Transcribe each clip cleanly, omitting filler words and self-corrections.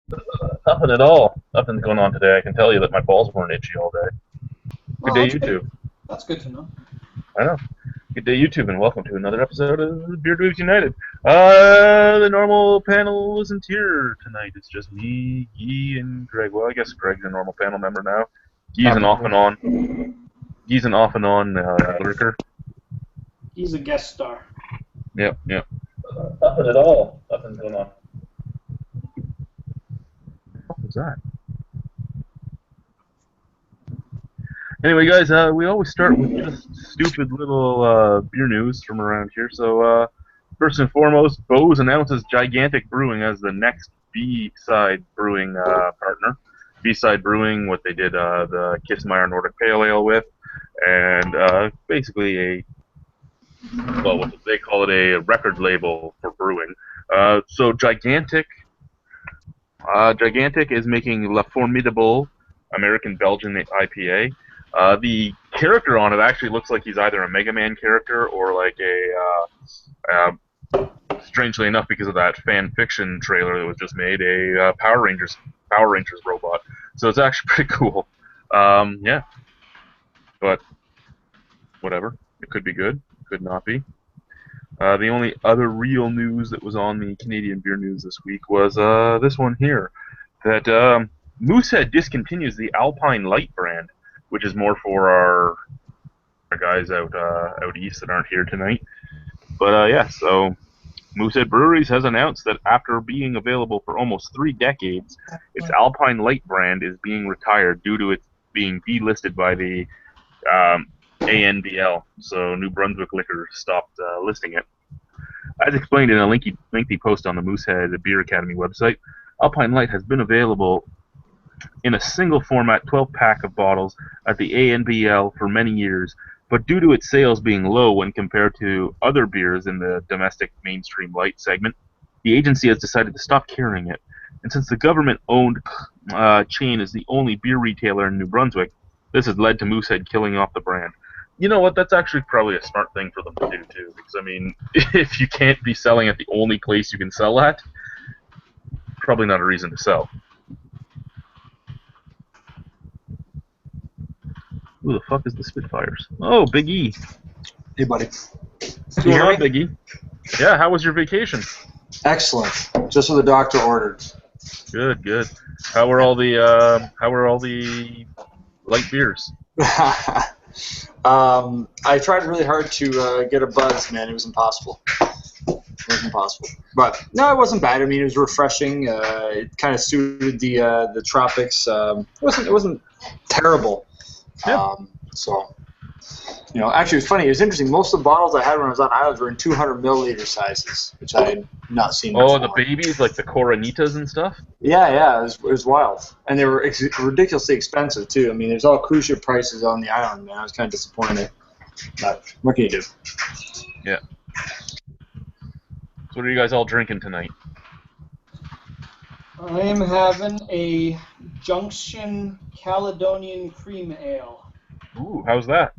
Nothing at all. Nothing's going on today. I can tell you that my balls weren't itchy all day. Good Oh, day, that's good. YouTube. That's good to know. I know. Good day, YouTube, and welcome to another episode of Beer Dweebs United. The normal panel isn't here tonight. It's just me, Guy, and Greg. Well, I guess Greg's a normal panel member now. Guy's an off and on. Guy's an off and on lurker. He's a guest star. Yep, yep. Nothing at all. Nothing's going on. What was that? Anyway, guys, we always start with just stupid little beer news from around here. So, first and foremost, Bose announces Gigantic Brewing as the next B-Side Brewing partner. B-Side Brewing, what they did the Kissmeyer Nordic Pale Ale with, and basically what they call it, a record label for brewing. So Gigantic is making La Formidable American-Belgian IPA. The character on it actually looks like he's either a Mega Man character or like strangely enough, because of that fan fiction trailer that was just made, a Power Rangers robot. So it's actually pretty cool. Yeah, but whatever. It could be good. Could not be. The only other real news that was on the Canadian beer news this week was this one here, that Moosehead discontinues the Alpine Light brand, which is more for our guys out east that aren't here tonight. But yeah, so Moosehead Breweries has announced that after being available for almost 3 decades, its Alpine Light brand is being retired due to it being delisted by the ANBL. So New Brunswick Liquor stopped listing it. As explained in a lengthy post on the Moosehead Beer Academy website, Alpine Light has been available in a single format 12-pack of bottles at the ANBL for many years, but due to its sales being low when compared to other beers in the domestic mainstream light segment, the agency has decided to stop carrying it. And since the government-owned chain is the only beer retailer in New Brunswick, this has led to Moosehead killing off the brand. You know what? That's actually probably a smart thing for them to do, too. Because, I mean, if you can't be selling at the only place you can sell at, probably not a reason to sell. Who the fuck is the Spitfires? Oh, Big E. Hey, buddy. What's going on, Big E? Yeah, how was your vacation? Excellent. Just what the doctor ordered. Good, good. How were all the light beers? I tried really hard to get a buzz, man. It was impossible. It was impossible. But no, it wasn't bad. I mean, it was refreshing. It kind of suited the tropics. It wasn't terrible. Yeah. So, you know, actually, it was funny. It was interesting. Most of the bottles I had when I was on islands were in 200 milliliter sizes, which I had not seen before. Oh, the babies, like the Coronitas and stuff? Yeah, it was wild. And they were ridiculously expensive, too. I mean, there's all cruise ship prices on the island, man. I was kind of disappointed. But what can you do? Yeah. So what are you guys all drinking tonight? I am having a Junction Caledonian Cream Ale. Ooh, how's that?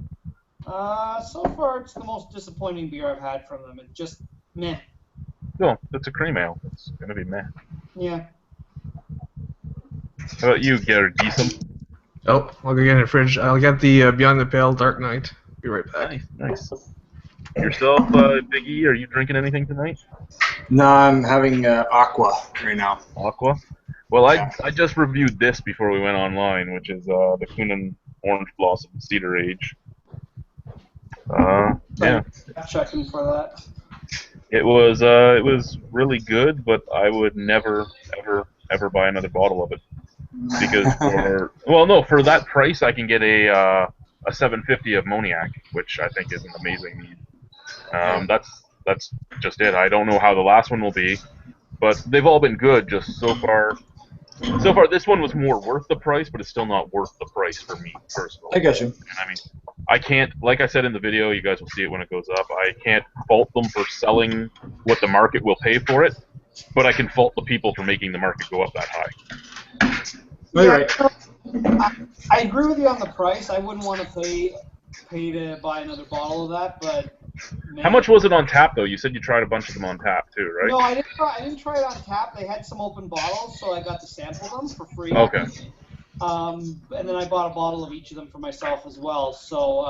So far, it's the most disappointing beer I've had from them. It's just meh. Oh, it's a cream ale. It's gonna be meh. Yeah. How about you, Garrett Geesum? Oh, I'll go get in the fridge. I'll get the Beyond the Pale Dark Knight. Be right back. Nice. Yourself, Big E, are you drinking anything tonight? No, I'm having aqua right now. Aqua? Well, Yeah. I just reviewed this before we went online, which is the Kunin Orange Blossom Cedar Age. Yeah. Checking for that. It was really good, but I would never, ever buy another bottle of it. Because for that price, I can get a 750 of Moniac, which I think is an amazing need. That's just it. I don't know how the last one will be, but they've all been good just so far. So far, this one was more worth the price, but it's still not worth the price for me personally. I got you. And I mean, I can't, like I said in the video, you guys will see it when it goes up, I can't fault them for selling what the market will pay for it, but I can fault the people for making the market go up that high. No, you're right. I agree with you on the price. I wouldn't want to pay to buy another bottle of that, but How much was it on tap, though? You said you tried a bunch of them on tap, too, right? No, I didn't try it on tap. They had some open bottles, so I got to sample them for free. Okay. And then I bought a bottle of each of them for myself as well. So,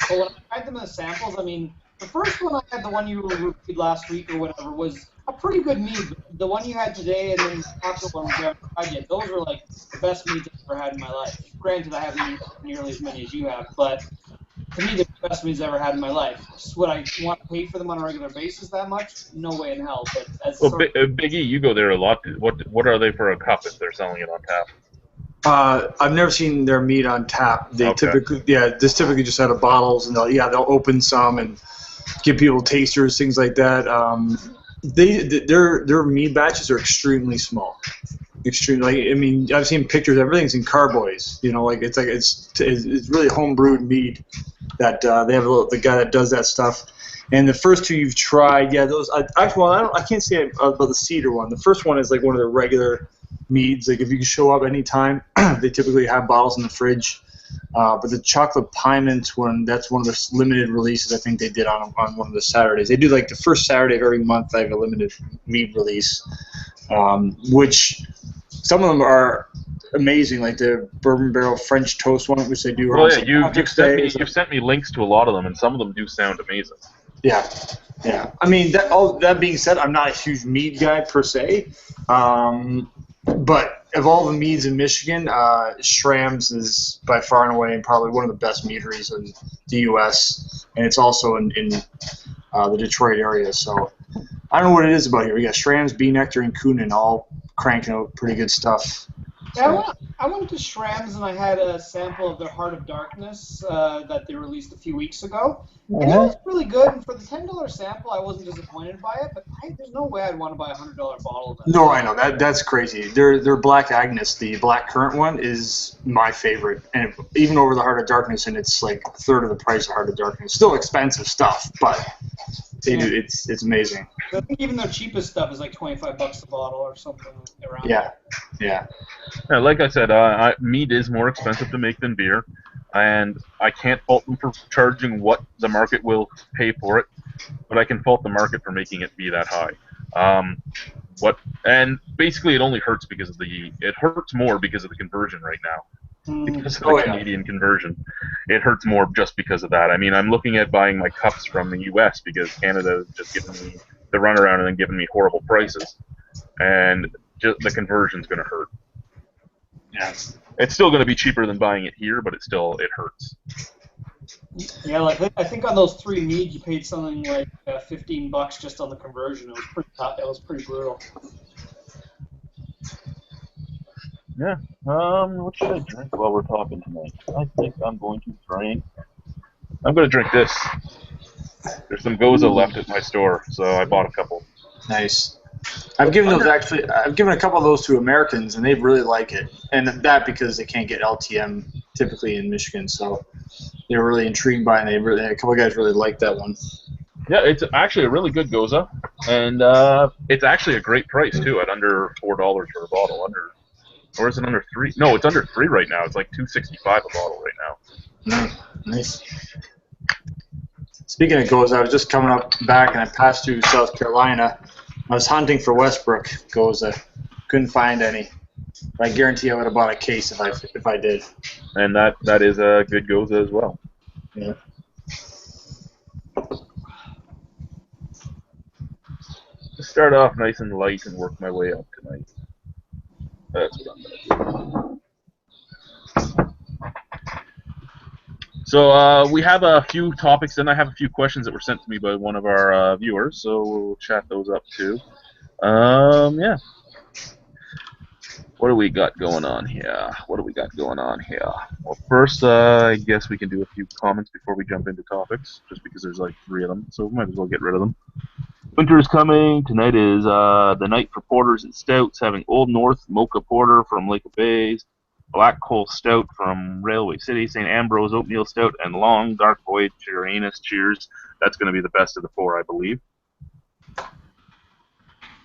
but when I tried them as samples, I mean, the first one I had, the one you reviewed last week or whatever, was a pretty good mead. The one you had today and then the chocolate one we haven't tried yet, those are like the best meads I've ever had in my life. Granted, I haven't eaten nearly as many as you have, but to me, they're the best meads I've ever had in my life. Would I want to pay for them on a regular basis that much? No way in hell. But as Well, Big E, you go there a lot. What are they for a cup if they're selling it on tap? I've never seen their meat on tap. They Okay. typically just out of bottles, and they'll open some and give people tasters, things like that. Their meat batches are extremely small. Extremely. I mean, I've seen pictures. Everything's in carboys. You know, like it's really home brewed mead that they have the guy that does that stuff. And the first two you've tried, yeah, those. I can't say about the cedar one. The first one is like one of the regular meads. Like if you can show up anytime, they typically have bottles in the fridge. But the chocolate piment one, that's one of the limited releases I think they did on one of the Saturdays. They do like the first Saturday of every month. They have a limited mead release, which some of them are amazing, like the bourbon barrel French toast one, which they do. Well, yeah, you've You've sent me links to a lot of them, and some of them do sound amazing. Yeah, yeah. I mean, that being said, I'm not a huge mead guy per se, but of all the meads in Michigan, Schramm's is by far and away probably one of the best meaderies in the U.S., and it's also in the Detroit area. So I don't know what it is about here. We got Schramm's, Bee Nectar, and Kunin all cranking out pretty good stuff. Yeah, I went to Schramm's and I had a sample of their Heart of Darkness that they released a few weeks ago. And it was really good. And for the $10 sample, I wasn't disappointed by it. But there's no way I'd want to buy a $100 bottle of that. No, I know that's crazy. Their Black Agnes, the black currant one, is my favorite, and even over the Heart of Darkness, and it's like a third of the price of Heart of Darkness. Still expensive stuff, but they do. It's amazing. I think even their cheapest stuff is like $25 a bottle or something around. Yeah, yeah. Yeah, like I said, mead is more expensive to make than beer, and I can't fault them for charging what the market will pay for it, but I can fault the market for making it be that high. And basically it only hurts because of it hurts more because of the conversion right now. Because of the Canadian conversion. It hurts more just because of that. I mean, I'm looking at buying my cups from the U.S. because Canada is just giving me the runaround and then giving me horrible prices. And just the conversion's going to hurt. Yeah. It's still going to be cheaper than buying it here, but it hurts. Yeah, like I think on those 3 mead, you paid something like $15 just on the conversion. It was pretty tough. It was pretty brutal. Yeah. What should I drink while we're talking tonight? I think I'm going to drink this. There's some Goza left at my store, so I bought a couple. Nice. I've given a couple of those to Americans, and they really like it. And that because they can't get LTM typically in Michigan, so they were really intrigued by it. And a couple of guys really liked that one. Yeah, it's actually a really good Goza, and it's actually a great price too, at under $4 for a bottle. Or is it under 3? No, it's under 3 right now. It's like $2.65 a bottle right now. Nice. Speaking of Goza, I was just coming back and I passed through South Carolina. I was hunting for Westbrook Goza. Couldn't find any. But I guarantee I would have bought a case if I did. And that is a good Goza as well. Yeah. Just start off nice and light and work my way up tonight. That's what I'm going to do. So we have a few topics, and I have a few questions that were sent to me by one of our viewers, so we'll chat those up too. Yeah. What do we got going on here? Well, first, I guess we can do a few comments before we jump into topics, just because there's like 3 of them, so we might as well get rid of them. Winter is coming. Tonight is the night for porters and stouts, having Old North Mocha Porter from Lake of Bays, Black Coal Stout from Railway City, St. Ambrose Oatmeal Stout, and Long Dark Voyage Uranus. Cheers. That's going to be the best of the 4, I believe.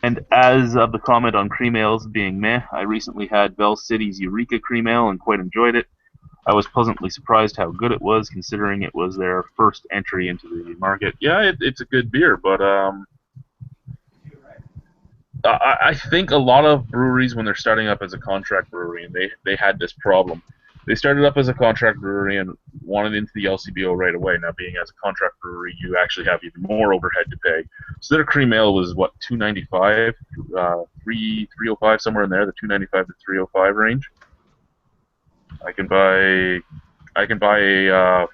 And as of the comment on cream ales being meh, I recently had Bell City's Eureka Cream Ale and quite enjoyed it. I was pleasantly surprised how good it was, considering it was their first entry into the market. Yeah, it's a good beer, but I think a lot of breweries, when they're starting up as a contract brewery, and they had this problem. They started up as a contract brewery and wanted into the LCBO right away. Now, being as a contract brewery, you actually have even more overhead to pay. So their cream ale was what, $2.95, 305, somewhere in there, the $2.95 to 305 range. I can buy a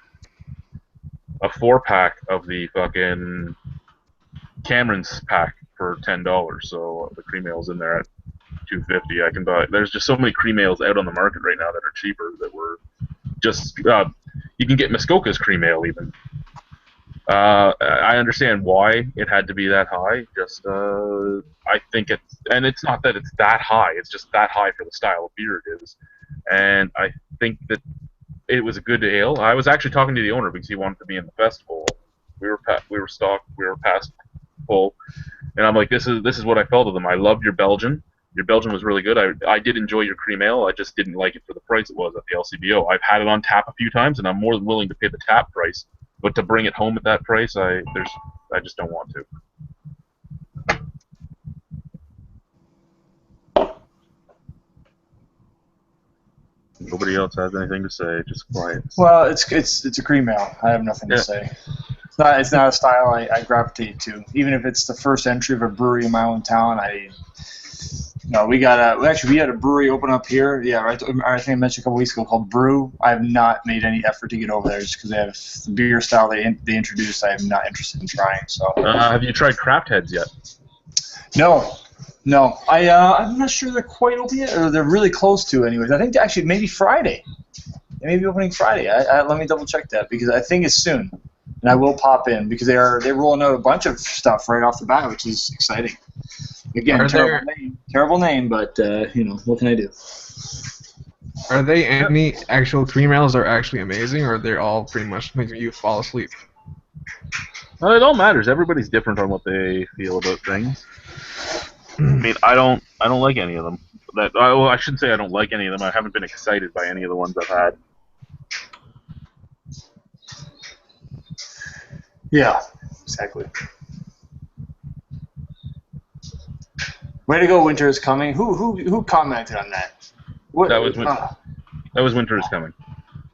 4-pack of the fucking Cameron's pack for $10. So the cream ale's in there at $2.50. I can buy. There's just so many cream ales out on the market right now that are cheaper that were just. You can get Muskoka's cream ale even. I understand why it had to be that high. Just I think it's not that it's that high. It's just that high for the style of beer it is, and I think that it was a good ale. I was actually talking to the owner because he wanted to be in the festival. We were stocked. We were past full, and I'm like, this is what I felt of them. I loved your Belgian. Your Belgian was really good. I did enjoy your cream ale. I just didn't like it for the price it was at the LCBO. I've had it on tap a few times, and I'm more than willing to pay the tap price. But to bring it home at that price, I just don't want to. Nobody else has anything to say. Just quiet. Well, it's a cream ale. I have nothing to say. It's not a style I gravitate to. Even if it's the first entry of a brewery in my own town, we had a brewery open up here. Yeah, right. I think I mentioned a couple weeks ago called Brew. I have not made any effort to get over there just because they have the beer style they introduced. I am not interested in trying. So. Have you tried Craft Heads yet? No. I'm not sure they're quite open yet, or they're really close to. Anyways, I think actually maybe Friday. They may be opening Friday. Let me double check that because I think it's soon, and I will pop in because they're rolling out a bunch of stuff right off the bat, which is exciting. Again, terrible name, but what can I do? Are they any actual cream ales that are actually amazing, or they're all pretty much making you fall asleep? Well, it all matters. Everybody's different on what they feel about things. I mean, I don't like any of them. I shouldn't say I don't like any of them. I haven't been excited by any of the ones I've had. Yeah, exactly. Way to go, Winter is Coming. Who commented on that? That was Winter is Coming.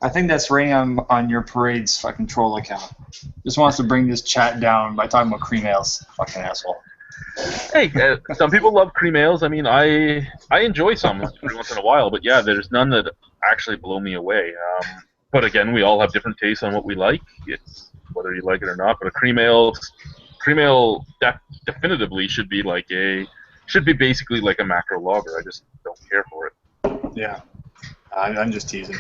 I think that's raining on your parade's fucking troll account. Just wants to bring this chat down by talking about cream ales. Fucking asshole. Hey, some people love cream ales. I mean, I enjoy some every once in a while, but yeah, there's none that actually blow me away. But again, we all have different tastes on what we like. It's whether you like it or not. But a cream ale definitively should be basically like a macro lager. I just don't care for it. Yeah, I'm just teasing.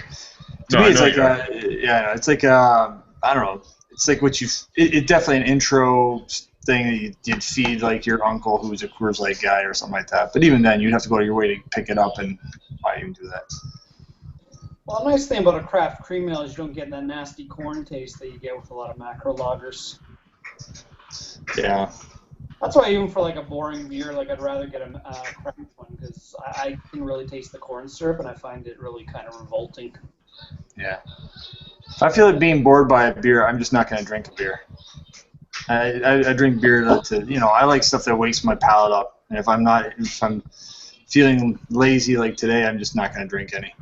To me, it's like it's like I don't know. It's like it's definitely an intro thing that you'd feed like your uncle who's a Coors Light guy or something like that. But even then, you'd have to go to your way to pick it up, and why even do that? Well, the nice thing about a craft cream ale is you don't get that nasty corn taste that you get with a lot of macro lagers. Yeah. That's why even for like a boring beer, like I'd rather get a craft one because I can really taste the corn syrup and I find it really kind of revolting. Yeah. If I feel like being bored by a beer, I'm just not going to drink a beer. I drink beer I like stuff that wakes my palate up. And if I'm feeling lazy like today, I'm just not going to drink any.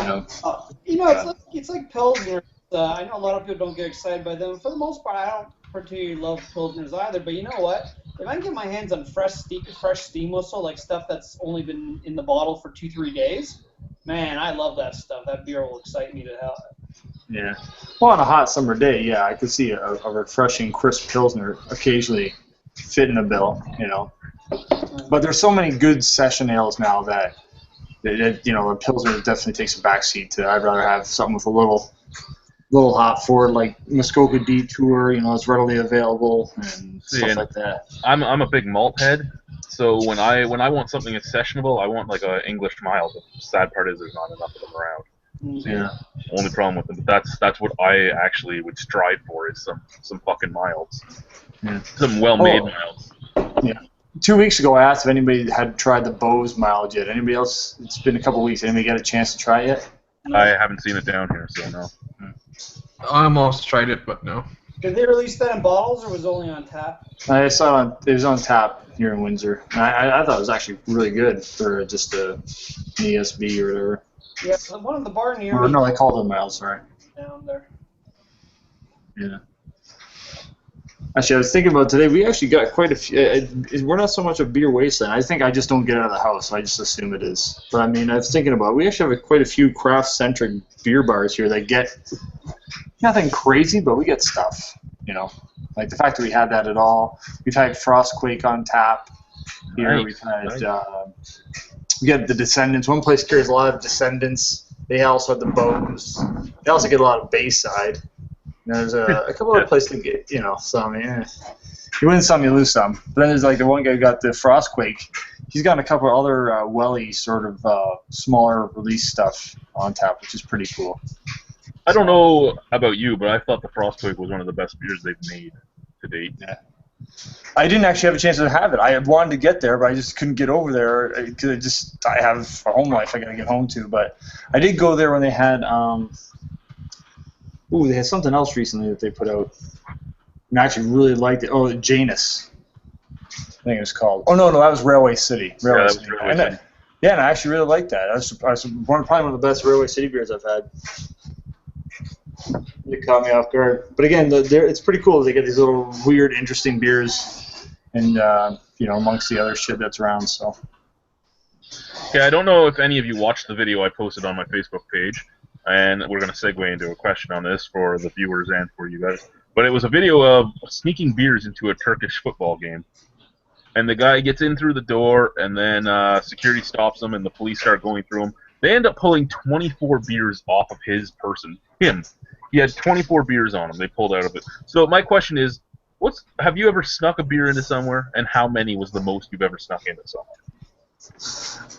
It's like Pilsner. I know a lot of people don't get excited by them. For the most part, I don't particularly love Pilsners either. But you know what? If I can get my hands on fresh steam whistle, like stuff that's only been in the bottle for 2-3 days, man, I love that stuff. That beer will excite me to hell. Yeah. Well, on a hot summer day, yeah, I could see a refreshing, crisp Pilsner occasionally fit in a bill, But there's so many good session ales now that a Pilsner definitely takes a backseat to. I'd rather have something with a little hop for like Muskoka Detour, it's readily available and stuff like that. I'm a big malt head, so when I want something that's sessionable, I want like a English mild. The sad part is there's not enough of them around. Yeah. Only problem with them, but that's what I actually would strive for is some fucking milds. Yeah. Some well-made milds. Yeah. 2 weeks ago, I asked if anybody had tried the Bose mild yet. Anybody else? It's been a couple weeks. Anybody got a chance to try it yet? No. I haven't seen it down here, so no. I almost tried it, but no. Did they release that in bottles, or was it only on tap? I saw it was on tap here in Windsor. I thought it was actually really good for just an ESB or whatever. Yeah, one of the bar near Or me no, I called them mild, sorry. down there. Yeah. Actually, I was thinking about today. We actually got quite a few. We're not so much a beer wasteland. I think I just don't get out of the house. So I just assume it is. But I mean, I was thinking about. We actually have quite a few craft-centric beer bars here that get nothing crazy, but we get stuff. You know, like the fact that we had that at all. We've had Frostquake on tap here. Nice. We've had. Nice. We get the Descendants. One place carries a lot of Descendants. They also have the Bows. They also get a lot of Bayside. There's a couple of places to get, so I mean, you win some, you lose some. But then there's like the one guy who got the Frostquake. He's got a couple of other welly sort of smaller release stuff on tap, which is pretty cool. I don't know about you, but I thought the Frostquake was one of the best beers they've made to date. Yeah. I didn't actually have a chance to have it. I wanted to get there, but I just couldn't get over there because I have a home life I got to get home to. But I did go there when they had. They had something else recently that they put out. And I actually really liked it. Oh, Janus, I think it was called. Oh, no, that was Railway City. Railway City. And I actually really liked that. That was probably one of the best Railway City beers I've had. It caught me off guard. But again, it's pretty cool. They get these little weird, interesting beers and, amongst the other shit that's around. So. Okay, I don't know if any of you watched the video I posted on my Facebook page. And we're going to segue into a question on this for the viewers and for you guys. But it was a video of sneaking beers into a Turkish football game. And the guy gets in through the door, and then security stops him, and the police start going through him. They end up pulling 24 beers off of his person. Him. He had 24 beers on him. They pulled out of it. So my question is, have you ever snuck a beer into somewhere, and how many was the most you've ever snuck into somewhere?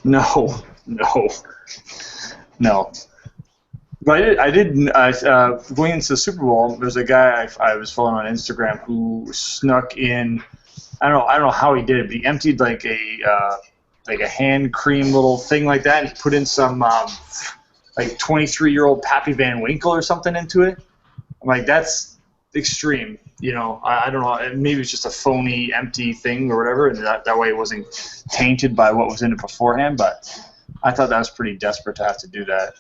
No. But I did going into the Super Bowl, there's a guy I was following on Instagram who snuck in. I don't know how he did it, but he emptied like a hand cream little thing like that, and he put in some like 23-year-old Pappy Van Winkle or something into it. I'm like, that's extreme. I don't know. Maybe it's just a phony, empty thing or whatever, and that way it wasn't tainted by what was in it beforehand. But I thought that was pretty desperate to have to do that.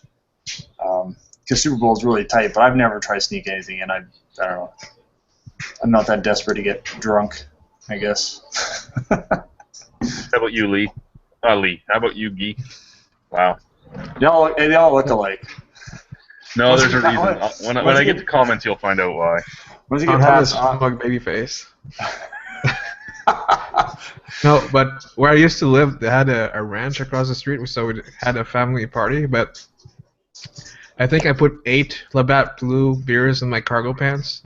Because Super Bowl is really tight, but I've never tried to sneak anything in. I don't know. I'm not that desperate to get drunk, I guess. How about you, Lee? Lee. How about you, Gee? Wow. They all look alike. No, there's a reason. When I get to comments, you'll find out why. Once you I get have past a smug baby face. No, but where I used to live, they had a ranch across the street, so we had a family party, but I think I put 8 Labatt Blue beers in my cargo pants.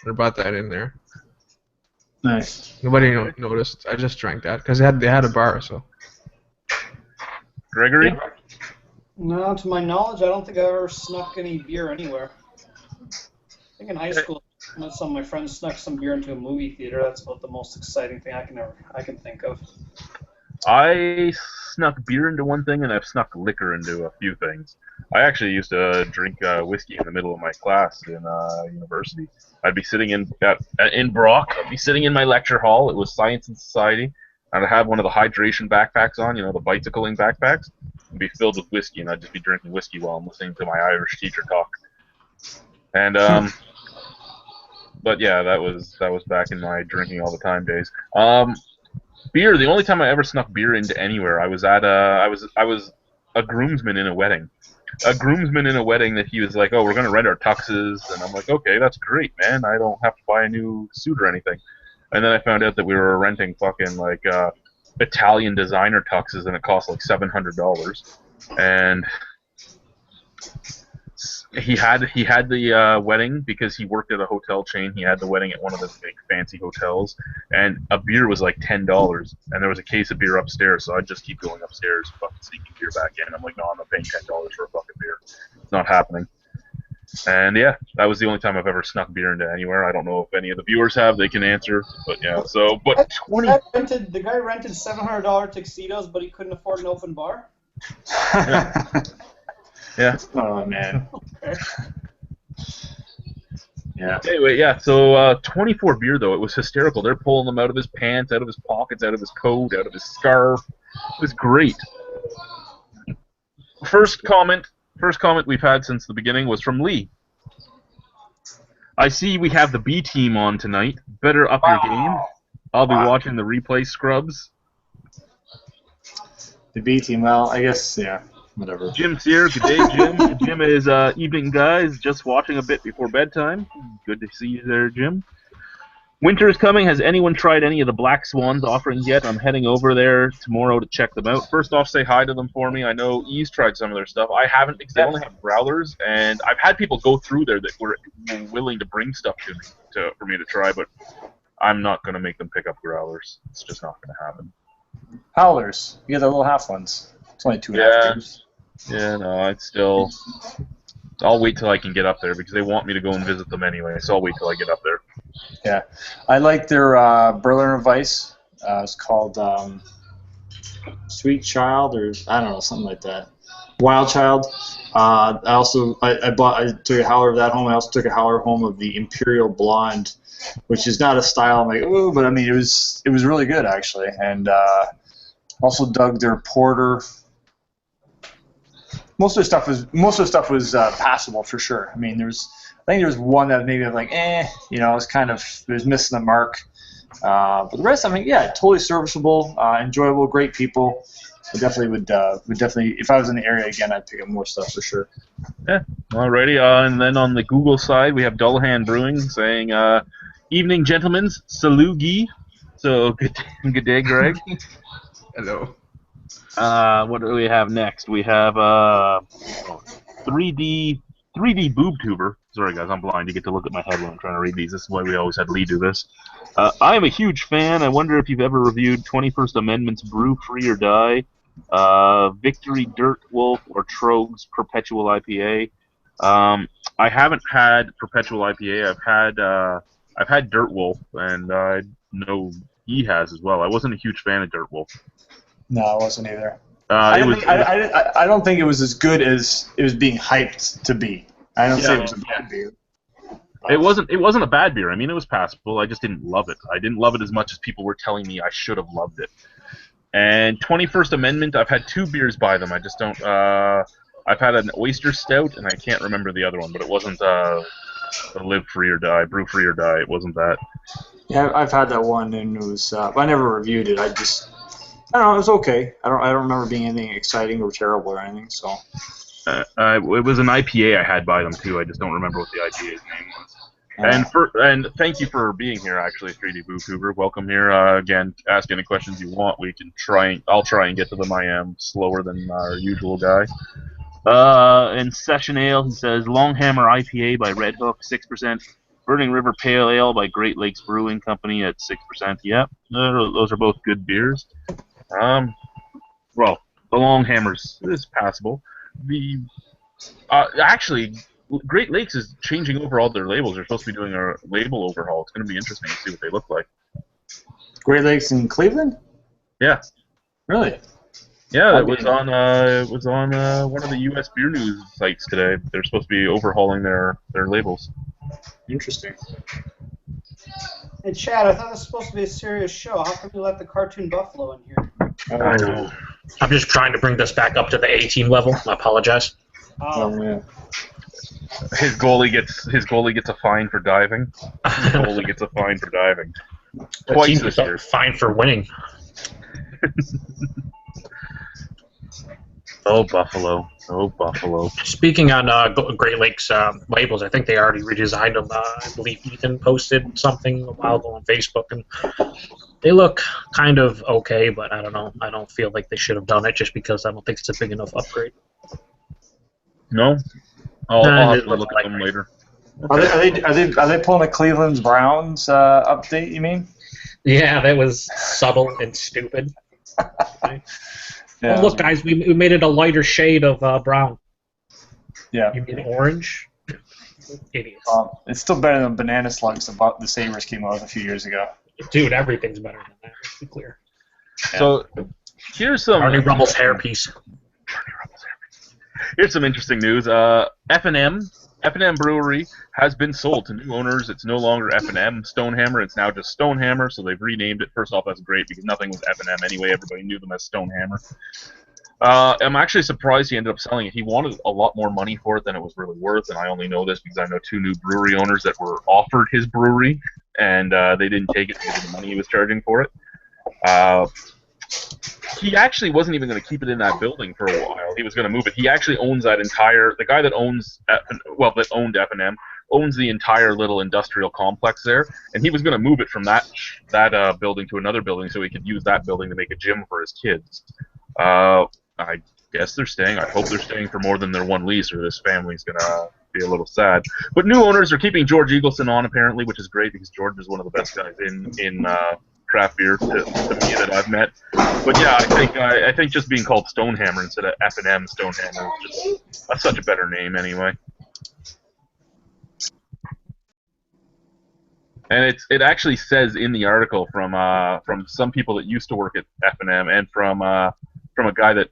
I brought that in there. Nice. Nobody noticed. I just drank that because they had a bar. So. Gregory? No, to my knowledge, I don't think I ever snuck any beer anywhere. I think in high school, some of my friends snuck some beer into a movie theater. That's about the most exciting thing I can think of. I snuck beer into one thing, and I've snuck liquor into a few things. I actually used to drink whiskey in the middle of my class in university. I'd be sitting in Brock. I'd be sitting in my lecture hall. It was Science and Society. I'd have one of the hydration backpacks on, the bicycling backpacks. It'd be filled with whiskey, and I'd just be drinking whiskey while I'm listening to my Irish teacher talk. And but yeah, that was back in my drinking all the time days. Beer. The only time I ever snuck beer into anywhere, I was a groomsman in a wedding. A groomsman in a wedding that he was like, oh, we're gonna rent our tuxes, and I'm like, okay, that's great, man. I don't have to buy a new suit or anything. And then I found out that we were renting fucking like Italian designer tuxes, and it cost like $700. And he had the wedding because he worked at a hotel chain. He had the wedding at one of the big fancy hotels, and a beer was like $10, and there was a case of beer upstairs. So I'd just keep going upstairs, fucking sneaking beer back in. I'm like, no, I'm not paying $10 for a fucking beer. It's not happening. And yeah, that was the only time I've ever snuck beer into anywhere. I don't know if any of the viewers have; they can answer. But yeah, so but 20. The guy rented $700 tuxedos, but he couldn't afford an open bar. Yeah. Yeah. Oh man. Yeah. Anyway, yeah. So 24 beer though. It was hysterical. They're pulling them out of his pants, out of his pockets, out of his coat, out of his scarf. It was great. First comment we've had since the beginning was from Lee. I see we have the B team on tonight. Better up your game. I'll be watching the replay, scrubs. The B team. Well, I guess whatever. Jim's here. Good day, Jim. Jim is evening, guys. Just watching a bit before bedtime. Good to see you there, Jim. Winter is coming. Has anyone tried any of the Black Swans offerings yet? I'm heading over there tomorrow to check them out. First off, say hi to them for me. I know E's tried some of their stuff. I haven't because they only have growlers, and I've had people go through there that were willing to bring stuff to me for me to try, but I'm not going to make them pick up growlers. It's just not going to happen. Howlers. You get the little half ones. It's only 2.5 years. Yeah, no, I'd still... I'll wait till I can get up there because they want me to go and visit them anyway, so I'll wait till I get up there. Yeah. I like their Berliner Weiss. It's called Sweet Child, or I don't know, something like that. Wild Child. I took a howler of that home. I also took a howler home of the Imperial Blonde, which is not a style I'm like, ooh, but I mean it was really good actually. And also dug their porter. Most of the stuff was passable for sure. I mean, I think there was one that maybe I was like, it was missing the mark. But the rest, I mean, yeah, totally serviceable, enjoyable, great people. I definitely would definitely, if I was in the area again, I'd pick up more stuff for sure. Yeah, alrighty. And then on the Google side, we have Dullahan Brewing saying, "Evening, gentlemen, salugi." So good day, Greg. Hello. What do we have next? We have 3D boob tuber. Sorry guys, I'm blind. You get to look at my head when I'm trying to read these. This is why we always had Lee do this. I am a huge fan. I wonder if you've ever reviewed 21st Amendment's Brew Free or Die, Victory Dirt Wolf, or Trogue's Perpetual IPA. I haven't had Perpetual IPA. I've had Dirt Wolf, and I know he has as well. I wasn't a huge fan of Dirt Wolf. No, I wasn't either. I don't think it was as good as it was being hyped to be. I don't say it was a bad beer. It wasn't a bad beer. I mean, it was passable. I just didn't love it. I didn't love it as much as people were telling me I should have loved it. And 21st Amendment, I've had 2 beers by them. I just don't. I've had an Oyster Stout, and I can't remember the other one, but it wasn't a Live Free or Die, Brew Free or Die. It wasn't that. Yeah, I've had that one, and it was. I never reviewed it. I don't know. It was okay. I don't remember being anything exciting or terrible or anything. So. It was an IPA I had by them too. I just don't remember what the IPA's name was. And thank you for being here. Actually, 3D Boo Cooper, welcome here. Again, ask any questions you want. We can try. I'll try and get to them. I am slower than our usual guy. In Session Ale, he says Longhammer IPA by Red Hook, 6%. Burning River Pale Ale by Great Lakes Brewing Company at 6%. Yep, those are both good beers. Well, the Longhammers is passable. Actually, Great Lakes is changing over all their labels. They're supposed to be doing a label overhaul. It's going to be interesting to see what they look like. Great Lakes in Cleveland? Yeah. Really? Yeah, it was on one of the U.S. Beer News sites today. They're supposed to be overhauling their labels. Interesting. Hey, Chad, I thought this was supposed to be a serious show. How come you let the cartoon buffalo in here? I know. I'm just trying to bring this back up to the A-team level. I apologize. Oh yeah. His goalie gets a fine for diving. His goalie gets a fine for diving. Twice this year. Fine for winning. Oh, Buffalo. Oh, Buffalo. Speaking on Great Lakes labels, I think they already redesigned them. I believe Ethan posted something a while ago on Facebook, and they look kind of okay, but I don't know. I don't feel like they should have done it just because I don't think it's a big enough upgrade. No? I'll have to look at them later. Okay. Are they pulling a Cleveland Browns update, you mean? Yeah, that was subtle and stupid. Yeah. Oh, look, guys, we made it a lighter shade of brown. Yeah. You mean orange? Idiots. It's still better than Banana Slugs the Sabres came out with a few years ago. Dude, everything's better than that. Let's be clear. So, here's some... Arnie Rubble's hairpiece. Here's some interesting news. F&M Brewery has been sold to new owners. It's no longer F&M Stonehammer. It's now just Stonehammer. So they've renamed it. First off, that's great because nothing was F&M anyway. Everybody knew them as Stonehammer. I'm actually surprised he ended up selling it. He wanted a lot more money for it than it was really worth, and I only know this because I know 2 new brewery owners that were offered his brewery, and they didn't take it because of the money he was charging for it. He actually wasn't even going to keep it in that building for a while. He was going to move it. He actually owns that entire. The guy that owns that owned F&M owns the entire little industrial complex there, and he was going to move it from that building to another building so he could use that building to make a gym for his kids. I guess they're staying. I hope they're staying for more than their 1 lease, or this family's going to be a little sad. But new owners are keeping George Eagleson on, apparently, which is great because George is one of the best guys in craft beer to me that I've met. But yeah, I think just being called Stonehammer instead of F&M Stonehammer is that's such a better name anyway. And it actually says in the article from some people that used to work at F&M and from a guy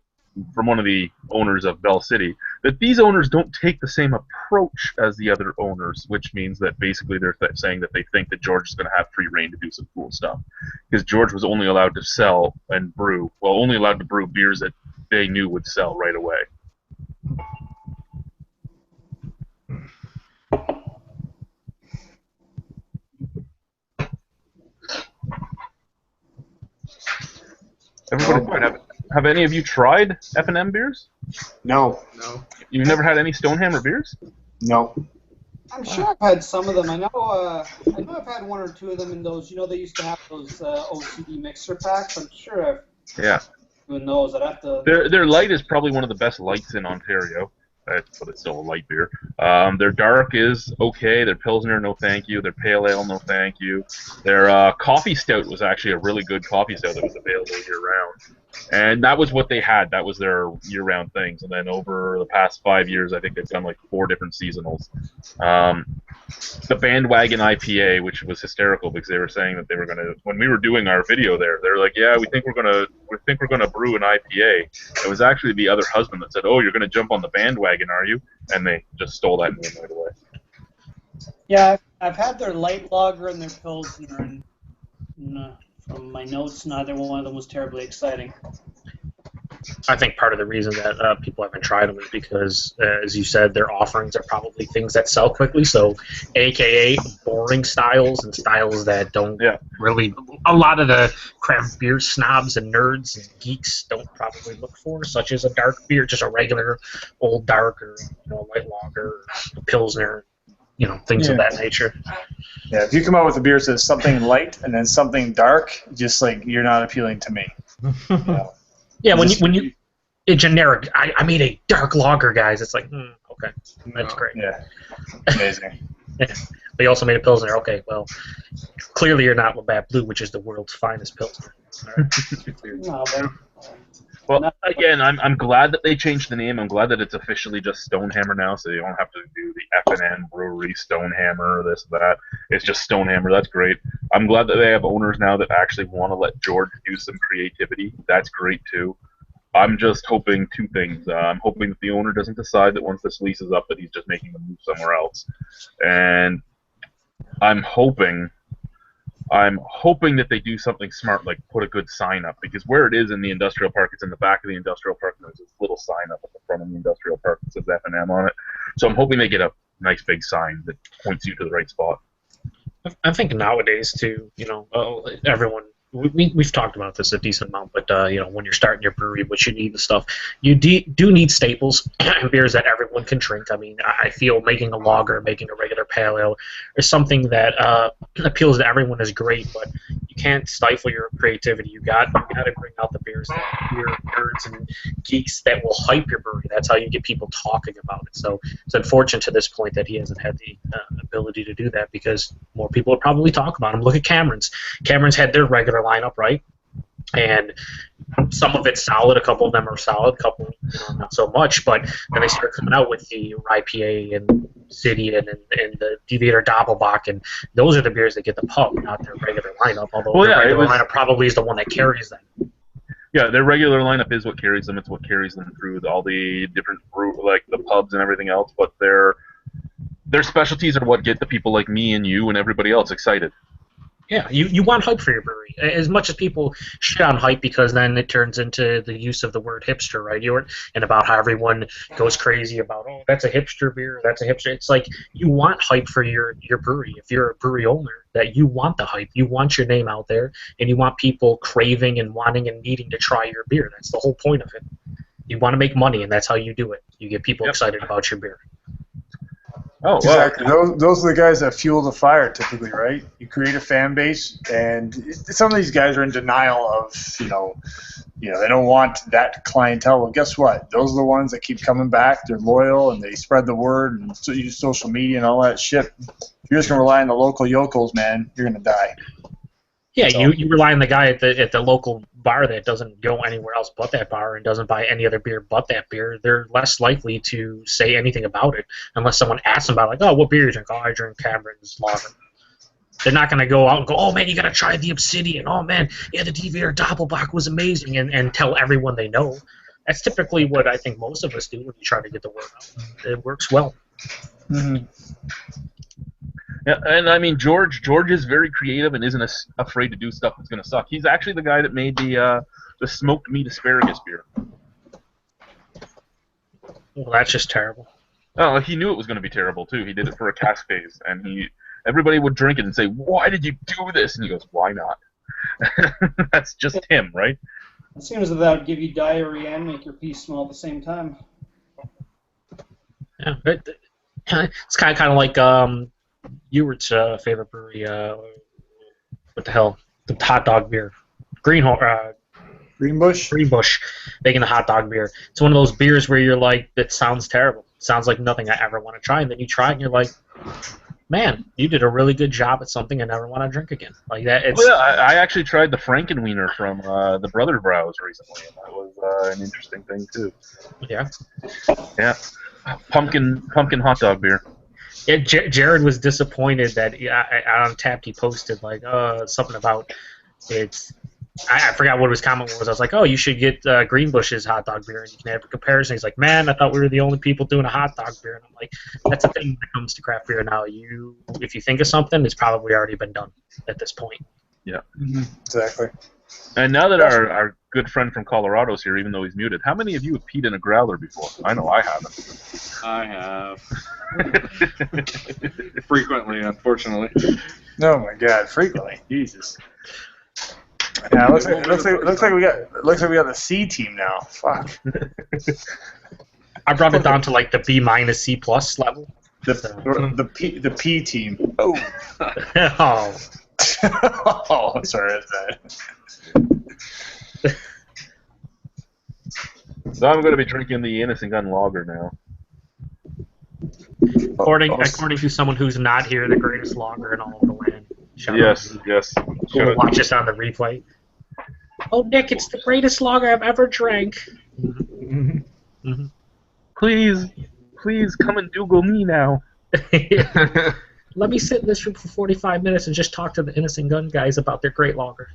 from one of the owners of Bell City, that these owners don't take the same approach as the other owners, which means that basically they're saying that they think that George is going to have free reign to do some cool stuff. Because George was only allowed to sell and brew, only allowed to brew beers that they knew would sell right away. Everybody fine. Have any of you tried F&M beers? No. You've never had any Stonehammer beers? No. I'm sure I've had some of them. I know I've had 1 or 2 of them in those. They used to have those OCD mixer packs. I'm sure I've doing those. I'd have to. Their light is probably one of the best lights in Ontario. But it's still a light beer. Their dark is okay. Their Pilsner, no thank you. Their Pale Ale, no thank you. Their Coffee Stout was actually a really good coffee stout that was available year-round. And that was what they had. That was their year-round things. And then over the past 5 years, I think they've done like 4 different seasonals. The Bandwagon IPA, which was hysterical because they were saying that they were going to, when we were doing our video there, they were like, yeah, we think we're going to brew an IPA. It was actually the other husband that said, oh, you're going to jump on the bandwagon, are you? And they just stole that name right away. Yeah, I've had their light lager and their Pilsner, and from my notes, neither one of them was terribly exciting. I think part of the reason that people haven't tried them is because, as you said, their offerings are probably things that sell quickly. So, AKA boring styles and styles that don't really. A lot of the craft beer snobs and nerds and geeks don't probably look for, such as a dark beer, just a regular old dark or light lager, or pilsner, things of that nature. Yeah, if you come out with a beer that says something light and then something dark, just like you're not appealing to me. Yeah, when you a generic, I made a dark lager, guys. It's like, okay, that's great. Yeah, amazing. Yeah. But you also made a Pilsner. Okay, well, clearly you're not Labatt Blue, which is the world's finest Pilsner. No, but Well, again, I'm glad that they changed the name. I'm glad that it's officially just Stonehammer now, so you don't have to do the F&M Brewery Stonehammer or this or that. It's just Stonehammer. That's great. I'm glad that they have owners now that actually want to let George do some creativity. That's great, too. I'm just hoping 2 things. I'm hoping that the owner doesn't decide that once this lease is up that he's just making the move somewhere else. And I'm hoping that they do something smart, like put a good sign up, because where it is in the industrial park, it's in the back of the industrial park, and there's this little sign up at the front of the industrial park that says F&M on it. So I'm hoping they get a nice big sign that points you to the right spot. I think nowadays, too, everyone, we've talked about this a decent amount, but, when you're starting your brewery, what you need and stuff, you do need staples and beers that everyone can drink. I mean, I feel making a lager, making a regular pale ale is something that appeals to everyone is great, but you can't stifle your creativity. You got to bring out the beers that beer nerds and geeks that will hype your brewery. That's how you get people talking about it. So it's unfortunate to this point that he hasn't had the ability to do that, because more people would probably talk about him. Look at Cameron's. Cameron's had their regular lineup, right? And some of it's solid, a couple of them are solid, a couple not so much, but then they start coming out with the IPA and City and the Deviator Doppelbock, and those are the beers that get the pub, not their regular lineup, although their regular lineup probably is the one that carries them. Yeah, their regular lineup is what carries them. It's what carries them through all the different like the pubs and everything else. But their specialties are what get the people like me and you and everybody else excited. Yeah, you want hype for your brewery. As much as people shit on hype because then it turns into the use of the word hipster, right? And about how everyone goes crazy about, oh, that's a hipster beer, that's a hipster. It's like you want hype for your brewery. If you're a brewery owner, that you want the hype. You want your name out there, and you want people craving and wanting and needing to try your beer. That's the whole point of it. You want to make money, and that's how you do it. You get people excited about your beer. Oh, exactly. Those are the guys that fuel the fire, typically, right? You create a fan base, and some of these guys are in denial of, you know, they don't want that clientele. Well, guess what? Those are the ones that keep coming back. They're loyal, and they spread the word, and so use social media and all that shit. If you're just gonna rely on the local yokels, man, you're gonna die. Yeah, So. you rely on the guy at the local bar that doesn't go anywhere else but that bar and doesn't buy any other beer but that beer. They're less likely to say anything about it unless someone asks them about it, like, oh, what beer you drink? Oh, I drink Cameron's Lager. They're not going to go out and go, oh, man, you got to try the Obsidian. Oh, man, yeah, the Deviator Doppelbock was amazing, and tell everyone they know. That's typically what I think most of us do when you try to get the word out. It works well. Mm-hmm. Yeah, and I mean George is very creative and isn't afraid to do stuff that's gonna suck. He's actually the guy that made the smoked meat asparagus beer. Well, that's just terrible. Oh, he knew it was gonna be terrible too. He did it for a cask phase, and everybody would drink it and say, "Why did you do this?" And he goes, "Why not?" That's just him, right? It seems that would give you diarrhea and make your pee smell at the same time. Yeah, it's kind of like Ewert's favorite brewery. What the hell? The hot dog beer. Greenbush. Greenbush making the hot dog beer. It's one of those beers where you're like, that sounds terrible. It sounds like nothing I ever want to try. And then you try it and you're like, man, you did a really good job at something I never want to drink again. Like that. It's, yeah, I actually tried the Frankenwiener from the Brother Browse recently, and that was an interesting thing too. Yeah. Yeah. Pumpkin hot dog beer. Yeah, Jared was disappointed that on Tapped he posted like something about it's. I forgot what his comment was. I was like, oh, you should get Greenbush's hot dog beer and you can have a comparison. He's like, man, I thought we were the only people doing a hot dog beer. And I'm like, that's the thing when it comes to craft beer now. If you think of something, it's probably already been done at this point. Yeah. Mm-hmm. Exactly. And now that our good friend from Colorado's here, even though he's muted, how many of you have peed in a growler before? I know I haven't. I have. Frequently, unfortunately. Oh my God! Frequently. Jesus. Yeah, looks like we got the C team now. Fuck. I brought it down to like the B- C+ level. The P team. Oh. Oh. Oh, sorry. So I'm going to be drinking the Innocent Gun Lager now. According to someone who's not here, the greatest lager in all of the land. Yes. Who will watch us on the replay. Oh, Nick, it's the greatest lager I've ever drank. Mm-hmm. Mm-hmm. Please come and Google me now. Let me sit in this room for 45 minutes and just talk to the Innocent Gun guys about their great lager.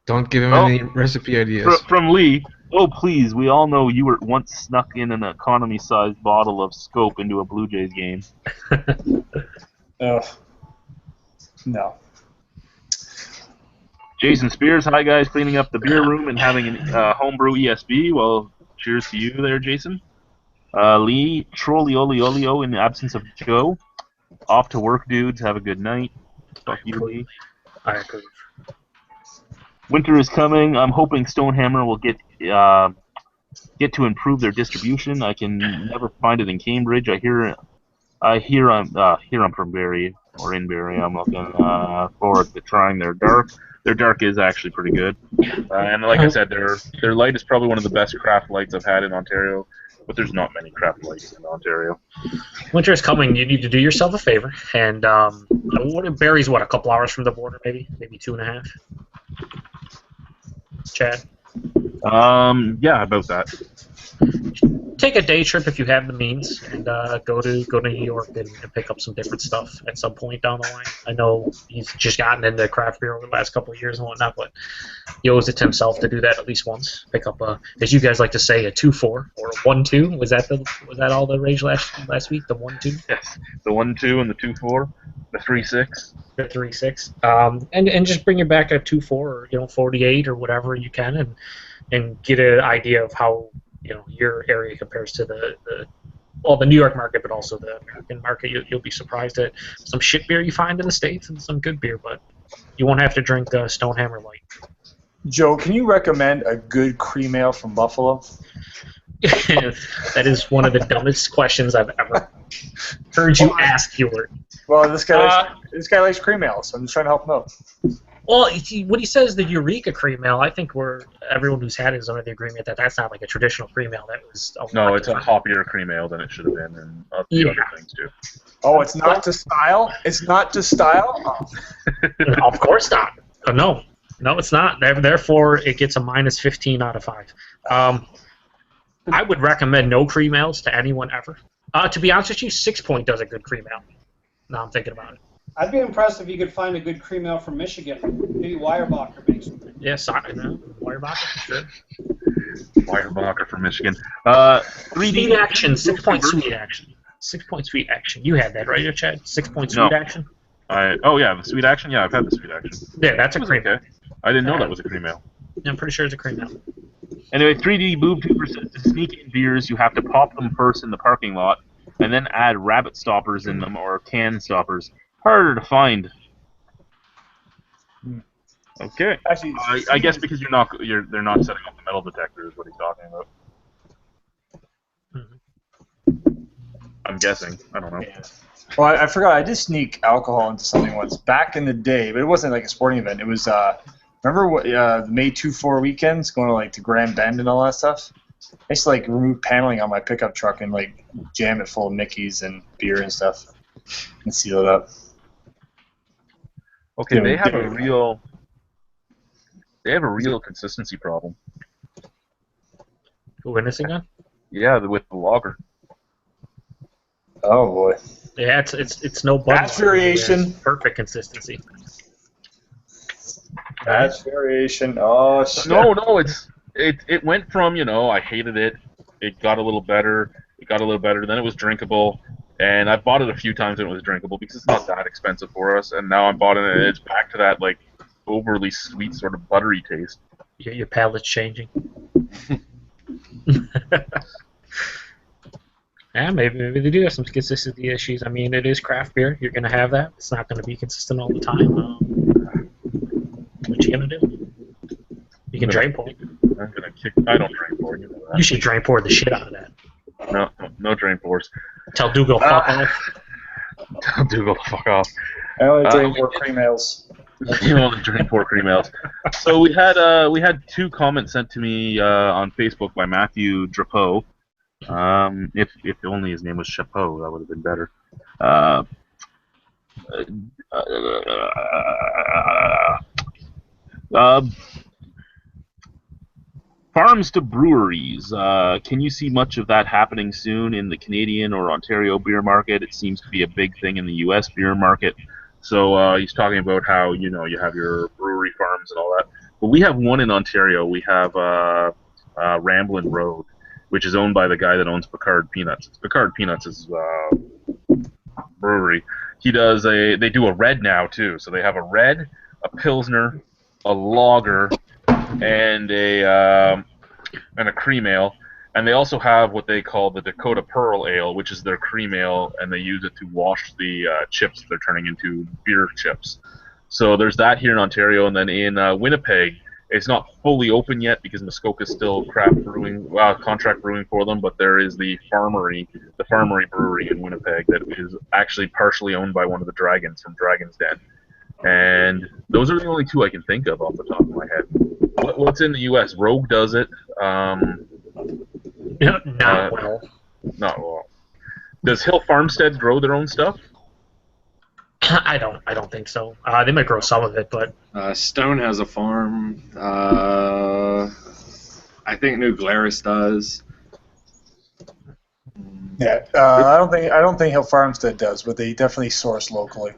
Don't give him any recipe ideas. From Lee. Oh, please, we all know you were once snuck in an economy-sized bottle of Scope into a Blue Jays game. Oh. No. Jason Spears, hi guys, cleaning up the beer room and having a homebrew ESB. Well, cheers to you there, Jason. Lee, Trolli Olio in the absence of Joe. Off to work, dudes. Have a good night. Fuck you, Lee. I agree. Winter is coming. I'm hoping Stonehammer will get to improve their distribution. I can never find it in Cambridge. I hear I'm from Barrie or in Barrie. I'm looking forward to trying their dark. Their dark is actually pretty good, and like I said, their light is probably one of the best craft lights I've had in Ontario. But there's not many craft lights in Ontario. Winter is coming. You need to do yourself a favor, and Barrie's a couple hours from the border, maybe 2.5. Chad. Yeah, about that. take a day trip if you have the means, and go to New York and pick up some different stuff at some point down the line. I know he's just gotten into craft beer over the last couple of years and whatnot, but he owes it to himself to do that at least once. Pick up as you guys like to say, a 2-4 or a 1-2. Was that all the rage last week? The 1-2. Yes, the 1-2 and the 2-4, the 3-6. The 3-6. And just bring it back at 2-4 or 48 or whatever you can, and get an idea of how your area compares to the New York market, but also the American market. You'll be surprised at some shit beer you find in the States and some good beer, but you won't have to drink Stonehammer Light. Joe, can you recommend a good cream ale from Buffalo? That is one of the dumbest questions I've ever heard you ask, Hewlett. Well, this guy likes cream ale, so I'm just trying to help him out. Well, when he says the Eureka cream ale, I think everyone who's had it is under the agreement that that's not like a traditional cream ale. That was No, it's a hoppier cream ale than it should have been, and a few other things too. Oh, it's not to style? It's not to style? Oh. Of course not. No, it's not. Therefore, it gets a -15 out of 5. I would recommend no cream ales to anyone ever. To be honest with you, 6 Point does a good cream ale. Now I'm thinking about it. I'd be impressed if you could find a good cream ale from Michigan. Maybe Weyerbacher makes one. Yeah, Weyerbacher for sure. Weyerbacher from Michigan. 3D Sweet action, 6 Point sweet action. 6 Point sweet action. You had that, right, Chad? 6 Point sweet action? The sweet action? Yeah, I've had the sweet action. Yeah, that's a cream ale. Okay. I didn't know that was a cream ale. Yeah, I'm pretty sure it's a cream ale. Anyway, 3D Boob Tubers, to sneak in beers, you have to pop them first in the parking lot, and then add rabbit stoppers in them, or can stoppers. Harder to find. Okay. Actually, I guess because they're not setting up the metal detector is what he's talking about. I'm guessing. I don't know. Yeah. Well, I forgot. I did sneak alcohol into something once back in the day, but it wasn't like a sporting event. It was remember what the May 2-4 weekends, going to Grand Bend and all that stuff. I used to remove paneling on my pickup truck and jam it full of Mickeys and beer and stuff, and seal it up. Okay, they have a real consistency problem. Witnessing that? Yeah, with the lager. Oh boy. Yeah, it's no bun. Batch variation. Perfect consistency. Batch variation. Oh shit. No, it went from I hated it. It got a little better. Then it was drinkable. And I bought it a few times when it was drinkable because it's not that expensive for us. And now I'm bought it and it's back to that overly sweet sort of buttery taste. Your palate's changing. Yeah, maybe they do have some consistency issues. I mean, it is craft beer. You're going to have that. It's not going to be consistent all the time. What you going to do? You can drain pour. I'm gonna kick. I don't drain pour. You know that. You should drain pour the shit out of that. No drain pours. Tell Dougal fuck off. Tell Dougal fuck off. I only drink more cream ales. You only drink more cream ales. So we had 2 comments sent to me on Facebook by Matthew Drapeau. If only his name was Chapeau, that would have been better. Farms to breweries. Can you see much of that happening soon in the Canadian or Ontario beer market? It seems to be a big thing in the U.S. beer market. So he's talking about how you have your brewery farms and all that. But we have one in Ontario. We have Ramblin' Road, which is owned by the guy that owns Picard Peanuts. Picard Peanuts is brewery. They do a red now too. So they have a red, a pilsner, a lager, and a cream ale, and they also have what they call the Dakota Pearl Ale, which is their cream ale, and they use it to wash the chips they're turning into beer chips. So there's that here in Ontario, and then in Winnipeg, it's not fully open yet because Muskoka's still contract brewing for them, but there is the Farmery Brewery in Winnipeg that is actually partially owned by one of the Dragons from Dragon's Den. And those are the only 2 I can think of off the top of my head. What's in the U.S.? Rogue does it. Not well. Not well. Does Hill Farmstead grow their own stuff? I don't think so. They might grow some of it, but Stone has a farm. I think New Glarus does. Yeah, I don't think Hill Farmstead does, but they definitely source locally.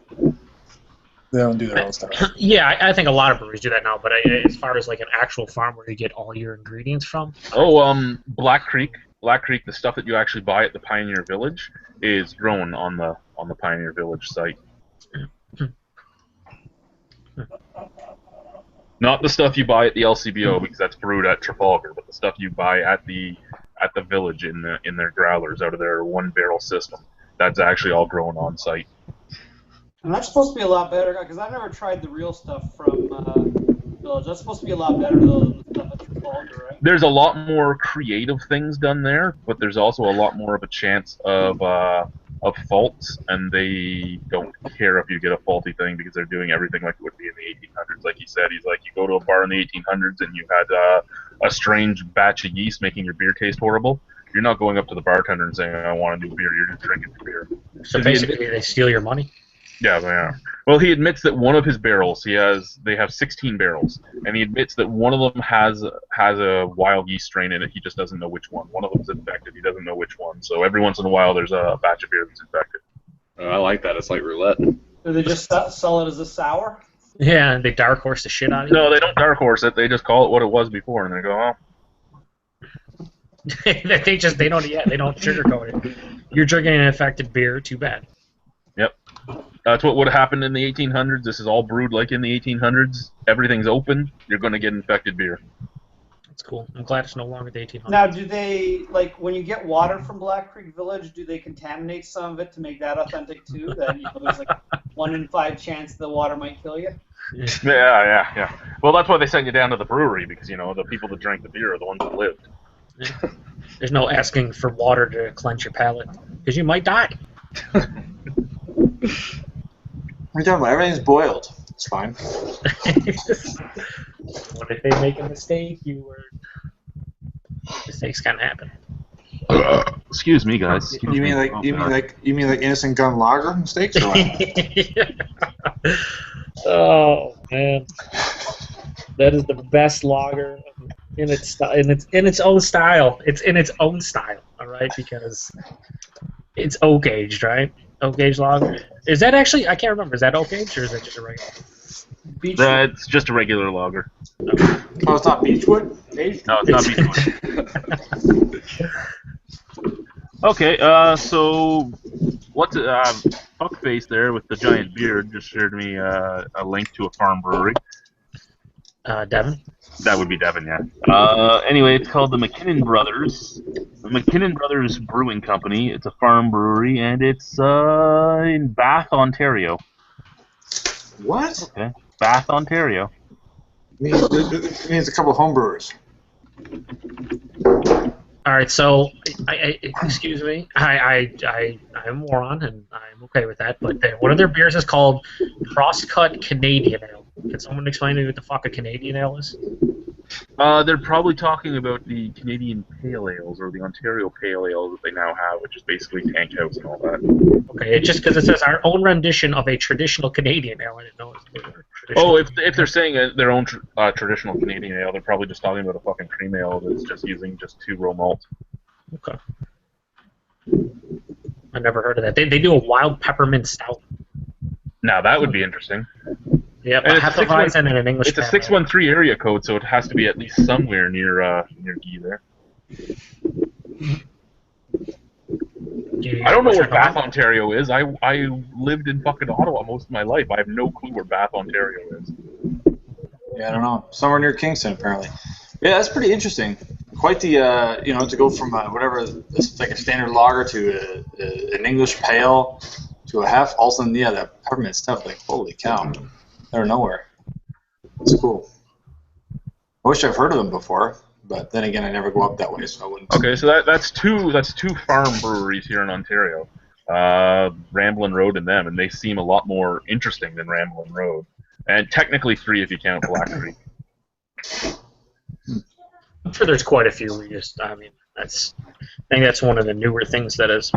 They don't do their own stuff. Yeah, I think a lot of breweries do that now. But as far as like an actual farm where you get all your ingredients from, Black Creek. Black Creek, the stuff that you actually buy at the Pioneer Village is grown on the Pioneer Village site. Not the stuff you buy at the LCBO because that's brewed at Trafalgar, but the stuff you buy at the village in their growlers out of their 1 barrel system. That's actually all grown on site. And that's supposed to be a lot better because I've never tried the real stuff from Village. That's supposed to be a lot better though than the stuff at Trafalgar, right? There's a lot more creative things done there, but there's also a lot more of a chance of faults, and they don't care if you get a faulty thing because they're doing everything like it would be in the 1800s. Like he said, he's like, you go to a bar in the 1800s and you had a strange batch of yeast making your beer taste horrible. You're not going up to the bartender and saying, I want a new beer. You're just drinking the beer. so basically they steal your money. Yeah, they are. Well, he admits that one of his barrels, they have 16 barrels, and he admits that one of them has a wild yeast strain in it. He just doesn't know which one. One of them's infected. He doesn't know which one. So every once in a while, there's a batch of beer that's infected. I like that. It's like roulette. Do they just sell it as a sour? Yeah, and they dark horse the shit out of you. No, they don't dark horse it. They just call it what it was before, and they go, oh. they don't sugarcoat it. You're drinking an infected beer. Too bad. Yep. That's what would have happened in the 1800s. This is all brewed like in the 1800s. Everything's open. You're going to get infected beer. That's cool. I'm glad it's no longer the 1800s. Now, do they, like, when you get water from Black Creek Village, do they contaminate some of it to make that authentic too? That there's like 1 in 5 chance the water might kill you? Yeah. Well, that's why they send you down to the brewery, because, the people that drank the beer are the ones that lived. There's no asking for water to cleanse your palate, because you might die. What are you talking about? Everything's boiled. It's fine. What if they make a mistake? Mistakes can happen. Excuse me, guys. You mean like innocent gun lager mistakes or what? Oh man, that is the best lager in its own style. It's in its own style, all right, because it's oak aged, right? Oak aged lager. Is that actually? I can't remember. Is that oak aged or is that just a regular? That's just a regular lager. Oh, it's not Beechwood aged? No, it's not Beechwood. Okay, so what's fuckface there with the giant beard just shared me a link to a farm brewery. Devin? That would be Devin, yeah. Anyway, it's called the McKinnon Brothers. The McKinnon Brothers Brewing Company. It's a farm brewery, and it's in Bath, Ontario. What? Okay, Bath, Ontario. It means a couple of homebrewers. All right, so excuse me, I'm a moron and I'm okay with that. But one of their beers is called Crosscut Canadian Ale. Can someone explain to me what the fuck a Canadian Ale is? They're probably talking about the Canadian Pale Ales or the Ontario Pale Ale that they now have, which is basically Tank House and all that. Okay, it's just because it says our own rendition of a traditional Canadian ale. I didn't know it was Oh, if they're saying their own traditional Canadian ale, they're probably just talking about a fucking cream ale that's just using just 2-row malt. Okay. I never heard of that. They do a wild peppermint stout. Now that would be interesting. Yeah, but Hefeweizen in an English. It's a 613 area code, so it has to be at least somewhere near Guy there. I don't know where Bath, Ontario is. I lived in fucking Ottawa most of my life. I have no clue where Bath, Ontario is. Yeah, I don't know. Somewhere near Kingston, apparently. Yeah, that's pretty interesting. Quite the, to go from whatever, like a standard lager to an English pale to a half. All of a sudden, yeah, that peppermint stuff, like, holy cow. Out of nowhere. It's cool. I wish I've heard of them before, but then again, I never go up that way, so I wouldn't. Okay, so that's two farm breweries here in Ontario, Ramblin' Road and them, and they seem a lot more interesting than Ramblin' Road, and technically 3 if you count Black Creek. I'm sure there's quite a few. I think that's one of the newer things that has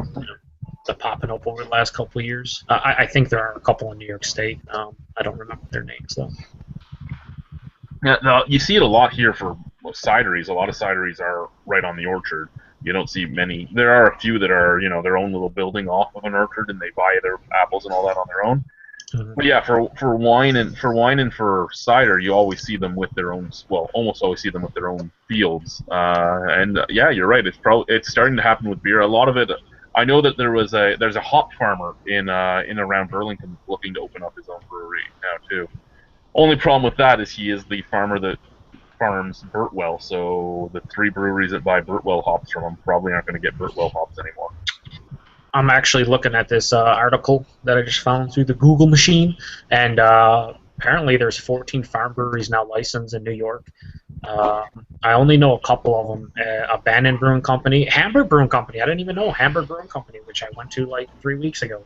popping up over the last couple of years. I think there are a couple in New York State. I don't remember their names though. Yeah, no, you see it a lot here for cideries. A lot of cideries are right on the orchard. You don't see many. There are a few that are, their own little building off of an orchard, and they buy their apples and all that on their own. But yeah, for wine and for cider, you always see them with their own. Well, almost always see them with their own fields. Yeah, you're right. It's starting to happen with beer. A lot of it. I know that there's a hop farmer in around Burlington looking to open up his own brewery now too. Only problem with that is he is the farmer that farms Burtwell, so the 3 breweries that buy Burtwell hops from him probably aren't going to get Burtwell hops anymore. I'm actually looking at this article that I just found through the Google machine, and apparently there's 14 farm breweries now licensed in New York. I only know a couple of them. Abandoned Brewing Company, Hamburg Brewing Company. I didn't even know Hamburg Brewing Company, which I went to like 3 weeks ago.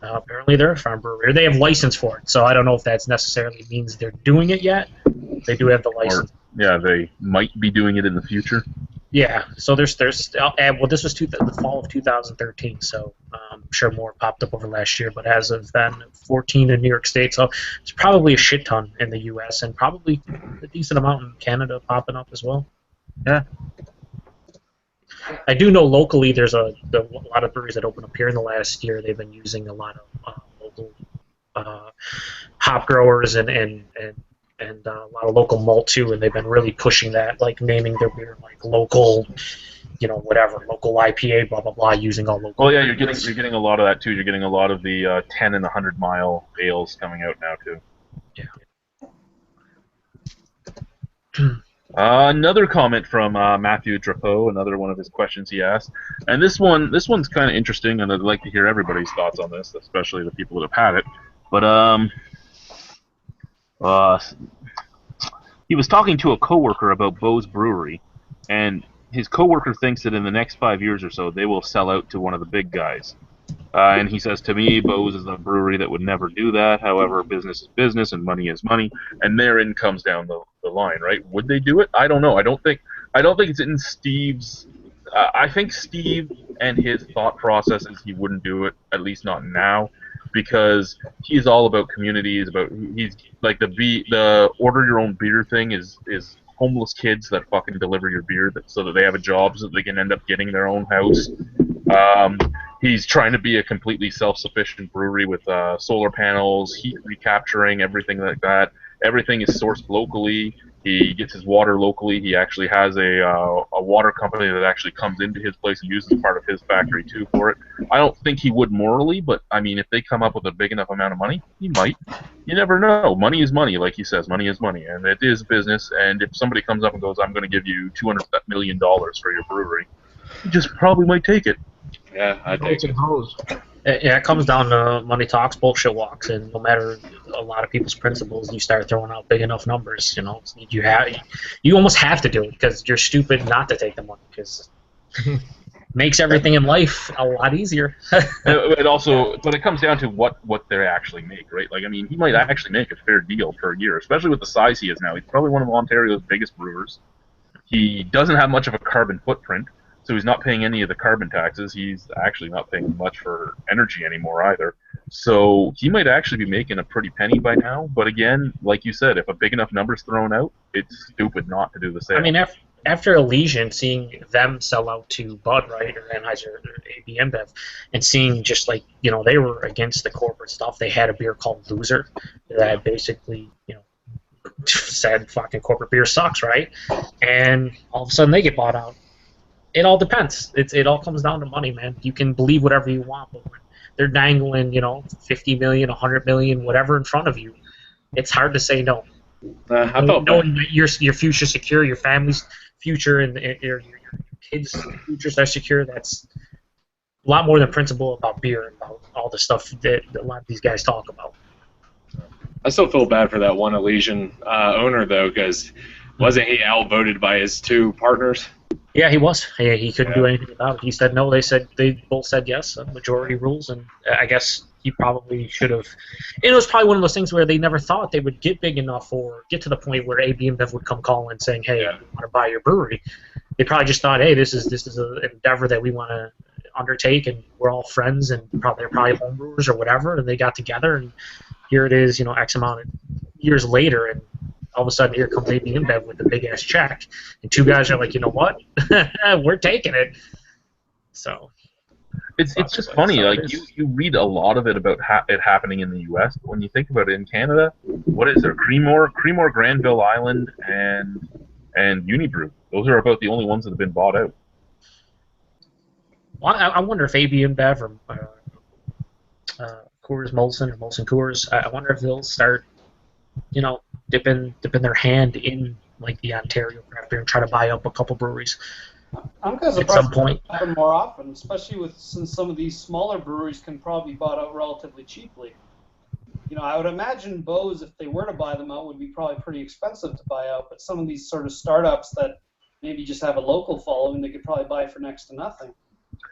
Apparently they're a farm brewery. Or they have license for it, so I don't know if that necessarily means they're doing it yet. They do have the license. Yeah, they might be doing it in the future. Yeah, so there's well, this was the fall of 2013, so I'm sure more popped up over last year, but as of then, 14 in New York State, so it's probably a shit ton in the U.S. and probably a decent amount in Canada popping up as well. Yeah. I do know locally there's a lot of breweries that opened up here in the last year. They've been using a lot of local hop growers and a lot of local malt too, and they've been really pushing that, like naming their beer like local, whatever, local IPA, blah blah blah, using all local. Well, yeah, you're getting a lot of that too. You're getting a lot of the 10 and 100 mile ales coming out now too. Yeah. Another comment from Matthew Drapeau, another one of his questions he asked, and this one's kind of interesting, and I'd like to hear everybody's thoughts on this, especially the people that have had it. But he was talking to a coworker about Bo's Brewery, and his coworker thinks that in the next 5 years or so they will sell out to one of the big guys. And he says to me, Bo's is a brewery that would never do that. However, business is business and money is money, and therein comes down the line, right? Would they do it? I don't know. I don't think it's in Steve's. I think Steve and his thought process is he wouldn't do it, at least not now, because he's all about communities. He's like the order your own beer thing is homeless kids that fucking deliver your beer so that they have a job so that they can end up getting their own house. He's trying to be a completely self-sufficient brewery with solar panels, heat recapturing, everything like that. Everything is sourced locally. He gets his water locally. He actually has a water company that actually comes into his place and uses part of his factory too for it. I don't think he would morally, but I mean, if they come up with a big enough amount of money, he might. You never know. Money is money, like he says. Money is money, and it is business. And if somebody comes up and goes, "I'm going to give you $200 million for your brewery," he just probably might take it. Yeah, I take it. Yeah, it comes down to money talks, bullshit walks, and no matter a lot of people's principles, you start throwing out big enough numbers. You almost have to do it because you're stupid not to take the money because makes everything in life a lot easier. But it comes down to what they actually make, right? Like, I mean, he might actually make a fair deal per year, especially with the size he is now. He's probably one of Ontario's biggest brewers. He doesn't have much of a carbon footprint. So he's not paying any of the carbon taxes. He's actually not paying much for energy anymore either. So he might actually be making a pretty penny by now. But again, like you said, if a big enough number's thrown out, it's stupid not to do the same. I mean, after Elysian, seeing them sell out to Bud, right, or Anheuser, or AB InBev, and seeing just like, they were against the corporate stuff. They had a beer called Loser that basically, said fucking corporate beer sucks, right? And all of a sudden they get bought out. It all depends. It all comes down to money, man. You can believe whatever you want, but when they're dangling, 50 million, 100 million, whatever in front of you, it's hard to say no. I felt knowing that your future secure, your family's future, and your kids' futures are secure. That's a lot more than principle about beer and about all the stuff that a lot of these guys talk about. I still feel bad for that one Elysian owner though, because wasn't he outvoted by his 2 partners? Yeah, he was. He couldn't do anything about it. He said no. They both said yes. Majority rules, and I guess he probably should have. It was probably one of those things where they never thought they would get big enough or get to the point where AB InBev would come calling saying, "Hey, we want to buy your brewery." They probably just thought, "Hey, this is an endeavor that we want to undertake, and we're all friends, and they're probably homebrewers or whatever." And they got together, and here it is, X amount of years later, and all of a sudden here comes AB InBev with a big ass check, and two guys are like, you know what, we're taking it. So It's just funny. Like you read a lot of it about it happening in the U.S., but when you think about it in Canada, what is there? Creemore, Granville Island, and Unibrew. Those are about the only ones that have been bought out. Well, I wonder if AB InBev or Coors Molson or Molson Coors, I wonder if they'll start, dipping their hand in like the Ontario craft beer and try to buy up a couple breweries. I'm kind of at some point. It happen more often, especially since some of these smaller breweries can probably be bought out relatively cheaply. I would imagine Bose, if they were to buy them out, would be probably pretty expensive to buy out. But some of these sort of startups that maybe just have a local following, they could probably buy for next to nothing.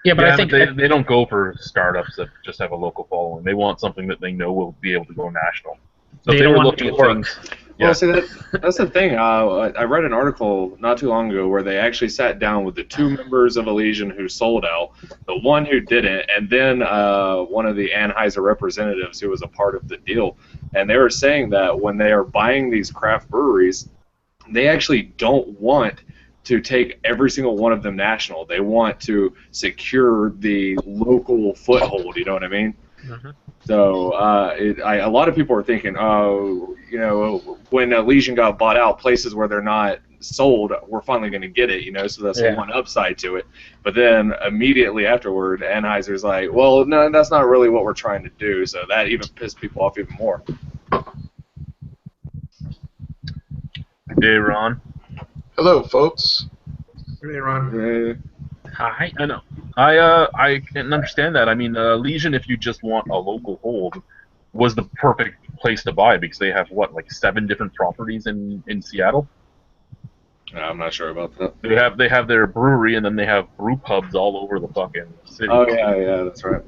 Yeah, but I think they don't go for startups that just have a local following. They want something that they know will be able to go national. So they if they don't were want looking to at work. things. Well, see, that's the thing. I read an article not too long ago where they actually sat down with the two members of Elysian who sold out, the one who didn't, and then one of the Anheuser representatives who was a part of the deal. And they were saying that when they are buying these craft breweries, they actually don't want to take every single one of them national. They want to secure the local foothold, you know what I mean? Mm-hmm. So a lot of people are thinking, when Elysian got bought out, places where they're not sold, we're finally going to get it, so that's the one upside to it. But then immediately afterward, Anheuser's like, well, no, that's not really what we're trying to do, so that even pissed people off even more. Hey, Ron. Hello, folks. Hey, Ron. Hi. I know. I can understand that. I mean, Legion, if you just want a local hold, was the perfect place to buy because they have, 7 different properties in Seattle? I'm not sure about that. They have their brewery, and then they have brew pubs all over the fucking city. Oh, yeah, that's right.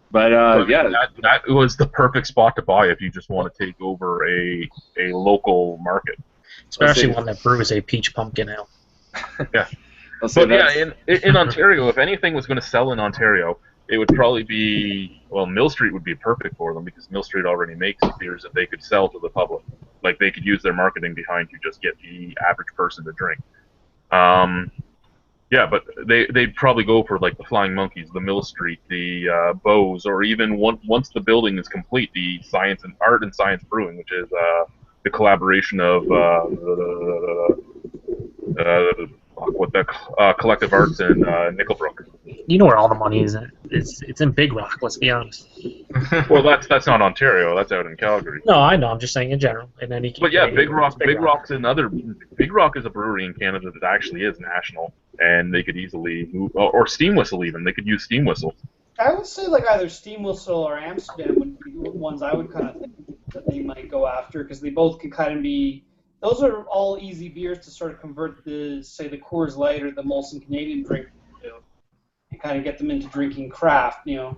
But, that was the perfect spot to buy if you just want to take over a local market. Especially one that brews a peach pumpkin ale. Yeah. But yeah, in Ontario, if anything was going to sell in Ontario, it would probably be, Mill Street would be perfect for them because Mill Street already makes beers that they could sell to the public. Like, they could use their marketing behind to just get the average person to drink. Yeah, but they'd probably go for, the Flying Monkeys, the Mill Street, the Bose, or even once the building is complete, the Art and Science Brewing, which is the collaboration of Collective Arts and Nickelbrook. You know where all the money is. It's in Big Rock. Let's be honest. Well, that's not Ontario. That's out in Calgary. No, I know. I'm just saying in general. And then But yeah, Big Rock's another. Big Rock is a brewery in Canada that actually is national, and they could easily move, or Steam Whistle even. They could use Steam Whistle. I would say either Steam Whistle or Amsterdam would be ones I would kind of think that they might go after because they both could kind of be. Those are all easy beers to sort of convert the Coors Light or the Molson Canadian drink to, and kind of get them into drinking craft. I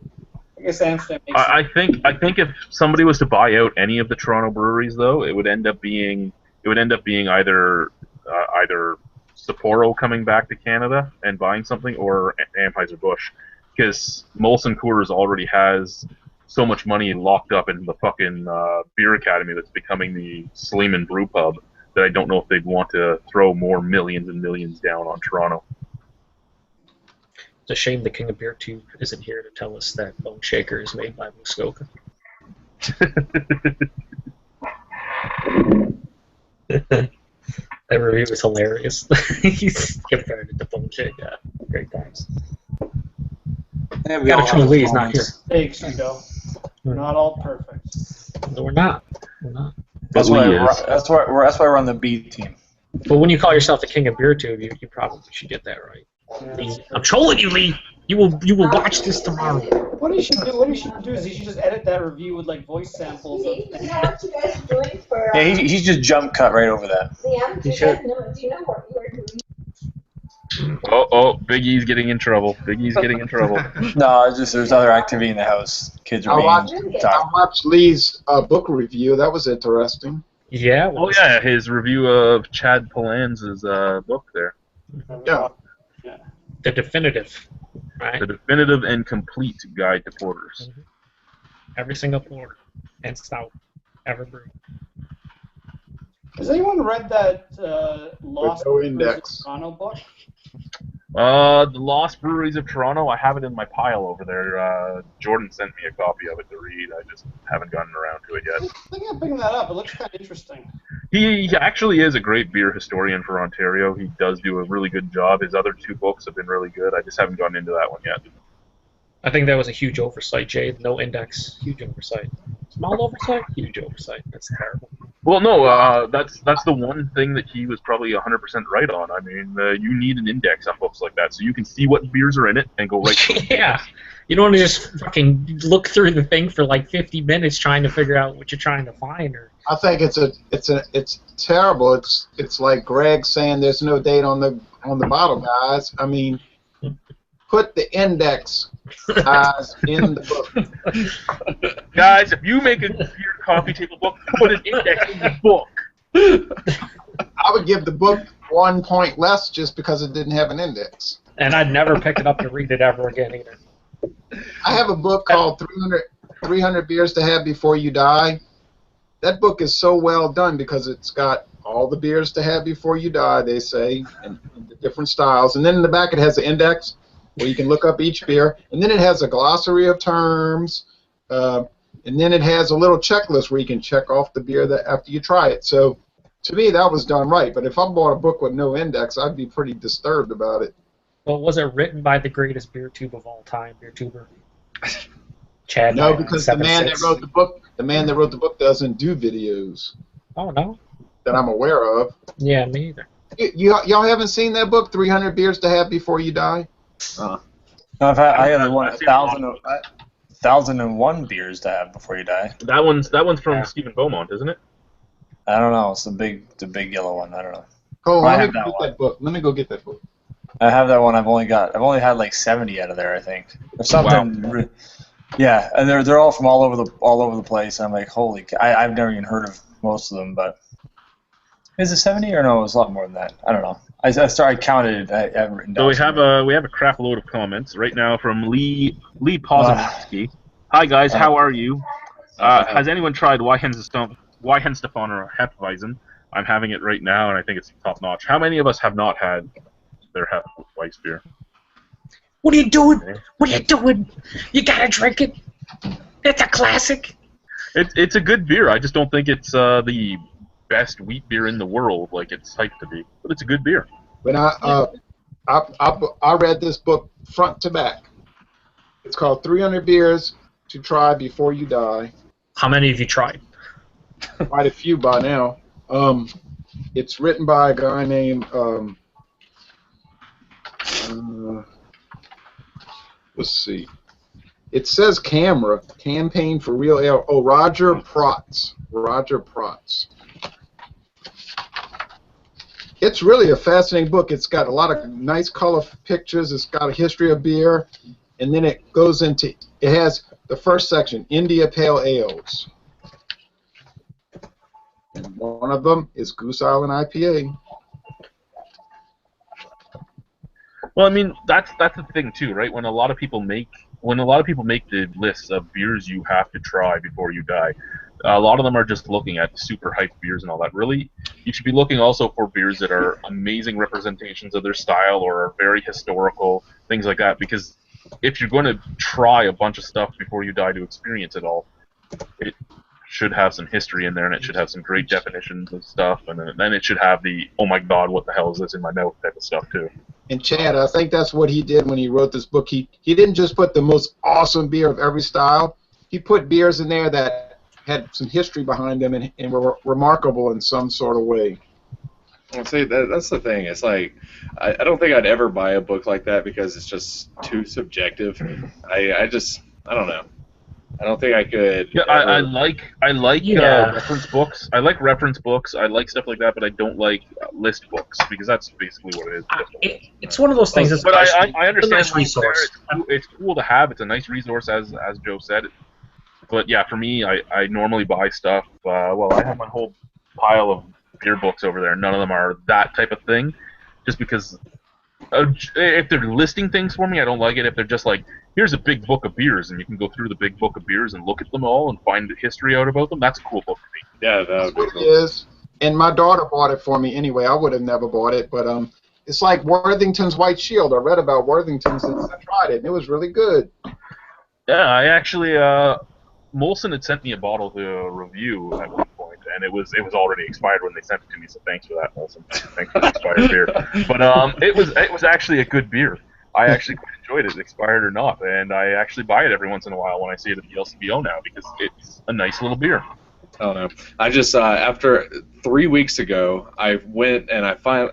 guess Amsterdam makes I think if somebody was to buy out any of the Toronto breweries, though, it would end up being either Sapporo coming back to Canada and buying something, or Anheuser-Busch, because Molson Coors already has so much money locked up in the fucking beer academy that's becoming the Sleeman Brew Pub that I don't know if they'd want to throw more millions and millions down on Toronto. It's a shame the King of Beer Tube isn't here to tell us that Bone Shaker is made by Muskoka. That review was hilarious. He's compared it to Bone Shaker. Great times. Yeah, He's not here. Thanks, Rito. We're not all perfect. No, we're not. We're not. That's why we're on the B team. But when you call yourself the King of Beer Tube, you probably should get that right. Yeah. I'm trolling you, Lee. You will watch this tomorrow. What he should do is he should just edit that review with voice samples of. Is that what you guys are doing for? Yeah, he's just jump cut right over that. Liam, do you know what you are doing? Oh, Big E's getting in trouble. No, it's just there's other activity in the house. Kids are I being watched Lee's book review. That was interesting. Yeah. Oh yeah, his review of Chad Palan's book there. Yeah. The definitive, right? The definitive and complete guide to porters. Mm-hmm. Every single porter and stout ever brewed. Has anyone read that Lost no Breweries of index. Toronto book? The Lost Breweries of Toronto. I have it in my pile over there. Jordan sent me a copy of it to read. I just haven't gotten around to it I yet. think I'm picking that up. It looks kind of interesting. He actually is a great beer historian for Ontario. He does do a really good job. His other 2 books have been really good. I just haven't gotten into that one yet. I think that was a huge oversight, Jay. No index, huge oversight. Small oversight, huge oversight. That's terrible. Well, no, that's the one thing that he was probably 100% right on. I mean, you need an index on books like that so you can see what beers are in it and go right through it. Yeah. You don't want to just fucking look through the thing for like 50 minutes trying to figure out what you're trying to find. Or I think it's terrible. It's like Greg saying there's no date on the bottle, guys. I mean, put the index guys in the book. Guys, if you make a beer coffee table book, put an index in the book. I would give the book 1 point less just because it didn't have an index. And I'd never pick it up to read it ever again either. I have a book called 300 Beers to Have Before You Die. That book is so well done because it's got all the beers to have before you die, they say, in the different styles. And then in the back it has an index where you can look up each beer. And then it has a glossary of terms. And then it has a little checklist where you can check off the beer that after you try it. So to me, that was done right. But if I bought a book with no index, I'd be pretty disturbed about it. Well, was it written by the greatest beer tube of all time, beer tuber? Chad. No, because the man that wrote the book doesn't do videos. Oh no. That I'm aware of. Yeah, me either. Y'all haven't seen that book, 300 Beers to Have Before You Die? No, I have the one 1,001 beers to have before you die. That one's from Stephen Beaumont, isn't it? I don't know. It's the big yellow one. I don't know. Oh, I let have me go that get one. that book. Let me go get that book. I have that one. I've only had like 70 out of there, I think, or something. Wow. Yeah, and they're all from all over the place. I'm like, holy! I've never even heard of most of them, but is it 70 or no? It was a lot more than that. I don't know. I counted it. I haven't written down. So we have a crap load of comments right now from Lee Posnitsky. Hi guys, how are you? Has anyone tried Weihenstephan or Hefeweizen? I'm having it right now, and I think it's top notch. How many of us have not had their Hefeweizen beer? What are you doing? What are you doing? You gotta drink it. It's a classic. It's a good beer. I just don't think it's the best wheat beer in the world like it's hyped to be. But it's a good beer. But I read this book front to back. It's called 300 Beers to Try Before You Die. How many have you tried? Quite a few by now. It's written by a guy named let's see. It says Campaign for Real Ale. Oh, Roger Protz. Roger Protz. It's really a fascinating book. It's got a lot of nice color pictures. It's got a history of beer. And then it goes into, it has the first section, India Pale Ales. And one of them is Goose Island IPA. Well, I mean that's the thing too, right? When a lot of people make the lists of beers you have to try before you die, a lot of them are just looking at super hyped beers and all that. Really, you should be looking also for beers that are amazing representations of their style or are very historical, things like that. Because if you're going to try a bunch of stuff before you die to experience it all, it should have some history in there, and it should have some great definitions of stuff, and then it should have the oh my god, what the hell is this in my mouth type of stuff too. And Chad, I think that's what he did when he wrote this book. He didn't just put the most awesome beer of every style. He put beers in there that had some history behind them and were remarkable in some sort of way. Well, see, that's the thing. It's like I don't think I'd ever buy a book like that because it's just too subjective. I don't know. I don't think I could. Yeah, I like Yeah. reference books. I like reference books. I like stuff like that, but I don't like list books because that's basically what it is. It's one of those things. But I understand. It's a nice what you're saying. resource. It's cool to have. It's a nice resource, as Joe said. But yeah, for me, I normally buy stuff. Well, I have my whole pile of beer books over there. None of them are that type of thing. Just because if they're listing things for me, I don't like it. If they're just like, here's a big book of beers, and you can go through the big book of beers and look at them all and find the history out about them, that's a cool book to me. Yeah, that would be What it cool. is, and my daughter bought it for me anyway. I would have never bought it, but it's like Worthington's White Shield. I read about Worthington's and I tried it, and it was really good. Yeah, I actually Molson had sent me a bottle to review at one point, and it was already expired when they sent it to me. So thanks for that, Molson. Thanks for the expired beer. But it was actually a good beer. I actually quite enjoyed it, expired or not, and I actually buy it every once in a while when I see it at the LCBO now because it's a nice little beer. I don't know. I just after 3 weeks ago, I went and I found.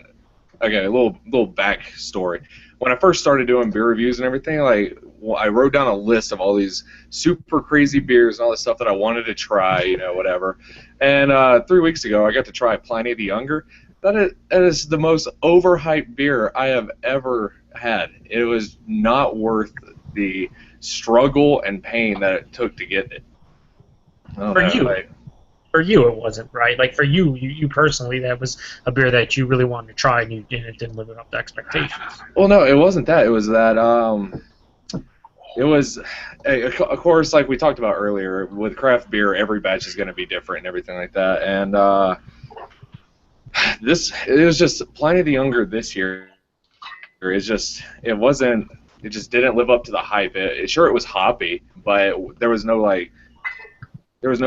Okay, a little backstory. When I first started doing beer reviews and everything, I wrote down a list of all these super crazy beers and all this stuff that I wanted to try, whatever. And 3 weeks ago, I got to try Pliny the Younger. That is the most overhyped beer I have ever had. It was not worth the struggle and pain that it took to get it. For you, it wasn't, right? Like, for you personally, that was a beer that you really wanted to try, and it didn't live up to expectations. Well, no, it wasn't that. It was that, it was, of course, like we talked about earlier, with craft beer, every batch is going to be different and everything like that. And it was just Pliny the Younger this year. It just didn't live up to the hype. Sure, it was hoppy, but there was no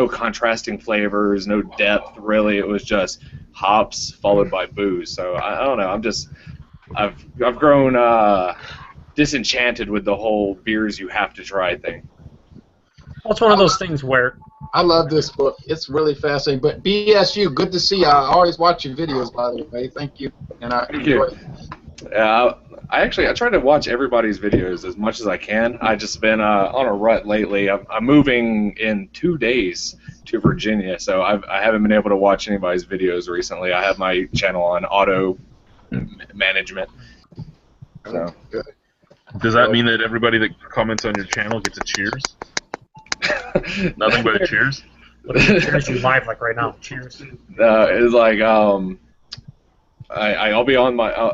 contrasting flavors, no depth, really. It was just hops followed by booze. So I don't know. I've grown disenchanted with the whole beers you have to try thing. Well, it's one of those things where I love this book. It's really fascinating. But BSU, good to see you. I always watch your videos, by the way. Thank you. And I enjoy it. I try to watch everybody's videos as much as I can. I've just been on a rut lately. I'm moving in 2 days to Virginia, so I haven't been able to watch anybody's videos recently. I have my channel on auto management. So. Does that mean that everybody that comments on your channel gets a cheers? Nothing but a cheers? What are the cheers you live like right now? Cheers. It's like I'll be on my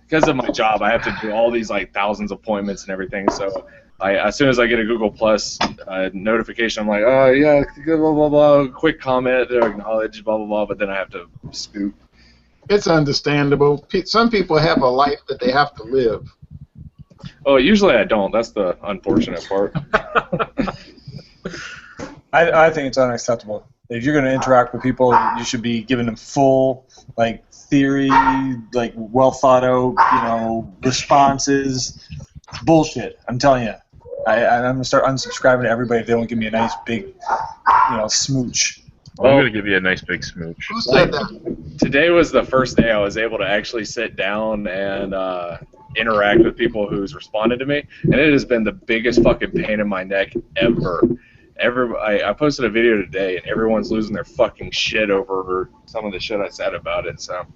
because of my job. I have to do all these thousands of appointments and everything. So as soon as I get a Google Plus notification, I'm like, oh yeah, blah blah blah, quick comment to acknowledge, blah blah blah. But then I have to scoot. It's understandable. Some people have a life that they have to live. Oh, usually I don't. That's the unfortunate part. I think it's unacceptable. If you're going to interact with people, you should be giving them full, theory, well thought out, responses. It's bullshit. I'm telling you. I'm going to start unsubscribing to everybody if they don't give me a nice big, smooch. Well, I'm going to give you a nice big smooch. Who said that? Today was the first day I was able to actually sit down and interact with people who's responded to me, and it has been the biggest fucking pain in my neck ever. I posted a video today, and everyone's losing their fucking shit over some of the shit I said about it. So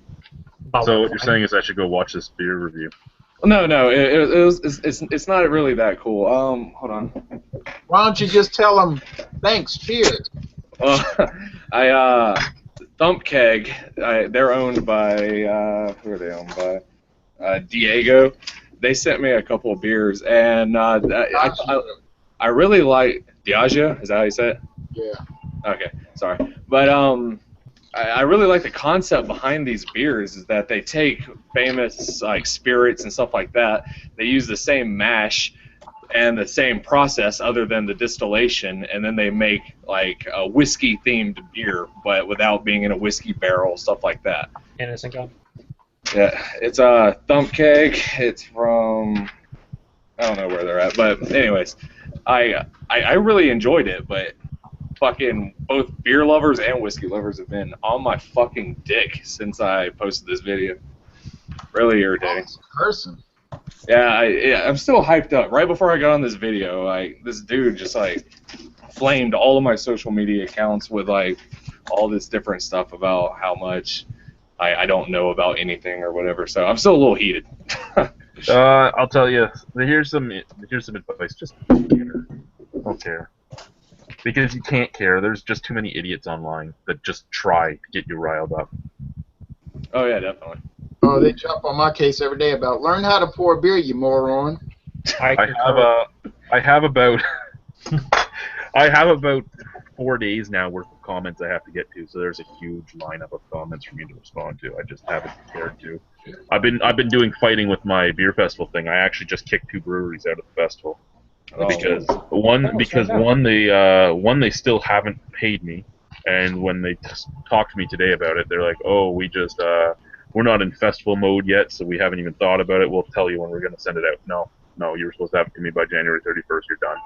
what you're saying is I should go watch this beer review? No, it's not really that cool. Hold on. Why don't you just tell them thanks, cheers? Thump Keg. They're owned by who are they owned by? Diego. They sent me a couple of beers, and I really like Diageo. Is that how you say it? Yeah. Okay, sorry, but I really like the concept behind these beers. Is that they take famous spirits and stuff like that. They use the same mash and the same process other than the distillation, and then they make a whiskey themed beer, but without being in a whiskey barrel, stuff like that. Innocent Gun. Yeah, it's a Thump Keg. It's from I don't know where they're at, but anyways, I really enjoyed it, but fucking both beer lovers and whiskey lovers have been on my fucking dick since I posted this video. Really irritating. Person. Yeah, I'm still hyped up. Right before I got on this video, this dude just flamed all of my social media accounts with all this different stuff about how much I don't know about anything or whatever. So I'm still a little heated. I'll tell you. Here's some advice. Just don't care. Because you can't care. There's just too many idiots online that just try to get you riled up. Oh yeah, definitely. Oh, they jump on my case every day about learn how to pour beer, you moron. I have about 4 days now worth of comments I have to get to, so there's a huge lineup of comments for me to respond to. I just haven't cared to. I've been doing fighting with my beer festival thing. I actually just kicked 2 breweries out of the festival because one they still haven't paid me, and when they talked to me today about it, they're like, "Oh, we're not in festival mode yet, so we haven't even thought about it. We'll tell you when we're going to send it out." No, you were supposed to have it to me by January 31st. You're done.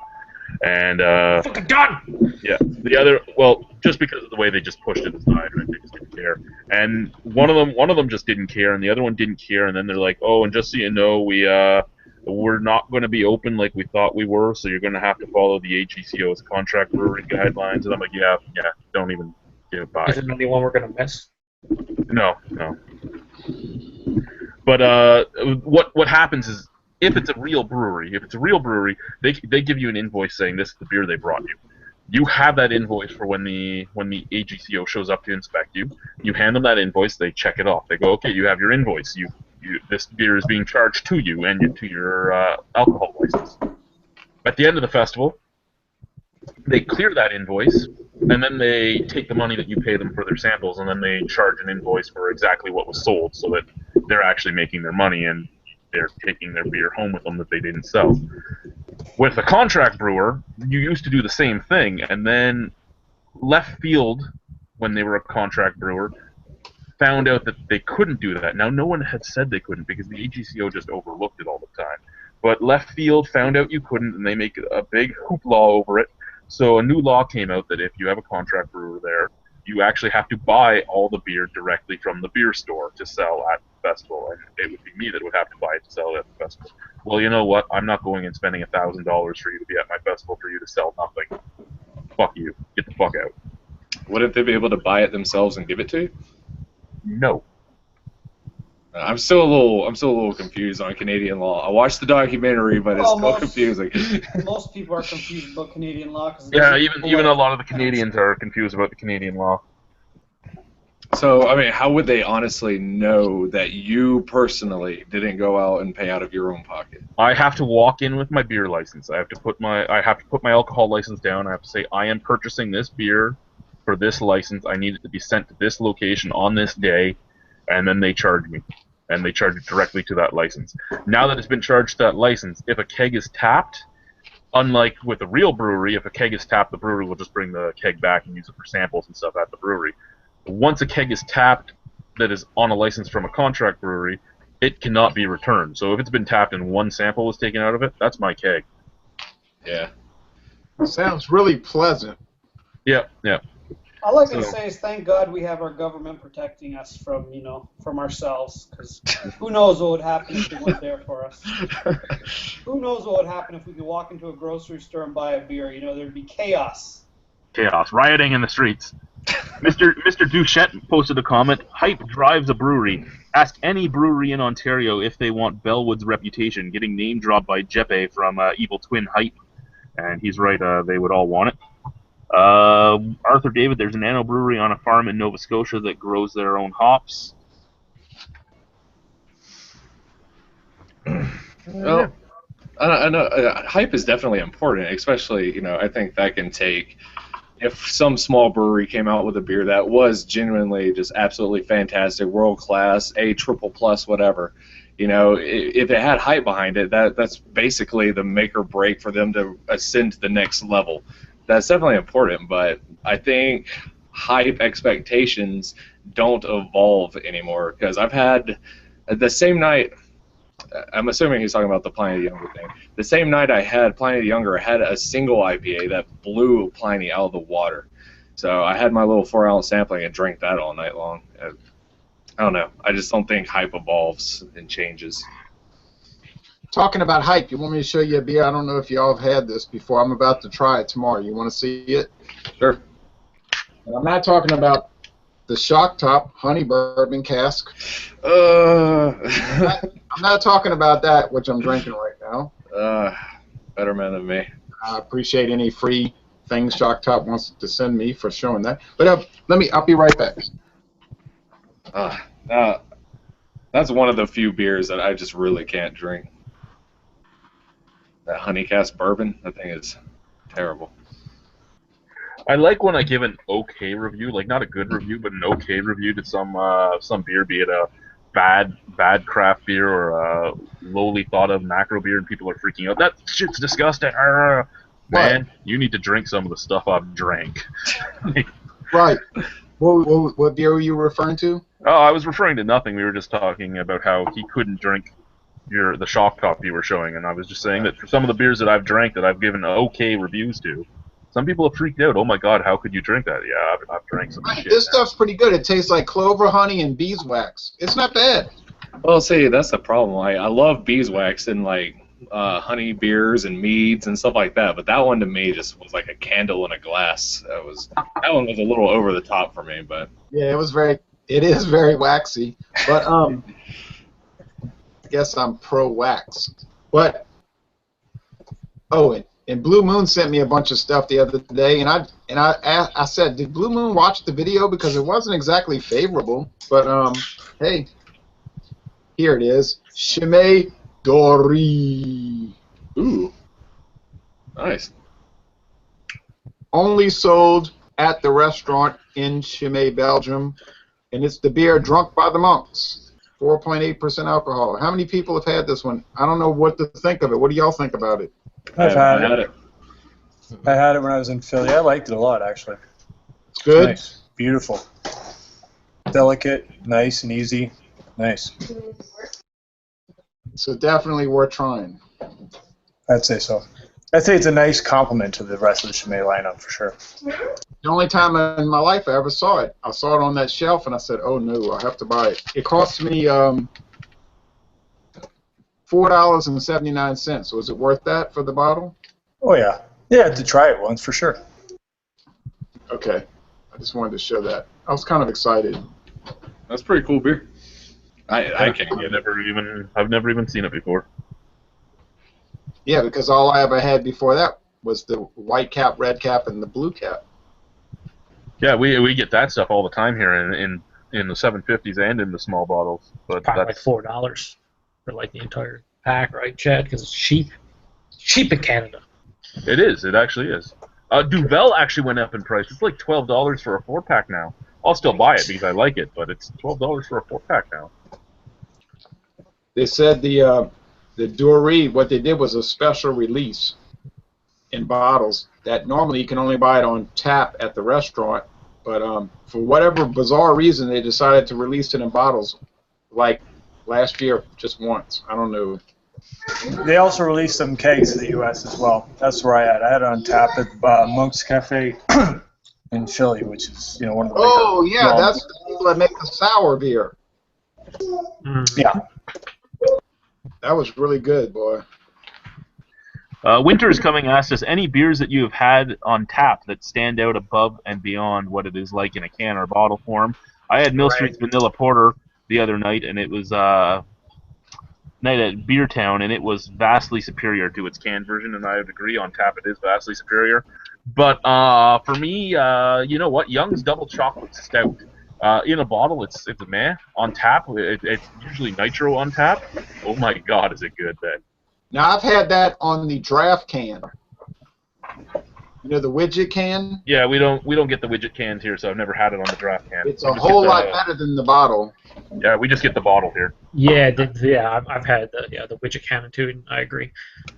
And Fucking done. yeah, the other, well, just because of the way they just pushed it aside, right? They just didn't care. And one of them just didn't care, and the other one didn't care. And then they're like, "Oh, and just so you know, we're not going to be open like we thought we were, so you're going to have to follow the AGCO's contract brewery guidelines." And I'm like, yeah, don't even give it by. Is it anyone we're gonna miss? No. But what happens is, if it's a real brewery, they give you an invoice saying this is the beer they brought you. You have that invoice for when the AGCO shows up to inspect you. You hand them that invoice, they check it off. They go, "Okay, you have your invoice. This beer is being charged to you and to your alcohol license." At the end of the festival, they clear that invoice, and then they take the money that you pay them for their samples, and then they charge an invoice for exactly what was sold, so that they're actually making their money and they're taking their beer home with them that they didn't sell. With a contract brewer, you used to do the same thing, and then left field, when they were a contract brewer, found out that they couldn't do that. Now, no one had said they couldn't because the AGCO just overlooked it all the time. But left field found out you couldn't, and they make a big hoopla over it. So a new law came out that if you have a contract brewer there, you actually have to buy all the beer directly from the beer store to sell at the festival, and it would be me that would have to buy it to sell at the festival. Well, you know what? I'm not going and spending $1,000 for you to be at my festival for you to sell nothing. Fuck you. Get the fuck out. Wouldn't they be able to buy it themselves and give it to you? No. I'm still a little confused on Canadian law. I watched the documentary, but it's still confusing. Most people are confused about Canadian law. Yeah, even a lot of the Canadians are confused about the Canadian law. So, I mean, how would they honestly know that you personally didn't go out and pay out of your own pocket? I have to walk in with my beer license. I have to put my alcohol license down. I have to say I am purchasing this beer for this license. I need it to be sent to this location on this day, and then they charge me. And they charge it directly to that license. Now that it's been charged to that license, if a keg is tapped, unlike with a real brewery, if a keg is tapped, the brewery will just bring the keg back and use it for samples and stuff at the brewery. Once a keg is tapped that is on a license from a contract brewery, it cannot be returned. So if it's been tapped and one sample was taken out of it, that's my keg. Yeah. Sounds really pleasant. Yeah. All I can say is thank God we have our government protecting us from ourselves, because who knows what would happen if they weren't there for us. Who knows what would happen if we could walk into a grocery store and buy a beer? There'd be chaos. Rioting in the streets. Mr. Duchette posted a comment, "Hype drives a brewery. Ask any brewery in Ontario if they want Bellwood's reputation, getting name dropped by Jeppe from Evil Twin Hype." And he's right, they would all want it. Arthur David, there's a nano brewery on a farm in Nova Scotia that grows their own hops. Well, I know hype is definitely important, especially, I think that can take, if some small brewery came out with a beer that was genuinely just absolutely fantastic, world class, A triple plus, whatever, if it had hype behind it, that's basically the make or break for them to ascend to the next level. That's definitely important, but I think hype expectations don't evolve anymore, because I've had the same night, I'm assuming he's talking about the Pliny the Younger thing, the same night I had Pliny the Younger, I had a single IPA that blew Pliny out of the water. So I had my little 4-ounce sampling and drank that all night long. I don't know. I just don't think hype evolves and changes. Talking about hype, you want me to show you a beer? I don't know if y'all have had this before. I'm about to try it tomorrow. You want to see it? Sure. And I'm not talking about the Shock Top Honey Bourbon Cask. I'm not talking about that, which I'm drinking right now. Better man than me. I appreciate any free things Shock Top wants to send me for showing that. But I'll be right back. That's one of the few beers that I just really can't drink. That honey cask bourbon, that thing is terrible. I like when I give an okay review, like not a good review, but an okay review to some beer, be it a bad craft beer or a lowly thought of macro beer, and people are freaking out. That shit's disgusting. Arr. Man, you need to drink some of the stuff I've drank. Right. What beer were you referring to? Oh, I was referring to nothing. We were just talking about how he couldn't drink the shock top you were showing, and I was just saying that for some of the beers that I've drank that I've given okay reviews to, some people have freaked out. Oh my god, how could you drink that? Yeah, I've drank some shit. This stuff's pretty good. It tastes like clover honey and beeswax. It's not bad. Well, see, that's the problem. I love beeswax and like honey beers and meads and stuff like that, but that one to me just was like a candle in a glass. That one was a little over the top for me, but yeah, it is very waxy, but I guess I'm pro wax. But and Blue Moon sent me a bunch of stuff the other day, and I said, did Blue Moon watch the video, because it wasn't exactly favorable, but hey, here it is. Chimay Dory. ooh, nice. Only sold at the restaurant in Chimay, Belgium, and it's the beer drunk by the monks. 4.8% alcohol. How many people have had this one? I don't know what to think of it. What do y'all think about it? I've had it. I had it when I was in Philly. I liked it a lot, actually. It's good. Nice. Beautiful. Delicate, nice and easy. Nice. So definitely worth trying. I'd say so. I'd say it's a nice compliment to the rest of the Chimay lineup, for sure. The only time in my life I ever saw it, I saw it on that shelf, and I said, oh no, I have to buy it. It cost me $4.79. Was it worth that for the bottle? Oh, yeah. Yeah, to try it once, for sure. Okay. I just wanted to show that. I was kind of excited. That's pretty cool beer. I can't I've never even seen it before. Yeah, because all I ever had before that was the white cap, red cap, and the blue cap. Yeah, we get that stuff all the time here in the 750s and in the small bottles. But Probably that's like $4 for like the entire pack, right, Chad? Because it's cheap. Cheap in Canada. It is. It actually is. Duvel actually went up in price. It's like $12 for a 4-pack now. I'll still buy it because I like it, but it's $12 for a 4-pack now. They said the Dory, what they did was a special release in bottles that normally you can only buy it on tap at the restaurant, but for whatever bizarre reason they decided to release it in bottles, like last year, just once. I don't know. They also released some kegs to the U.S. as well. That's where I had. I had it on tap at Monk's Cafe in Philly, which is one of the. Oh yeah, that's the people that make the sour beer. Yeah. That was really good, boy. Winter is coming asked us any beers that you have had on tap that stand out above and beyond what it is like in a can or bottle form. I had Mill Street's Vanilla Porter the other night, and it was night at Beer Town, and it was vastly superior to its canned version, and I would agree on tap it is vastly superior. But for me, you know what? Young's Double Chocolate Stout. In a bottle, it's meh. On tap, it's usually nitro on tap. Oh my God, is it good then? Now I've had that on the draft can. You know the widget can? Yeah, we don't get the widget cans here, so I've never had it on the draft can. It's a whole lot better than the bottle. Yeah, we just get the bottle here. Yeah, I've had the widget cannon too, and I agree.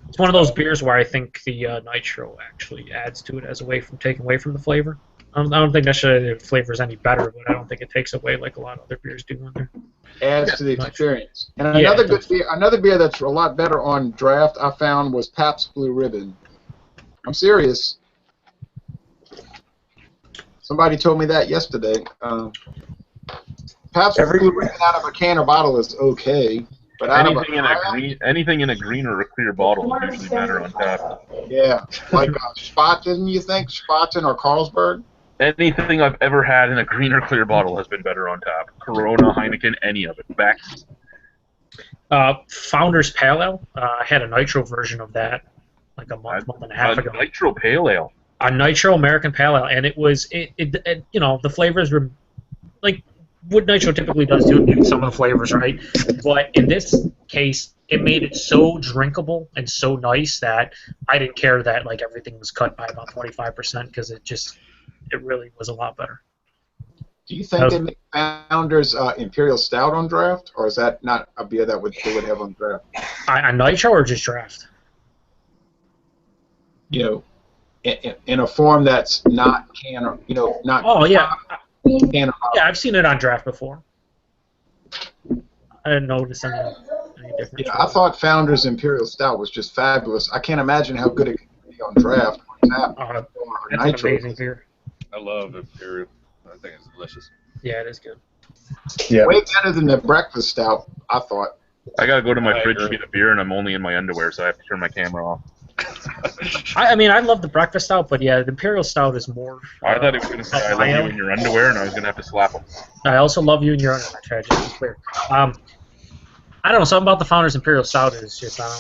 It's one of those beers where I think the nitro actually adds to it as a way from taking away from the flavor. I don't think necessarily the flavor is any better, but I don't think it takes away like a lot of other beers do on there. Adds to the experience. And another beer that's a lot better on draft I found was Pabst Blue Ribbon. I'm serious. Somebody told me that yesterday. Pabst Blue Ribbon out of a can or bottle is okay, but anything in a green or a clear bottle is usually better on tap. Yeah, like Spaten, you think? Spaten or Carlsberg? Anything I've ever had in a green or clear bottle has been better on tap. Corona, Heineken, any of it. Beck's. Founders Pale Ale. I had a nitro version of that like a month and a half ago. Nitro Pale Ale. A nitro American Pale Ale, and it was the flavors were like what nitro typically does to some of the flavors, right? But in this case, it made it so drinkable and so nice that I didn't care that like everything was cut by about 25% because it really was a lot better. Do you think they make Founders Imperial Stout on draft, or is that not a beer that they would have on draft? On Nitro or just draft? You know, in a form that's not can, or not. Oh yeah, can. Yeah, I've seen it on draft before. I didn't notice any difference. Yeah, I thought Founders Imperial Stout was just fabulous. I can't imagine how good it could be on draft or tap or That's Nitro. an amazing beer. I love Imperial. I think it's delicious. Yeah, it is good. Yeah. Way better than the breakfast stout, I thought. I gotta go to my fridge to agree. get a beer, and I'm only in my underwear, so I have to turn my camera off. I mean, I love the breakfast stout, but yeah, the Imperial Stout is more. I thought it was gonna say I love you in your underwear, and I was gonna have to slap him. I also love you in your underwear. Try to just be clear. I don't know. Something about the Founders Imperial Stout is just I don't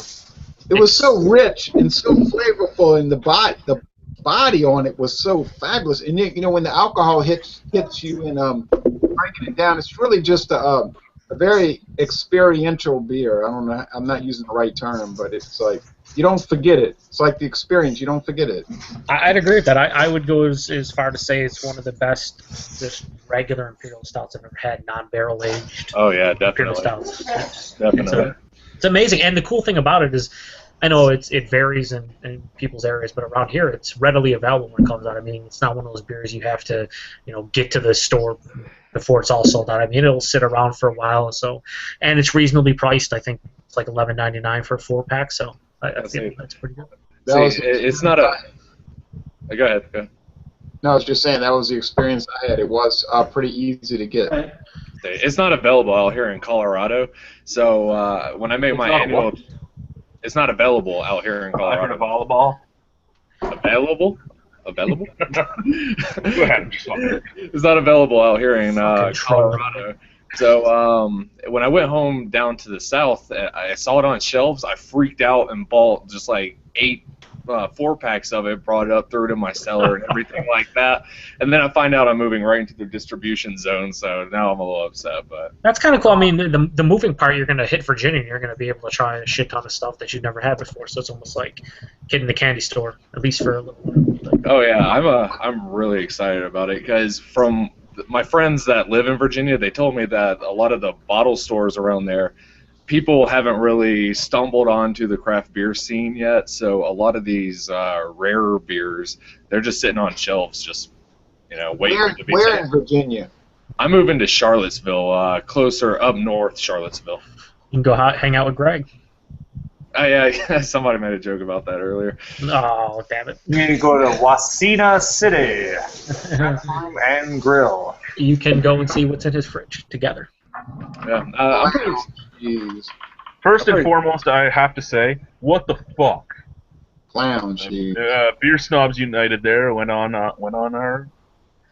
know. It was so rich and so flavorful, and the body on it was so fabulous. And when the alcohol hits you and breaking it down, it's really just a very experiential beer. I don't know. I'm not using the right term, but it's like you don't forget it. It's like the experience. You don't forget it. I'd agree with that. I would go as far to say it's one of the best just regular Imperial Stouts I've ever had, non-barrel aged. Oh yeah, Imperial definitely. Stouts. Definitely. It's amazing, and the cool thing about it is, I know it varies in people's areas, but around here it's readily available when it comes out. I mean, it's not one of those beers you have to, get to the store before it's all sold out. I mean, it'll sit around for a while, and it's reasonably priced. I think it's like $11.99 for a 4-pack, so I think that's pretty good. It's not a. Go ahead. Go ahead. No, I was just saying that was the experience I had. It was pretty easy to get. It's not available out here in Colorado, so when I make my annual, it's not available out here in Colorado. Volleyball. Available? Available? Go ahead. It's not available out here in Colorado. So when I went home down to the south, I saw it on shelves. I freaked out and bought just like 8 4-packs of it, brought it up, threw it in my cellar and everything like that. And then I find out I'm moving right into the distribution zone, so now I'm a little upset. But that's kind of cool. I mean, the moving part, you're going to hit Virginia, and you're going to be able to try a shit ton of stuff that you've never had before. So it's almost like hitting the candy store, at least for a little while. Oh yeah, I'm really excited about it because from my friends that live in Virginia, they told me that a lot of the bottle stores around there, people haven't really stumbled onto the craft beer scene yet, so a lot of these rarer beers, they're just sitting on shelves, just waiting to be Where taken. in Virginia? I'm moving to Charlottesville, closer up north, Charlottesville. You can go hang out with Greg. Oh yeah, somebody made a joke about that earlier. Oh, damn it! You need to go to Wasena City and grill. You can go and see what's in his fridge together. Yeah, I'm pretty. Jeez. First and foremost, I have to say, what the fuck? Clown, jeez. Beer Snobs United there went on our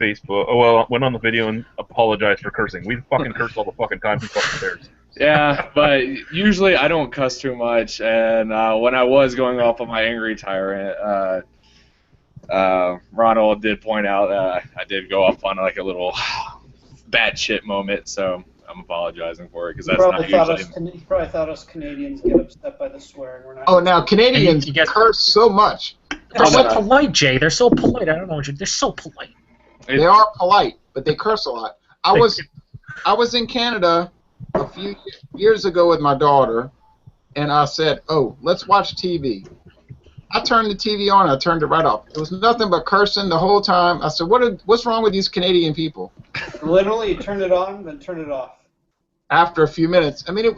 Facebook. Oh well, went on the video and apologized for cursing. We fucking curse all the fucking time. Who fucking cares? Yeah, but usually I don't cuss too much, and when I was going off on my angry tyrant, Ronald did point out I did go off on like a little bad shit moment, so I'm apologizing for it because that's not usually. He probably thought us Canadians get upset by the swearing. We're not. Oh, now Canadians curse so much. They're so polite, Jay. They're so polite. I don't know what they're so polite. They are polite, but they curse a lot. I was in Canada a few years ago with my daughter, and I said, "Oh, let's watch TV." I turned the TV on. I turned it right off. It was nothing but cursing the whole time. I said, "What's wrong with these Canadian people?" Literally, you turned it on, then turned it off. After a few minutes, I mean,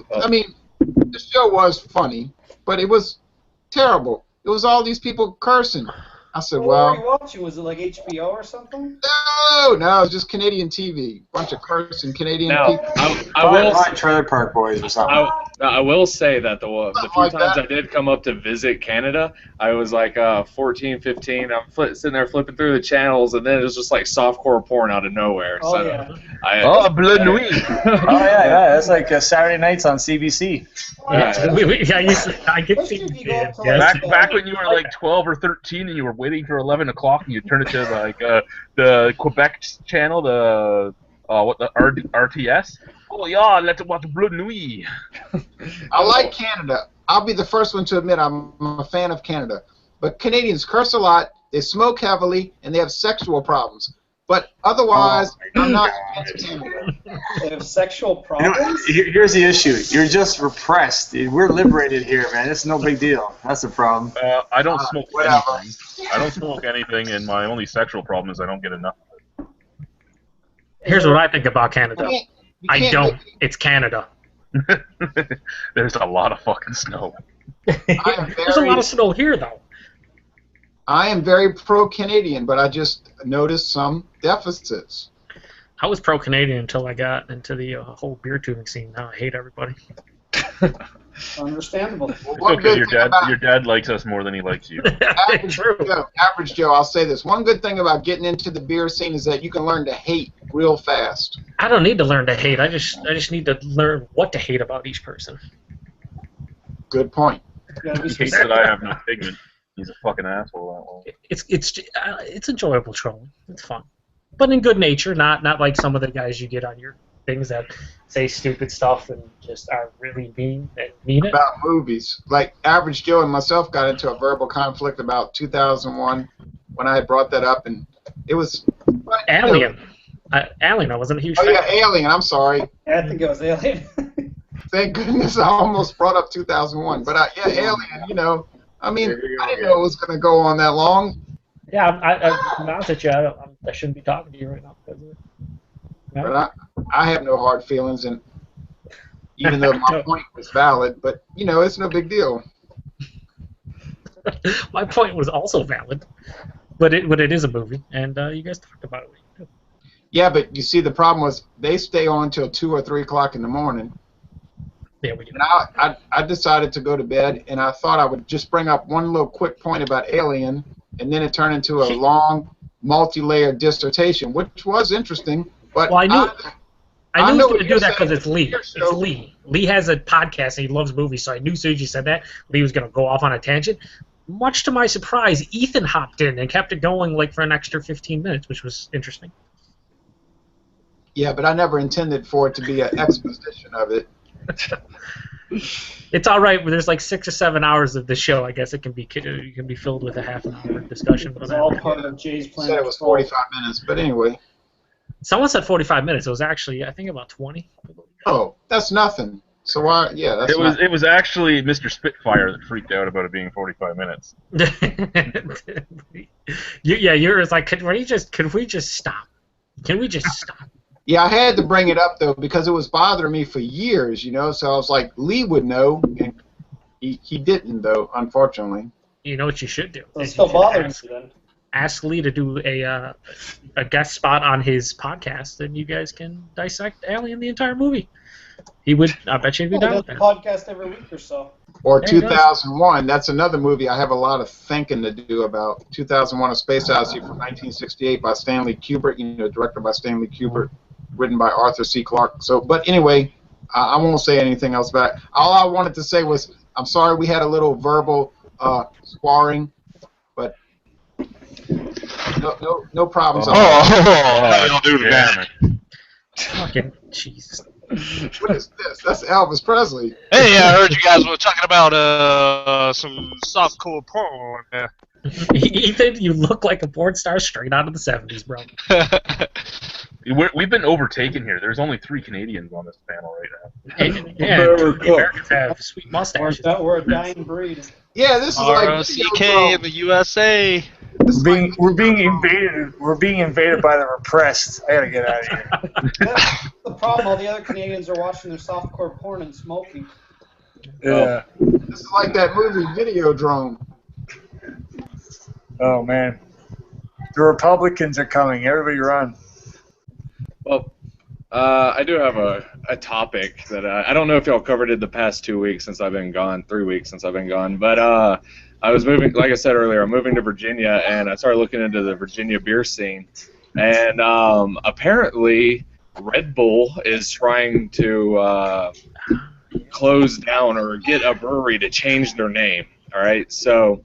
the show was funny, but it was terrible. It was all these people cursing. I said, What "Well." were you watching? Was it like HBO or something? No, it was just Canadian TV. Bunch of cursing Canadian people. I will. Trailer Park Boys or something. I will say that the few like times that. I did come up to visit Canada, I was like 14, 15. I'm sitting there flipping through the channels, and then it was just like softcore porn out of nowhere. Oh, so yeah. Bleu Nuit. Oh yeah, that's like Saturday nights on CBC. I get Especially if you go up to, yes. Back when you were like 12 or 13 and you were waiting for 11 o'clock and you turn it to like the Quebec channel, the RTS. Oh yeah, let's watch Bleu Nuit. I like Canada. I'll be the first one to admit I'm a fan of Canada. but Canadians curse a lot, they smoke heavily, and they have sexual problems. But otherwise, I'm not against Canada. They have sexual You know, problems. here's the issue. You're just repressed. We're liberated here, man. It's no big deal. That's the problem. I don't smoke whatever. anything. I don't smoke anything, and my only sexual problem is I don't get enough. Here's what I think about Canada. You I can't don't. It's Canada. There's a lot of fucking snow. There's a lot of snow here, though. I am very pro-Canadian, but I just noticed some deficits. I was pro-Canadian until I got into the whole beer tubing scene. Now I hate everybody. Understandable. It's okay. Your dad likes us more than he likes you. Average Joe, I'll say this. One good thing about getting into the beer scene is that you can learn to hate real fast. I don't need to learn to hate. I just need to learn what to hate about each person. Good point. You gotta be He hates that I have no pigment. He's a fucking asshole. That one. It's enjoyable trolling. It's fun, but in good nature. Not like some of the guys you get on your things that say stupid stuff and just are really mean and mean it. About movies. Like Average Joe and myself got into a verbal conflict about 2001 when I had brought that up, and it was... Alien. Alien, I wasn't a huge fan. Oh, yeah, Alien. I'm sorry. Yeah, I think it was Alien. Thank goodness I almost brought up 2001. But, yeah, Alien, you know... I mean, I didn't know it was going to go on that long. Yeah, I'm honest with you. I shouldn't be talking to you right now because of it. No. But I have no hard feelings, and even though my point was valid, but, you know, it's no big deal. My point was also valid, but it is a movie, and you guys talked about it. Yeah, but you see, the problem was they stay on till 2 or 3 o'clock in the morning. Yeah, we do. And I decided to go to bed, and I thought I would just bring up one little quick point about Alien, and then it turned into a long, multi-layered dissertation, which was interesting. But well, I knew he was going to do that because saying. it's Lee. It's Lee. Lee has a podcast, and he loves movies, so I knew as soon as you said that, Lee was going to go off on a tangent. Much to my surprise, Ethan hopped in and kept it going like for an extra 15 minutes, which was interesting. Yeah, but I never intended for it to be an exposition of it. It's all right. There's like 6 or 7 hours of the show. I guess it can be filled with a half an hour discussion. It's all part of Jay's plan. Said it was 45 minutes, but anyway. Someone said 45 minutes. It was actually, I think, about 20. Oh, that's nothing. So why? Yeah, that's. It was actually Mr. Spitfire that freaked out about it being 45 minutes. You're like, could we just stop? Can we just stop? Yeah, I had to bring it up, though, because it was bothering me for years, you know, so I was like, Lee would know, and he didn't, though, unfortunately. You know what you should do? It's still bothering you, then. Ask Lee to do a guest spot on his podcast, and you guys can dissect Alien the entire movie. He would, I bet you'd be down with that. Podcast every week or so. Or 2001, that's another movie I have a lot of thinking to do about. 2001: A Space Odyssey from 1968 by Stanley Kubrick, you know, directed by Stanley Kubrick. Written by Arthur C. Clarke. So, but anyway, I won't say anything else about it. All I wanted to say was, I'm sorry we had a little verbal sparring, but no problems. How y'all do today? Fucking Jesus. What is this? That's Elvis Presley. Hey, I heard you guys were talking about some softcore porn. Ethan, you look like a porn star straight out of the 70s, bro. We've been overtaken here. There's only 3 Canadians on this panel right now. Yeah, the Americans have sweet mustaches. We're a dying breed. Yeah, this is like ROCK in the USA. We're being invaded. We're being invaded by the repressed. I gotta get out of here. That's the problem. All the other Canadians are watching their softcore porn and smoking. Yeah. This is like that movie Videodrome. Oh man, the Republicans are coming. Everybody run. Well, I do have a topic that I don't know if y'all covered it the past 2 weeks since I've been gone, 3 weeks since I've been gone, but I was moving, like I said earlier, I'm moving to Virginia, and I started looking into the Virginia beer scene, and apparently Red Bull is trying to close down or get a brewery to change their name, all right? So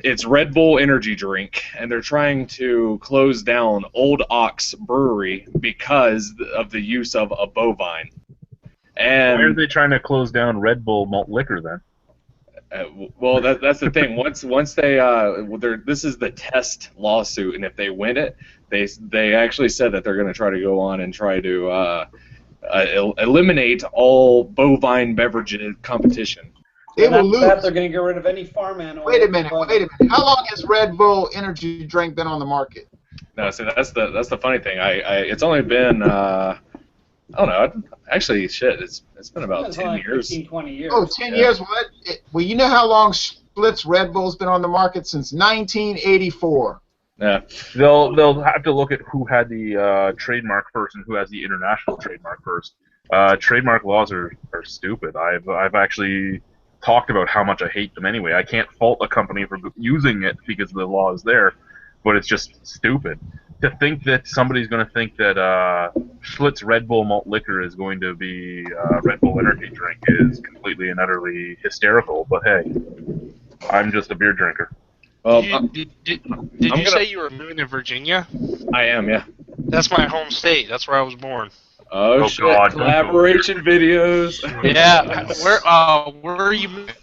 it's Red Bull Energy Drink, and they're trying to close down Old Ox Brewery because of the use of a bovine. And why are they trying to close down Red Bull malt liquor then? Well, that's the thing. Once they this is the test lawsuit, and if they win it, they actually said that they're going to try to go on and try to eliminate all bovine beverage competition. They And will after that, lose. they're going to get rid of any farm animal. Wait a minute. How long has Red Bull energy drink been on the market? No, so that's the funny thing. It's only been I don't know. Actually, shit, it's been about It's 10 like years. 15, 20 years. Oh, 10 Yeah. years. What? Well, you know how long Split's Red Bull's been on the market? Since 1984. Yeah. They'll have to look at who had the trademark first and who has the international trademark first. Trademark laws are stupid. I've actually talked about how much I hate them anyway. I can't fault a company for using it because the law is there, but it's just stupid. To think that somebody's going to think that Schlitz Red Bull malt liquor is going to be Red Bull energy drink is completely and utterly hysterical. But hey, I'm just a beer drinker. Well, Did you say you were moving to Virginia? I am, yeah. That's my home state. That's where I was born. Oh, shit! God, don't go Collaboration videos. Yeah. Where are you moving?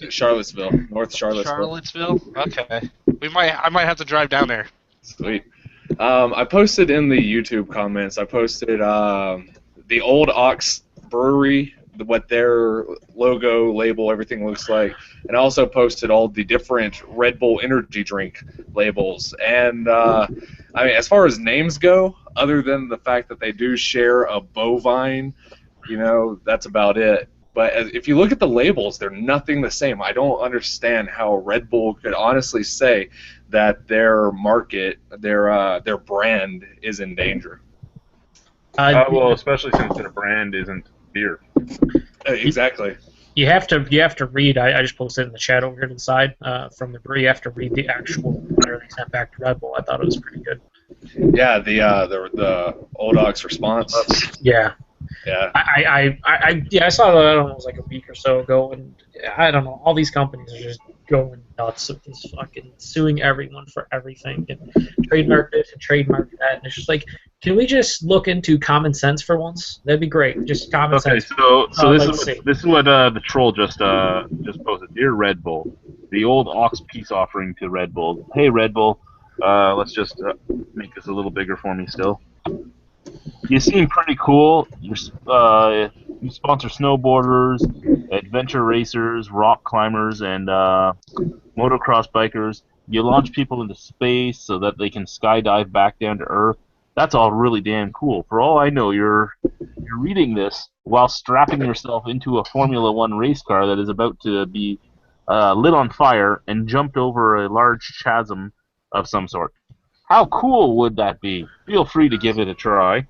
Charlottesville, North Charlottesville. Charlottesville. Okay. I might have to drive down there. Sweet. I posted in the YouTube comments. I posted the Old Ox Brewery, what their logo, label, everything looks like, and I also posted all the different Red Bull energy drink labels. And I mean, as far as names go, other than the fact that they do share a bovine, that's about it. But if you look at the labels, they're nothing the same. I don't understand how Red Bull could honestly say that their market, their brand, is in danger. Well, especially since their brand isn't beer. Exactly. You have to read. I just posted in the chat over here to the side from the brewery. You have to read the actual letter they sent back to Red Bull. I thought it was pretty good. Yeah, the Old Ox response. Yeah. Yeah. I saw that almost like a week or so ago, and I don't know. All these companies are just going nuts with this fucking suing everyone for everything and trademark this and trademark that, and it's just like, can we just look into common sense for once? That'd be great. Just common sense. So Let's see. this is what the troll just posted. Dear Red Bull, the Old Ox peace offering to Red Bull. Hey Red Bull, let's just make this a little bigger for me still. You seem pretty cool. You sponsor snowboarders, adventure racers, rock climbers, and motocross bikers. You launch people into space so that they can skydive back down to Earth. That's all really damn cool. For all I know, you're reading this while strapping yourself into a Formula One race car that is about to be lit on fire and jumped over a large chasm of some sort. How cool would that be? Feel free to give it a try.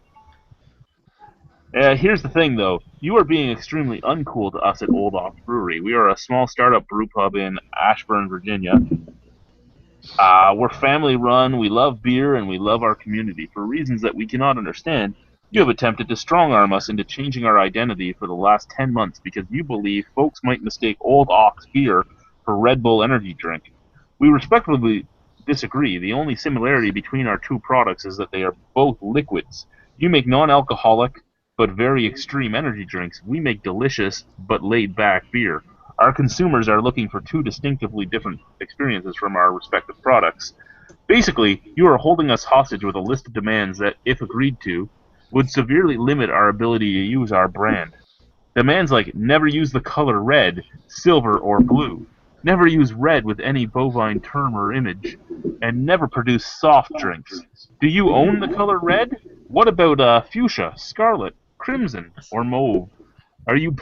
Here's the thing, though. You are being extremely uncool to us at Old Ox Brewery. We are a small startup brew pub in Ashburn, Virginia. We're family-run, we love beer, and we love our community. For reasons that we cannot understand, you have attempted to strong-arm us into changing our identity for the last 10 months because you believe folks might mistake Old Ox beer for Red Bull energy drink. We respectfully disagree. The only similarity between our two products is that they are both liquids. You make non-alcoholic but very extreme energy drinks. We make delicious but laid-back beer. Our consumers are looking for two distinctively different experiences from our respective products. Basically, you are holding us hostage with a list of demands that, if agreed to, would severely limit our ability to use our brand. Demands like never use the color red, silver, or blue, never use red with any bovine term or image, and never produce soft drinks. Do you own the color red? What about fuchsia, scarlet, crimson, or mauve? Are you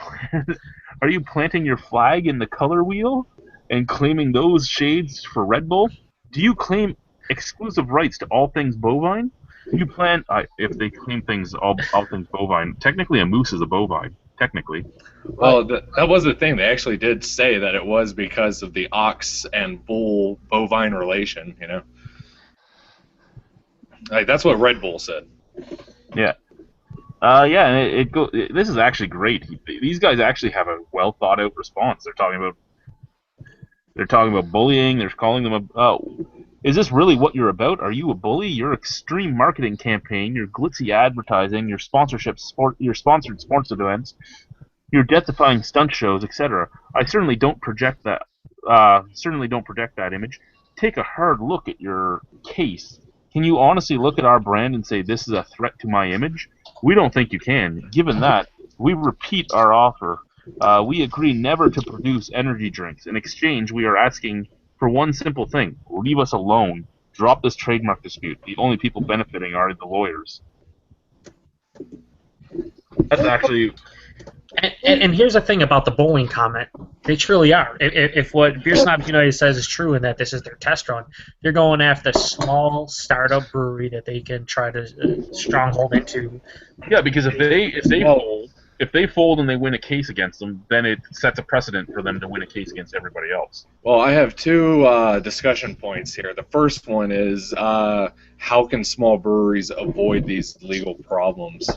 planting your flag in the color wheel and claiming those shades for Red Bull? Do you claim exclusive rights to all things bovine? Do you plan if they claim all things bovine? Technically, a moose is a bovine. Technically. Well, that was the thing. They actually did say that it was because of the ox and bull bovine relation. Like that's what Red Bull said. Yeah. And this is actually great. These guys actually have a well thought out response. They're talking about bullying. They're calling them is this really what you're about? Are you a bully? Your extreme marketing campaign, your glitzy advertising, your sponsored sports events, You're densifying stunt shows, etc. I certainly don't project that. Certainly don't project that image. Take a hard look at your case. Can you honestly look at our brand and say this is a threat to my image? We don't think you can. Given that, we repeat our offer. We agree never to produce energy drinks. In exchange, we are asking for one simple thing: leave us alone. Drop this trademark dispute. The only people benefiting are the lawyers. That's actually. And here's the thing about the bowling comment. They truly are. If what Beer Snobs United says is true and that this is their test run, they're going after a small startup brewery that they can try to stronghold into. Yeah, because if they fold and they win a case against them, then it sets a precedent for them to win a case against everybody else. Well, I have two discussion points here. The first one is how can small breweries avoid these legal problems?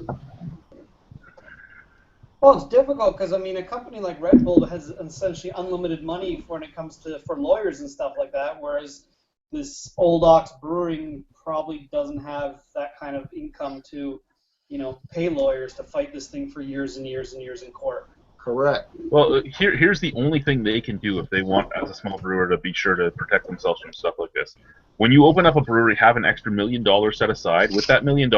Well, it's difficult because I mean, a company like Red Bull has essentially unlimited money when it comes to for lawyers and stuff like that, whereas this Old Ox Brewing probably doesn't have that kind of income to, pay lawyers to fight this thing for years and years and years in court. Correct. Well, here's the only thing they can do if they want, as a small brewer, to be sure to protect themselves from stuff like this. When you open up a brewery, have an extra $1 million set aside. With that $1 million,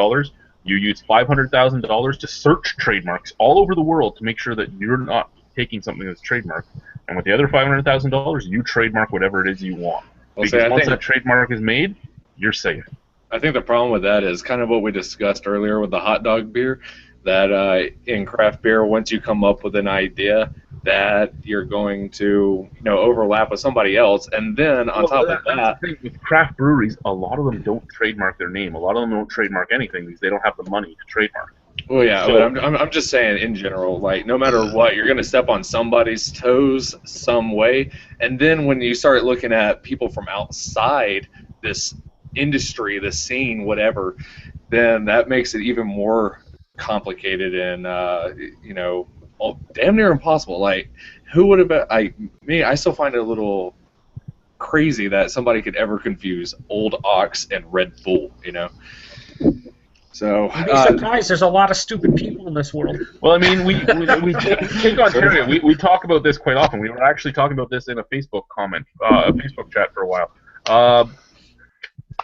you use $500,000 to search trademarks all over the world to make sure that you're not taking something that's trademarked. And with the other $500,000, you trademark whatever it is you want. Well, Because once that trademark is made, you're safe. I think the problem with that is kind of what we discussed earlier with the hot dog beer, that in craft beer, once you come up with an idea that you're going to, overlap with somebody else, and then on top of that, that's the thing with craft breweries, a lot of them don't trademark their name. A lot of them don't trademark anything because they don't have the money to trademark. Well, yeah, but I'm just saying in general, like, no matter what, you're going to step on somebody's toes some way, and then when you start looking at people from outside this industry, this scene, whatever, then that makes it even more complicated and, damn near impossible. Like, who would have been, I still find it a little crazy that somebody could ever confuse Old Ox and Red Bull, So, You'd be surprised. There's a lot of stupid people in this world. Well, I mean, we take Ontario. We talk about this quite often. We were actually talking about this in a Facebook Facebook chat for a while.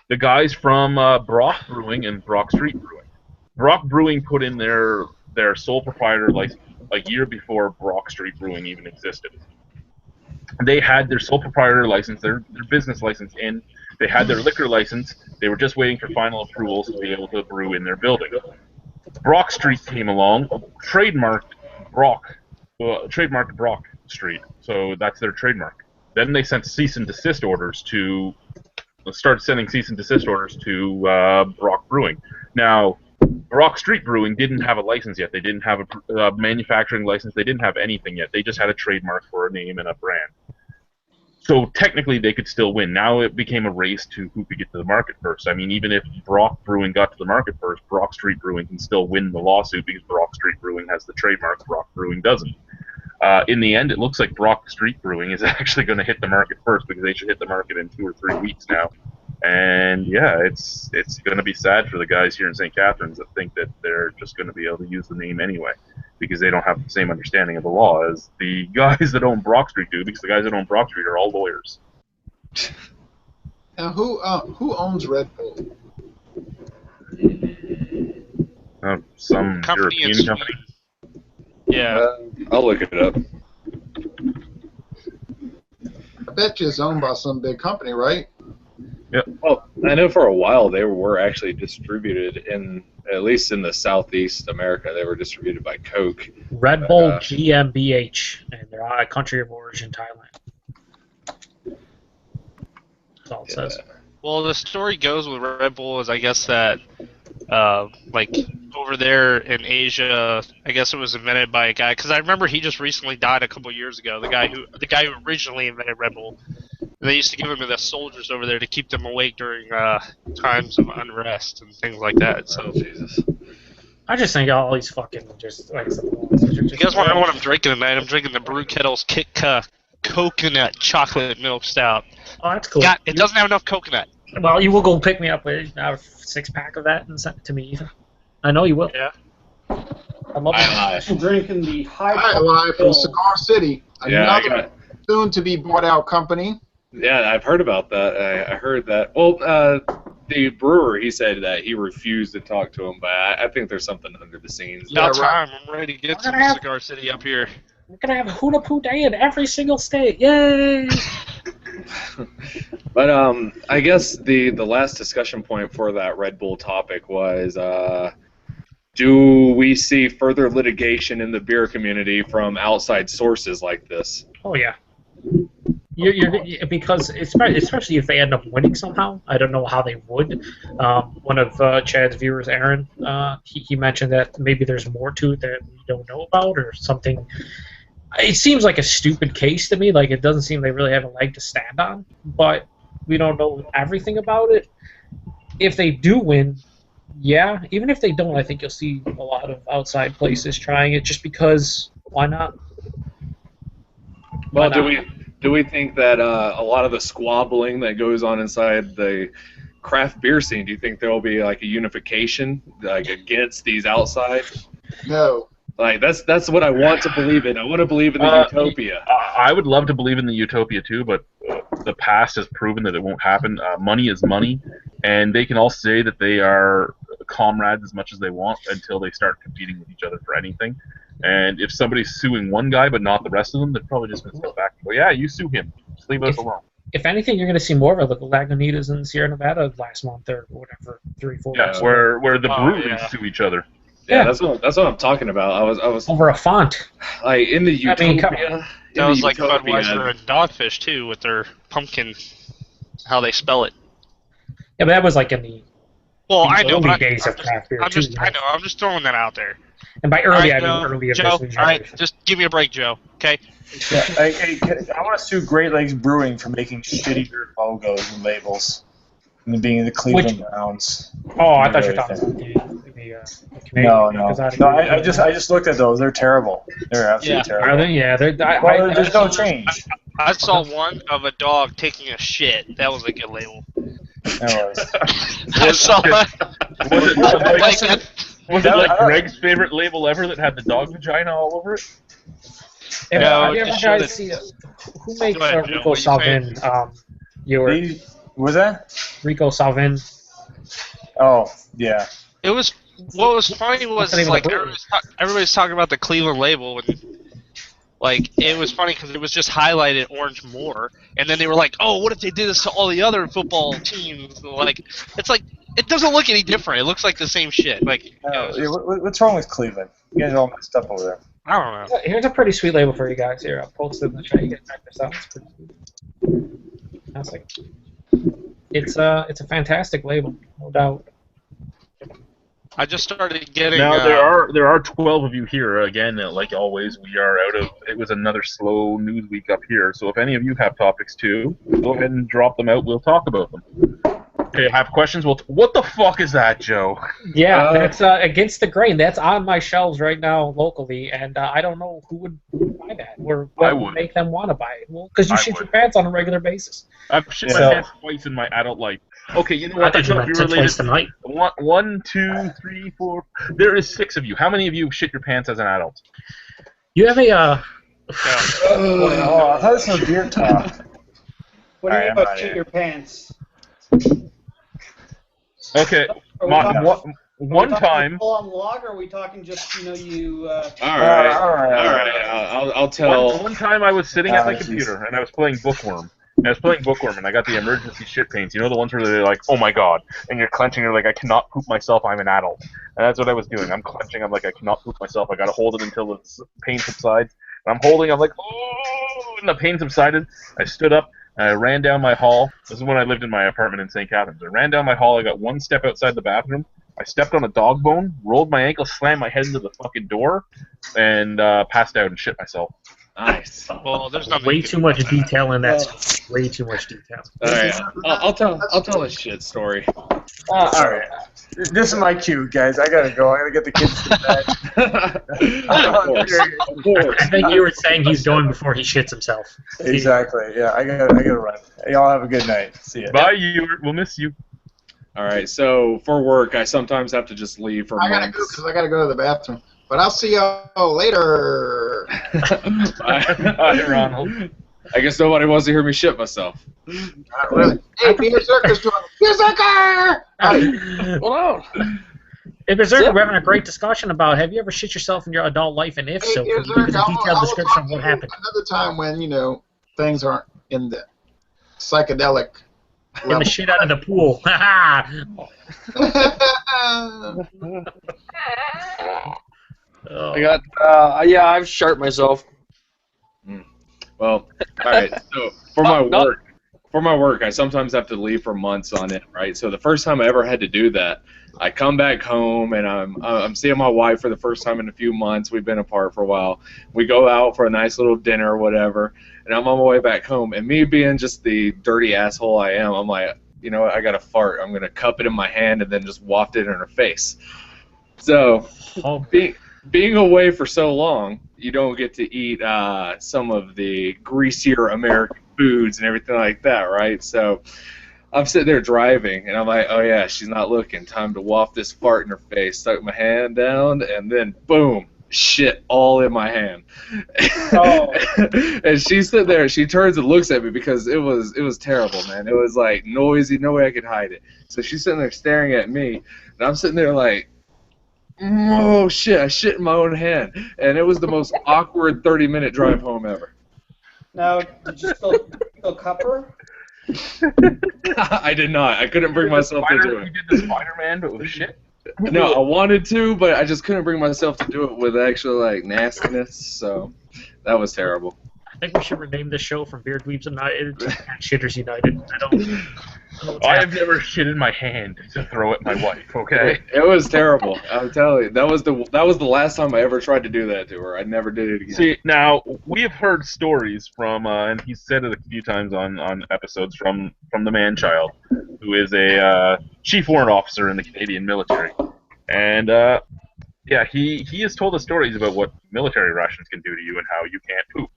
The guys from Brock Brewing and Brock Street Brewing. Brock Brewing put in their sole proprietor license a year before Brock Street Brewing even existed. They had their sole proprietor license, their business license in. They had their liquor license. They were just waiting for final approvals to be able to brew in their building. Brock Street came along, trademarked Brock Street, so that's their trademark. Then they sent cease and desist orders to Brock Brewing. Now, Brock Street Brewing didn't have a license yet. They didn't have a manufacturing license. They didn't have anything yet. They just had a trademark for a name and a brand. So technically, they could still win. Now it became a race to who could get to the market first. I mean, even if Brock Brewing got to the market first, Brock Street Brewing can still win the lawsuit because Brock Street Brewing has the trademark. Brock Brewing doesn't. In the end, it looks like Brock Street Brewing is actually going to hit the market first because they should hit the market in 2 or 3 weeks now. And yeah, it's going to be sad for the guys here in St. Catharines that think that they're just going to be able to use the name anyway because they don't have the same understanding of the law as the guys that own Brock Street do, because the guys that own Brock Street are all lawyers. Now, who owns Red Bull? Some Company in European Sweden. company. Yeah. I'll look it up. I bet you it's owned by some big company, right? Well, I know for a while they were actually distributed at least in the Southeast America. They were distributed by Coke. Red Bull GmbH, and they're a country of origin, Thailand. That's all it says. Well, the story goes with Red Bull is I guess that like over there in Asia, I guess it was invented by a guy because I remember he just recently died a couple years ago. The guy who originally invented Red Bull. They used to give them to the soldiers over there to keep them awake during times of unrest and things like that. So, Jesus. I just think all these fucking just like. You guys want to know what I'm drinking tonight? I'm drinking the Brew Kettle's Coconut Chocolate Milk Stout. Oh, that's cool. It doesn't have enough coconut. Well, you will go pick me up a 6-pack of that and send it to me, Ethan. I know you will. Yeah. I love High it. Drinking the High high. Life from Cigar City, Yeah, I another got. soon-to-be-bought-out company. Yeah, I've heard about that. I heard that. Well, the brewer, he said that he refused to talk to him, but I think there's something under the scenes. About Yeah, right. time. I'm ready to get We're some gonna have- Cigar City up here. We're gonna have Hula Poo Day in every single state. Yay! But I guess the last discussion point for that Red Bull topic was, do we see further litigation in the beer community from outside sources like this? Oh yeah. Because especially if they end up winning somehow, I don't know how they would. One of Chad's viewers, Aaron, he mentioned that maybe there's more to it that we don't know about or something. It seems like a stupid case to me. Like it doesn't seem they really have a leg to stand on, but we don't know everything about it. If they do win, yeah. Even if they don't, I think you'll see a lot of outside places trying it just because. Why not? Well, do we think that a lot of the squabbling that goes on inside the craft beer scene, do you think there will be like a unification like against these outside? No. Like that's what I want to believe in. I want to believe in the utopia. I would love to believe in the utopia too, but the past has proven that it won't happen. Money is money, and they can all say that they are comrades as much as they want until they start competing with each other for anything. And if somebody's suing one guy but not the rest of them, they're probably just going to step back and go, yeah, you sue him. Just leave us alone. If anything, you're going to see more of the Lagunitas in Sierra Nevada last month or whatever, 3-4 Yeah, months. where the breweries sue each other. Yeah, that's what I'm talking about. I was Over a font. like in the utopia. That was like Budweiser and Dogfish too, with their pumpkin, how they spell it. Yeah, but that was like in the I know, early but days of craft beer too. I know. I'm just throwing that out there. And by early, All right, I mean early of Joe, this all right, generation. just give me a break, Joe. Okay. Yeah, I want to sue Great Lakes Brewing for making shitty beer logos and labels, and being the Cleveland Browns. Oh, I thought you were talking about the Canadian. No. I just looked at those. They're terrible. They're absolutely terrible. Are they? Yeah, There's no change. I saw one of a dog taking a shit. That was a good label. I saw that. Was it like Greg's favorite label ever that had the dog vagina all over it? Have you ever guys see who makes Rico Salvin? Was that Rico Salvin? Oh, yeah. It was. What was funny was like everybody's talking about the Cleveland label, and like it was funny because it was just highlighted orange more, and then they were like, "Oh, what if they did this to all the other football teams?" Like, it's like it doesn't look any different. It looks like the same shit. Like, what's wrong with Cleveland? You guys are all messed up over there. I don't know. Here's a pretty sweet label for you guys. Here, I'll post it in the chat. You can check this out. It's pretty sweet. That's like, it's a fantastic label, no doubt. I just started getting. Now there are 12 of you here again. Like always, we are out of. It was another slow news week up here. So if any of you have topics too, go ahead and drop them out. We'll talk about them. Okay, have questions? What the fuck is that, Joe? Yeah, that's Against the Grain. That's on my shelves right now locally, and I don't know who would buy that or what would make them want to buy it. Well, because you shit your pants on a regular basis. I've shit my pants twice in my adult life. Okay, you know what? I thought you meant twice tonight. 1, 2, 3, 4. There is 6 of you. How many of you shit your pants as an adult? You have a. I thought this was beer talk. What do you mean about shit your pants? Okay, one time. Full on log, or are we talking just you? All right. I'll tell. One time I was sitting at my computer and I was playing Bookworm. And I got the emergency shit pains. You know the ones where they're like, oh my god, and you're clenching. You're like, I cannot poop myself. I'm an adult. And that's what I was doing. I'm clenching. I'm like, I cannot poop myself. I gotta hold it until the pain subsides. And I'm holding. I'm like, oh, and the pain subsided. I stood up. I ran down my hall. This is when I lived in my apartment in St. Catharines. I ran down my hall. I got one step outside the bathroom. I stepped on a dog bone, rolled my ankle, slammed my head into the fucking door, and passed out and shit myself. Nice. Well, there's not way too much detail in that. Way too much detail. All right, I'll tell a shit story. All right. This is my cue, guys. I gotta go. I gotta get the kids to bed. I think you were saying he's going before he shits himself. Exactly. Yeah, I gotta run. Y'all have a good night. See ya. Bye, you. We'll miss you. All right. So for work, I sometimes have to just leave for I gotta months. go because I gotta go to the bathroom. But I'll see y'all later. Bye, Ronald. I guess nobody wants to hear me shit myself. Not really. Hey, Beer Circus joined. Beer Circus! Well, If Berserker, we're having a great discussion about have you ever shit yourself in your adult life, and if so, Beer can you give us Circus, a detailed description of what talk happened? another time when, things aren't in the psychedelic In the shit out of the pool. Oh. I got, I've sharped myself. Well, all right. So for my work, I sometimes have to leave for months on it, right? So the first time I ever had to do that, I come back home and I'm seeing my wife for the first time in a few months. We've been apart for a while. We go out for a nice little dinner or whatever, and I'm on my way back home. And me being just the dirty asshole I am, I'm like, you know what? I got to fart. I'm gonna cup it in my hand and then just waft it in her face. So being away for so long, you don't get to eat some of the greasier American foods and everything like that, right? So I'm sitting there driving, and I'm like, oh yeah, she's not looking. Time to waft this fart in her face. Stuck my hand down, and then boom, shit all in my hand. Oh. And she's sitting there. She turns and looks at me because it was terrible, man. It was like noisy, no way I could hide it. So she's sitting there staring at me, and I'm sitting there like, oh shit, I shit in my own hand. And it was the most awkward 30-minute drive home ever. Now, did you still cup her? I did not. I couldn't bring myself to do it. You did the Spider-Man, but with shit? No, I wanted to, but I just couldn't bring myself to do it with actual, like, nastiness, so that was terrible. I think we should rename this show from Beer Dweebs United to Shitters United. I don't know what's I have happening. never shit in my hand to throw at my wife, okay? It was terrible. I'm telling you, that was the last time I ever tried to do that to her. I never did it again. See, now, we have heard stories from, and he's said it a few times on episodes, from the man-child, who is a chief warrant officer in the Canadian military. And, yeah, he has told us stories about what military rations can do to you and how you can't poop.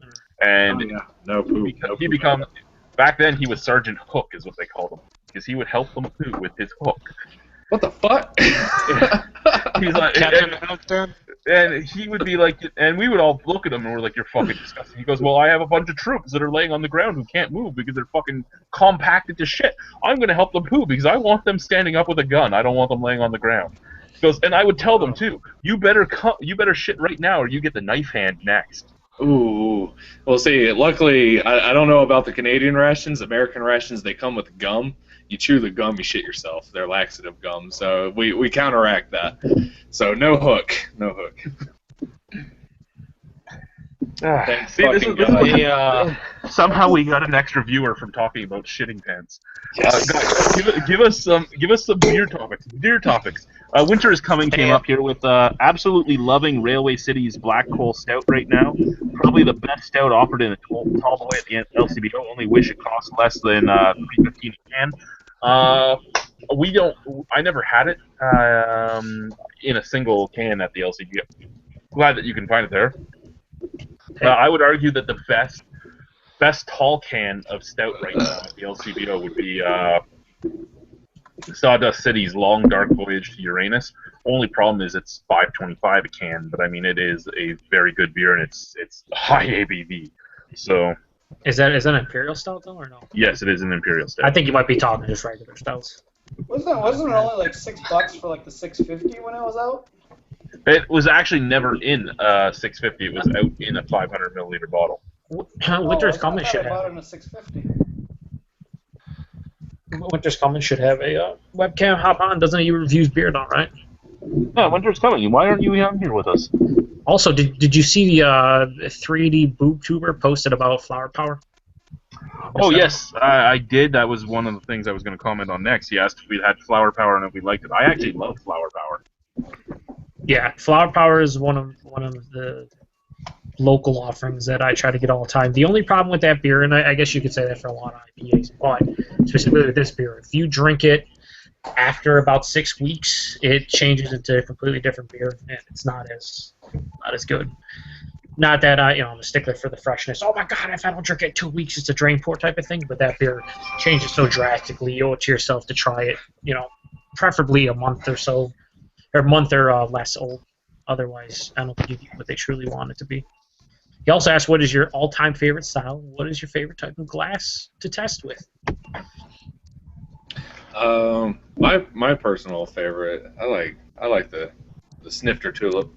And no poop. he becomes... Back then, he was Sergeant Hook, is what they called him, because he would help them poop with his hook. What the fuck? He's like, Captain Hook. and he would be like, and we would all look at him and we're like, you're fucking disgusting. He goes, well, I have a bunch of troops that are laying on the ground who can't move because they're fucking compacted to shit. I'm going to help them poop because I want them standing up with a gun. I don't want them laying on the ground. He goes, and I would tell them too, you better shit right now or you get the knife hand next. Ooh. Well, see, luckily, I don't know about the Canadian rations. American rations, they come with gum. You chew the gum, you shit yourself. They're laxative gum, so we counteract that. So no hook. No hook. Thanks See, this fucking is God. somehow we got an extra viewer from talking about shitting pants. Yes. Guys, give us some beer topics. Beer topics. Winter is Coming came up here with absolutely loving Railway City's Black Coal Stout right now. Probably the best stout offered in a tall boy at the LCBO. Only wish it cost less than $3.15 a can. I never had it in a single can at the LCBO. Glad that you can find it there. I would argue that the best tall can of stout right now at the LCBO would be Sawdust City's Long Dark Voyage to Uranus. Only problem is it's $5.25 a can, but I mean it is a very good beer and it's high ABV. So Is that an Imperial Stout though, or no? yes, it is an Imperial Stout. I think you might be talking just regular stouts. Wasn't it only like $6 for like the 650 when it was out? It was actually never in 650. It was out in a 500 milliliter bottle. Winter's Coming should I bought it have. in a 650. Winter's Coming should have a webcam. Hop on. Doesn't he reviews beer though, right? Yeah, Winter's Coming. Why aren't you on here with us? Also, did you see the 3D boob tuber posted about flower power? Oh yes, I did. That was one of the things I was going to comment on next. He asked if we had flower power and if we liked it. I actually love flower power. Yeah, flower power is one of the local offerings that I try to get all the time. The only problem with that beer, and I guess you could say that for a lot of IPAs, but specifically with this beer, if you drink it after about 6 weeks, it changes into a completely different beer, and it's not as good. Not that I'm a stickler for the freshness. Oh my God, if I don't drink it in 2 weeks, it's a drain pour type of thing. But that beer changes so drastically. You owe it to yourself to try it. Preferably a month or so, or a month or less old. otherwise, I don't think you get what they truly want it to be. He also asked, what is your all-time favorite style? What is your favorite type of glass to test with? My personal favorite, I like the snifter tulip.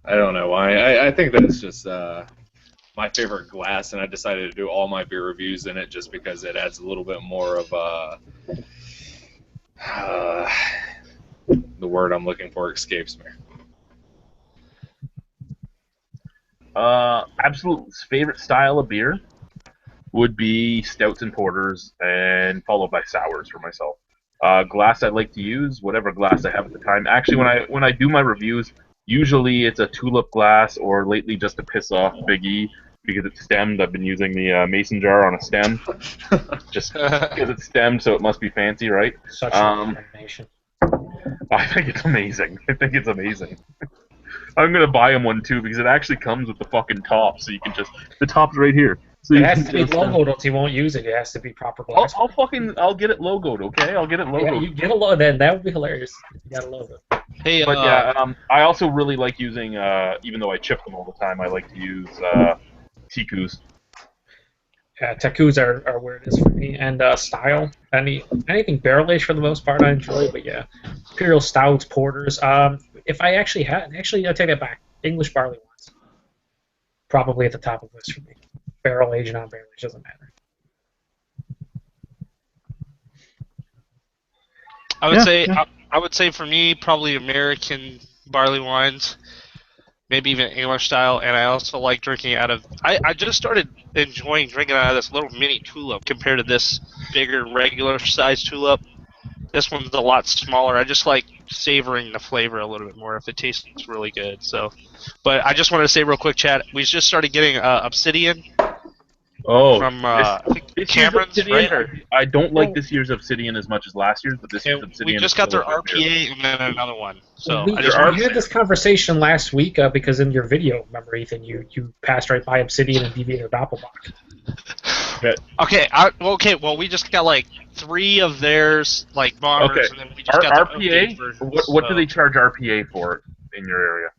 I don't know why. I think that's just my favorite glass, and I decided to do all my beer reviews in it just because it adds a little bit more of the word I'm looking for escapes me. Absolute favorite style of beer would be stouts and porters, and followed by sours for myself. Glass I like to use, whatever glass I have at the time. Actually, when I do my reviews, usually it's a tulip glass, or lately just to piss off Big E because it's stemmed. I've been using the mason jar on a stem, just because it's stemmed, so it must be fancy, right? Such an combination. I think it's amazing. I think it's amazing. I'm gonna buy him one too because it actually comes with the fucking top, so you can just the top's right here. So It has to be logoed, or he won't use it. It has to be proper glass. I'll get it logoed, okay? I'll get it logoed. Yeah, you get a logo. Then that would be hilarious if you got a logo. Hey, But I also really like using, even though I chip them all the time, I like to use Tikus. Yeah, Takus are where it is for me. And style, anything barrel aged for the most part I enjoy. But yeah, imperial stouts, porters. If I actually I take that back. English barley wines, probably at the top of the list for me. Barrel aged, non barrel aged, doesn't matter. I would say for me probably American barley wines, maybe even English style, and I also like drinking out of. I just started enjoying drinking out of this little mini tulip compared to this bigger regular size tulip. This one's a lot smaller. I just like savoring the flavor a little bit more if it tastes really good. So, but I just wanted to say real quick, Chad, we just started getting Obsidian. From I think Cameron's, right? I don't like this year's Obsidian as much as last year's, but this year's Obsidian. We just got their RPA and then another one. So we had this conversation last week because in your video, remember, Ethan, you passed right by Obsidian and Deviator Doppelbock. Okay. Well, we just got like 3 of theirs, like bombers, and then we just got the RPA. What do they charge RPA for in your area?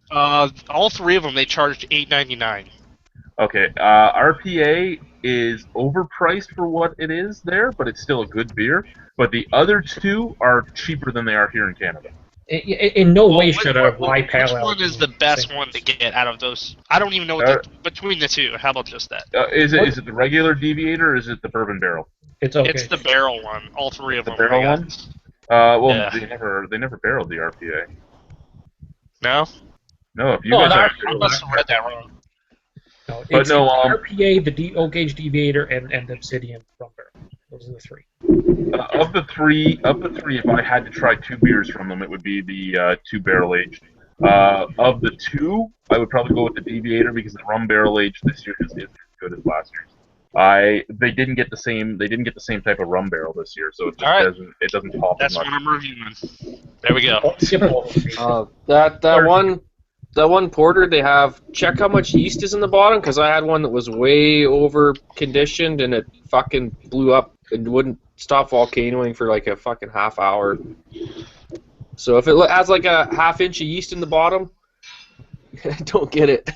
All 3 of them they charged $8.99. Okay, RPA is overpriced for what it is there, but it's still a good beer. But the other 2 are cheaper than they are here in Canada. In no way should a rye pale ale. Which one is the best one to get out of those? I don't even know what between the 2. How about just that? Is it the regular Deviator or is it the bourbon barrel? It's the barrel one. All 3 of them. The barrel one? Yeah. They never barreled the RPA. No. No, if you guys I must have read that wrong. No, it's the RPA, the old gauge Deviator, and the Obsidian rum barrel. Those are the 3. Of the three, if I had to try 2 beers from them, it would be the 2 barrel aged. Of the 2, I would probably go with the Deviator because the rum barrel aged this year just isn't as good as last year's. They didn't get the same type of rum barrel this year, so it just doesn't pop as much. That's what I'm reviewing. There we go. That one porter they have, check how much yeast is in the bottom, because I had one that was way over conditioned and it fucking blew up and wouldn't stop volcanoing for like a fucking half hour. So if it has like a half-inch of yeast in the bottom, don't get it.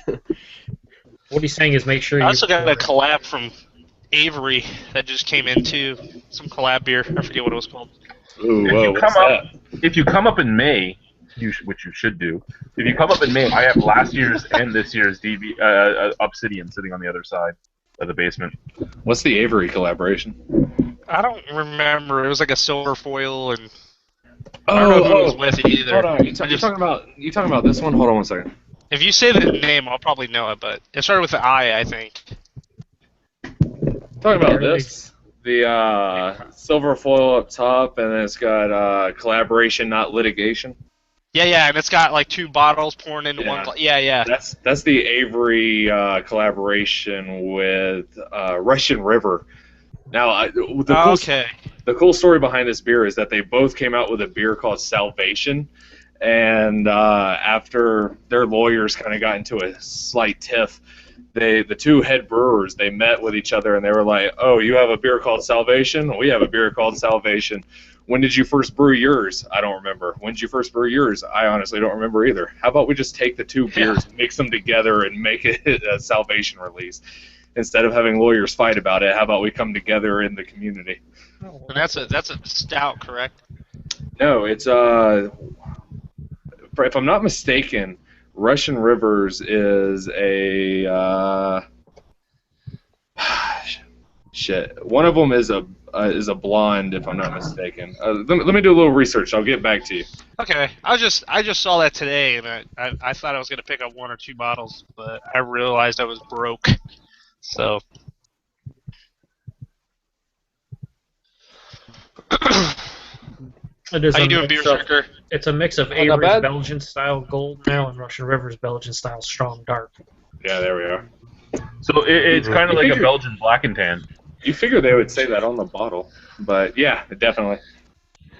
What he's saying is make sure I also got a collab from Avery that just came in too. Some collab beer. I forget what it was called. Ooh, if you come up in May, which you should do. If you come up in May, I have last year's and this year's Obsidian sitting on the other side of the basement. What's the Avery collaboration? I don't remember. It was like a silver foil, and I don't know who was with it either. Hold on. You talking about this one? Hold on one second. If you say the name, I'll probably know it, but it started with an I think. Talking about this. The silver foil up top, and then it's got collaboration, not litigation. Yeah, and it's got like 2 bottles pouring into one. Yeah. That's the Avery collaboration with Russian River. Now, the cool story behind this beer is that they both came out with a beer called Salvation, and after their lawyers kind of got into a slight tiff, the 2 head brewers, they met with each other and they were like, "Oh, you have a beer called Salvation? We have a beer called Salvation. When did you first brew yours? I don't remember. When did you first brew yours? I honestly don't remember either. How about we just take the two beers, mix them together, and make it a salvation release? Instead of having lawyers fight about it, how about we come together in the community? And that's a stout, correct? No, it's if I'm not mistaken, Russian Rivers is a shit. One of them is a blonde, if I'm not mistaken. Let me do a little research. I'll get back to you. Okay, I just saw that today, and I thought I was gonna pick up 1 or 2 bottles, but I realized I was broke. So. It is How you a doing, Beer mix of- Circer? It's a mix of Not Avery's bad. Belgian style gold ale and Russian River's Belgian style strong dark. Yeah, there we are. So it's kind of You like a figure- Belgian black and tan. You figure they would say that on the bottle, but yeah, definitely.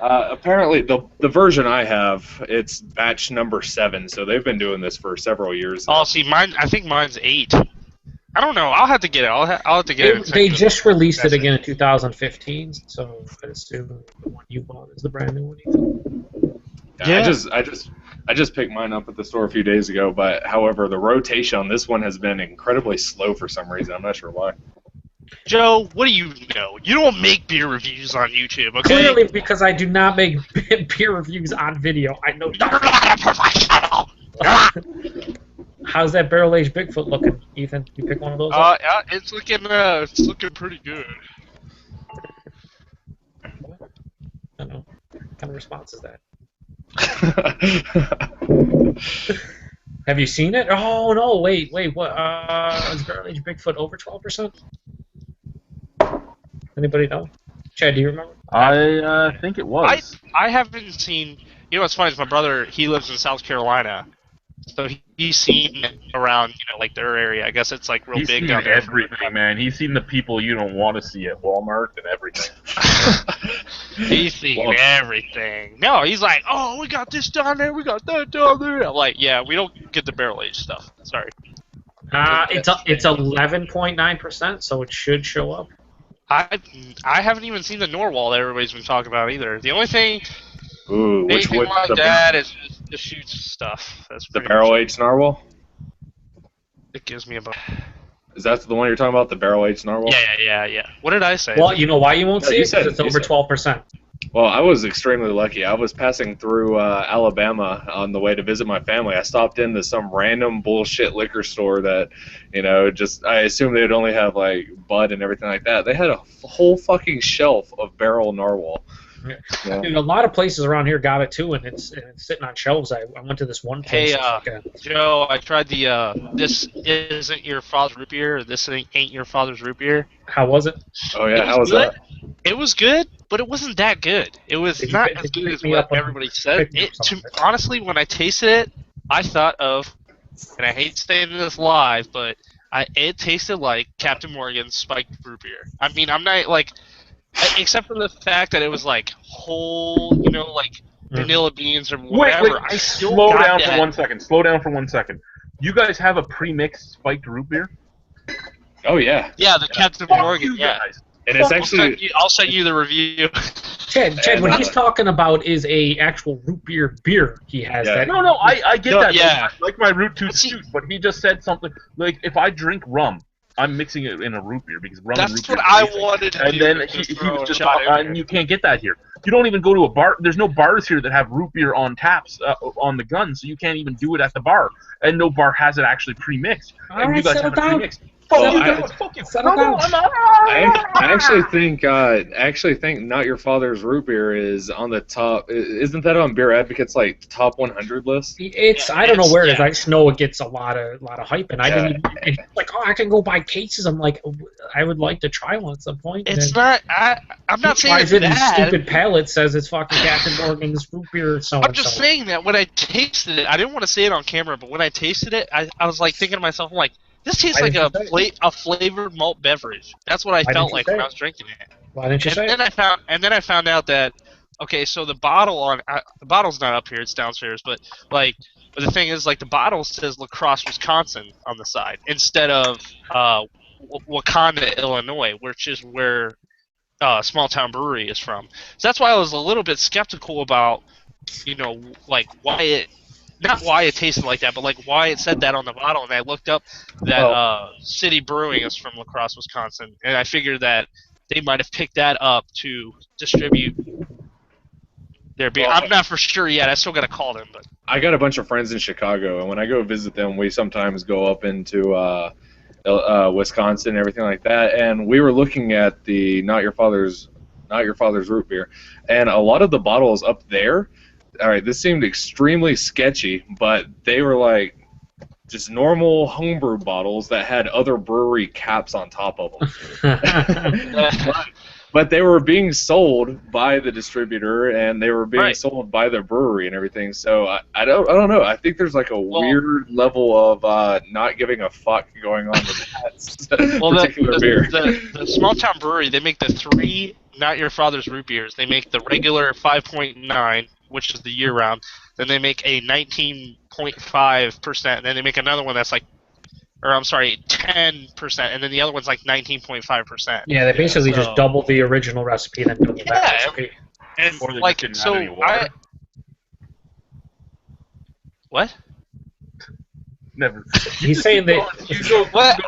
Apparently, the version I have, it's batch number 7, so they've been doing this for several years now. Oh, see, mine. I think mine's 8. I don't know. I'll have to get it. I'll have to get it. They just released it again in 2015, so I assume the one you bought is the brand new one. Yeah. I just picked mine up at the store a few days ago, but however, the rotation on this one has been incredibly slow for some reason. I'm not sure why. Joe, what do you know? You don't make beer reviews on YouTube, okay? Clearly, because I do not make beer reviews on video. I know. You're not a professional. How's that barrel-aged Bigfoot looking, Ethan? You pick one of those up? Yeah, it's looking pretty good. I don't know. What kind of response is that? Have you seen it? Oh no! Wait, what? Is barrel-aged Bigfoot over 12%? Anybody know? Chad, do you remember? I think it was. I haven't seen. You know what's funny is my brother. He lives in South Carolina, so he's seen it around, like their area. I guess it's like real He's big seen down there. everything, man. He's seen the people you don't want to see at Walmart and everything. He's seen everything. No, he's like, oh, we got this down there, we got that down there. I'm like, yeah, we don't get the barrel aged stuff. Sorry. It's 11.9%, so it should show up. I haven't even seen the Norwal that everybody's been talking about either. The only thing Ooh, which anything would like the, that is the shoots stuff. That's the pretty barrel much aged narwhal? it gives me a. Is that the one you're talking about? The barrel aged narwhal? Yeah. What did I say? Well, you know why you won't No, see you it? said- 'Cause it's you over said. 12%. Well, I was extremely lucky. I was passing through Alabama on the way to visit my family. I stopped into some random bullshit liquor store that, I assumed they'd only have like Bud and everything like that. They had a whole fucking shelf of barrel narwhal. Yeah. Dude, a lot of places around here got it too, and it's sitting on shelves. I went to this one place. Hey, Joe, I tried the this isn't your father's root beer, or this ain't your father's root beer. How was it? Oh yeah, It how was good. that? It was good, but it wasn't that good. It was Did you not pick- as did you good pick as me what up on- everybody said. pick me up some of it? Honestly, when I tasted it, I thought of, and I hate saying this live, but it tasted like Captain Morgan's spiked root beer. I mean, I'm not like, except for the fact that it was like whole, like vanilla beans or whatever. Wait, I still slow got down that. for 1 second. Slow down for 1 second. You guys have a pre-mixed spiked root beer? Oh yeah. Yeah, the Captain Fuck Morgan. you Yeah. guys. And it's actually I'll send you the review. Chad, what he's talking about is a actual root beer he has. Yeah. That No, I get No, that. yeah. I like my root tooth But see- soup, but he just said something like, if I drink rum, I'm mixing it in a root beer because rum and root That's beer. what is I amazing. wanted to And do. then was he throw was a just, shot in and there. you can't get that here. You don't even go to a bar. There's no bars here that have root beer on taps on the gun, so you can't even do it at the bar. And no bar has it actually pre-mixed. All And right, you guys settle have it down. pre-mixed. Fuck Well, you, I- guys. Fuck you. Settle No, down. I'm not. I actually think Not Your Father's Root Beer is on the top. Isn't that on Beer Advocate's like top 100 list? It's Yeah, I don't know where it is. yeah. I just know it gets a lot of hype, and I didn't even it's like, oh, I can go buy cases. I'm like, I would like to try one at some point. It's And not. I'm not saying tries it's it, and bad. stupid palate says it's fucking Captain Morgan's root beer. So I'm just saying that when I tasted it, I didn't want to say it on camera, but when I tasted it, I was like thinking to myself, I'm like, this tastes Why like didn't you say a flavored malt beverage. That's what I Why felt didn't you like say when it? I was drinking it. Why didn't you say And it? then I found out that okay, so the bottle's not up here; it's downstairs. But the thing is, like the bottle says La Crosse, Wisconsin on the side instead of Wakanda, Illinois, which is where Small Town Brewery is from. So that's why I was a little bit skeptical about, like why it, not why it tasted like that, but like why it said that on the bottle. And I looked up that Well, City Brewing is from La Crosse, Wisconsin, and I figured that they might have picked that up to distribute their beer. Well, I'm not for sure yet. I still got to call them, but I got a bunch of friends in Chicago, and when I go visit them, we sometimes go up into Wisconsin and everything like that. And we were looking at the Not Your Father's root beer, and a lot of the bottles up there. All right, this seemed extremely sketchy, but they were like just normal homebrew bottles that had other brewery caps on top of them. But they were being sold by the distributor, and they were being sold by the brewery and everything. So I don't know. I think there's like a weird level of not giving a fuck going on with that particular beer. The Small Town Brewery, they make the 3 Not Your Father's root beers. They make the regular 5.9, which is the year round. Then they make a 19.5%. Then they make another one that's like, or I'm sorry, 10%, and then the other one's like 19.5%. Yeah, they basically just double the original recipe and then double that recipe. And Or they like, just didn't so have any water. What? Never. He's saying that. But it was.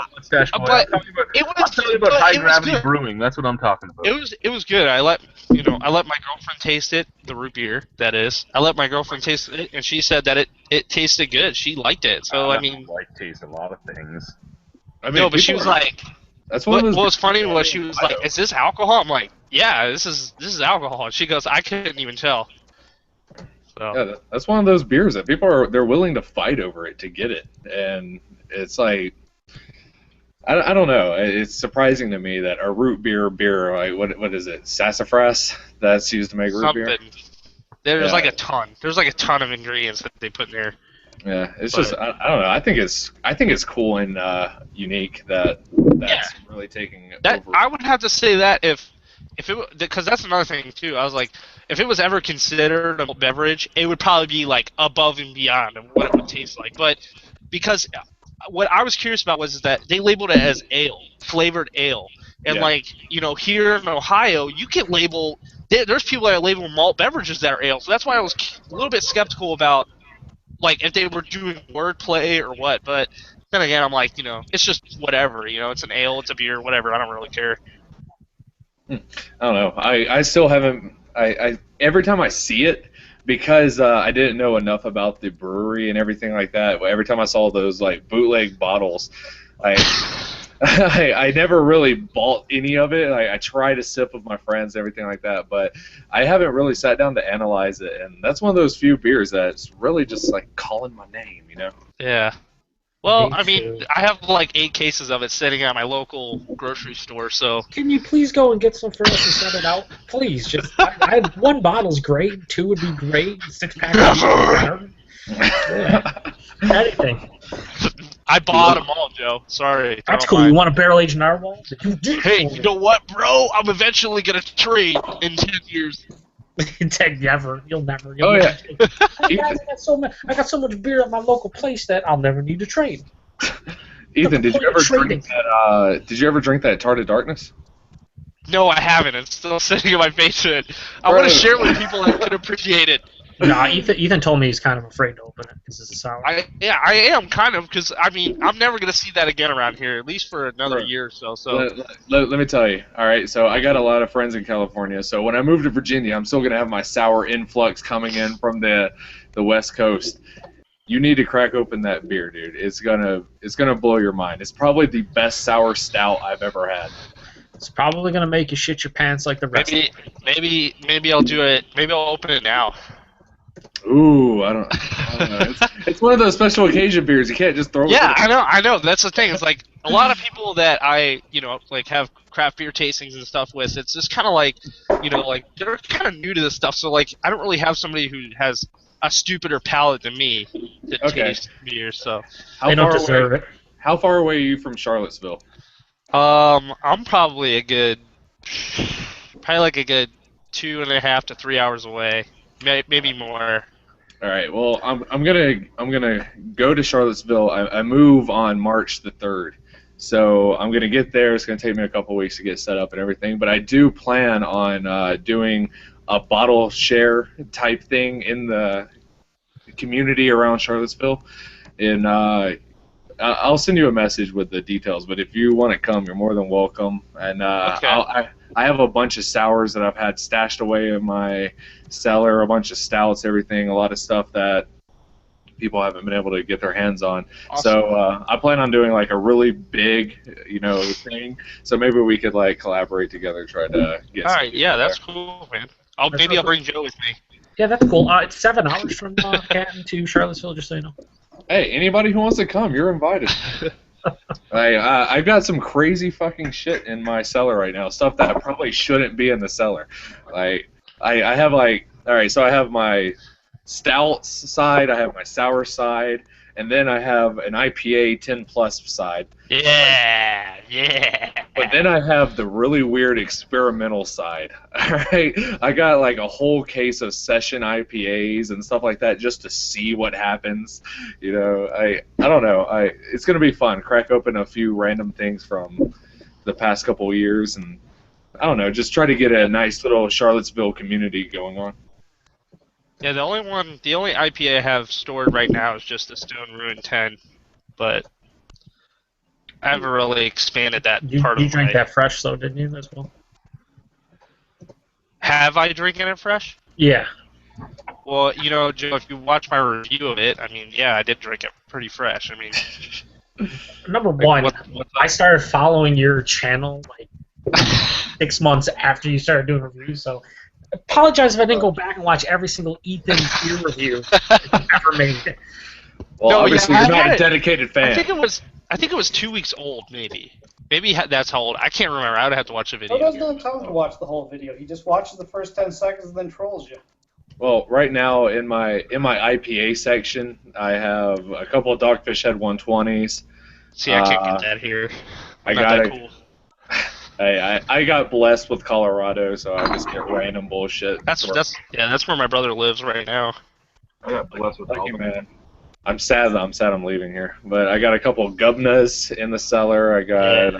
I'm talking about high gravity brewing. That's what I'm talking about. It was good. I let my girlfriend taste it, the root beer that is. I let my girlfriend taste it, and she said that it tasted good. She liked it. So I mean, taste a lot of things. I mean, no, but she was like, "That's what was funny was she was like, is this alcohol?" I'm like, yeah, this is alcohol. And she goes, I couldn't even tell. So. Yeah, that's one of those beers that they're willing to fight over it to get it, and it's like I don't know. It's surprising to me that a root beer like what is it, sassafras that's used to make root beer. There's like a ton. There's like a ton of ingredients that they put in there. Yeah, it's just I don't know. I think it's cool and unique that's really taking that over. I would have to say that if it, because that's another thing too. I was like, if it was ever considered a beverage, it would probably be like above and beyond of what it would taste like. But because what I was curious about was that they labeled it as ale, flavored ale, and like here in Ohio, you can label. There's people that label malt beverages that are ale, so that's why I was a little bit skeptical about like if they were doing wordplay or what. But then again, I'm like, it's just whatever. It's an ale, it's a beer, whatever. I don't really care. I don't know. I still haven't. I every time I see it, because I didn't know enough about the brewery and everything like that. Every time I saw those like bootleg bottles, I never really bought any of it. I tried a sip with my friends, everything like that, but I haven't really sat down to analyze it. And that's one of those few beers that's really just like calling my name, Yeah. Well, I mean, I have like 8 cases of it sitting at my local grocery store, so... Can you please go and get some for us and send it out? Please, just... I 1 bottle's great, 2 would be great, 6-pack would be better. Anything. I bought them all, Joe. Sorry. That's cool. You want a barrel-aged narwhal? Hey, you know what, bro? I'm eventually going to trade in 10 years. Never. You'll never. Oh, yeah. Hey, guys, I got so much beer at my local place that I'll never need to trade. Ethan, did you ever drink that? Did you ever drink that Tart of Darkness? No, I haven't. It's still sitting in my basement. I want to share it with people that can appreciate it. No, Ethan told me he's kind of afraid to open it because it's a sour. I am kind of, because I mean I'm never gonna see that again around here, at least for another year or so. So let me tell you. All right, so I got a lot of friends in California. So when I move to Virginia, I'm still gonna have my sour influx coming in from the West Coast. You need to crack open that beer, dude. It's gonna blow your mind. It's probably the best sour stout I've ever had. It's probably gonna make you shit your pants like the rest. Maybe I'll do it. Maybe I'll open it now. Ooh, I don't know. It's one of those special occasion beers. You can't just throw it. Yeah, I know. That's the thing. It's like a lot of people that I, like have craft beer tastings and stuff with. It's just kind of like, like they're kind of new to this stuff. So like, I don't really have somebody who has a stupider palate than me to taste beer. So they don't deserve it. How far away are you from Charlottesville? I'm probably like a good 2.5 to 3 hours away. Maybe more. All right. Well, I'm gonna go to Charlottesville. I move on March the 3rd, So I'm going to get there. It's going to take me a couple weeks to get set up and everything. But I do plan on doing a bottle share type thing in the community around Charlottesville. And I'll send you a message with the details. But if you want to come, you're more than welcome. And I have a bunch of sours that I've had stashed away in my cellar, a bunch of stouts, everything, a lot of stuff that people haven't been able to get their hands on. Awesome. So I plan on doing like a really big, thing. So maybe we could like collaborate together, try to get. All right, yeah, that's cool, man. I'll bring Joe with me. Yeah, that's cool. It's 7 hours from Canton to Charlottesville, just so you know. Hey, anybody who wants to come, you're invited. I've got some crazy fucking shit in my cellar right now, stuff that probably shouldn't be in the cellar. Like, I have like, all right, so I have my stouts side, I have my sour side, and then I have an IPA 10 plus side. Yeah. But then I have the really weird experimental side. Alright? I got like a whole case of session IPAs and stuff like that just to see what happens. I don't know. It's gonna be fun. Crack open a few random things from the past couple of years and I don't know, just try to get a nice little Charlottesville community going on. Yeah, the only IPA I have stored right now is just the Stone Ruin 10, but I haven't really expanded that part of You drank that fresh, though, didn't you, as well? Have I drinking it fresh? Yeah. Well, Joe, if you watch my review of it, I mean, yeah, I did drink it pretty fresh. I mean, Number one, I started following your channel like 6 months after you started doing reviews, so apologize if I didn't go back and watch every single Ethan beer review ever made. Well, No, obviously yeah, you're not a dedicated fan. I think it was 2 weeks old, maybe. Maybe that's how old. I can't remember. I'd have to watch the video. Joe doesn't have time to watch the whole video. He just watches the first 10 seconds and then trolls you. Well, right now in my IPA section, I have a couple of Dogfish Head 120s. See, I can't get that here. I got blessed with Colorado, so I just get random bullshit. That's where my brother lives right now. I got blessed with all man. I'm sad I'm leaving here, but I got a couple of Gubnas in the cellar. I got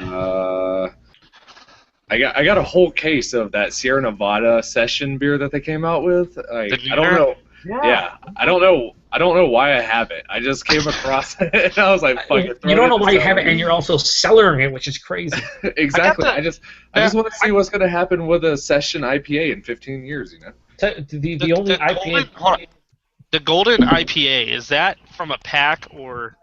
a whole case of that Sierra Nevada session beer that they came out with. I don't know. Yeah, I don't know why I have it. I just came across it and I was like, "Fuck it." You don't know why you have it, and you're also cellaring it, which is crazy. Exactly. I just want to see what's going to happen with a session IPA in 15 years. The only IPA. The Golden IPA, is that from a pack or?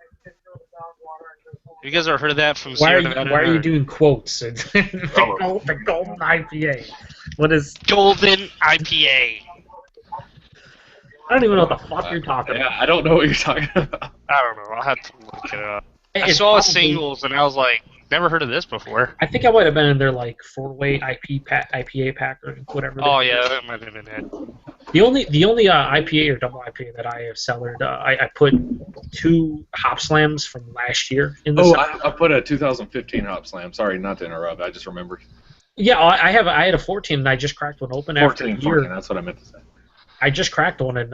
You guys ever heard of that from Sierra Nevada? Why are you doing quotes? the Golden IPA. What is Golden IPA? I don't even know what the fuck you're talking about. I don't know what you're talking about. I don't know. I'll have to look it up. I saw singles and I was like, never heard of this before. I think I might have been in their like 4-way IPA pack or whatever. Oh yeah, that might have been it. The only IPA or double IPA that I have cellared, I put 2 Hop Slams from last year in the cellar. I put a 2015 Hop Slam. Sorry, not to interrupt. I just remembered. Yeah, I had a 14 and I just cracked one open after a year. 14, that's what I meant to say. I just cracked one and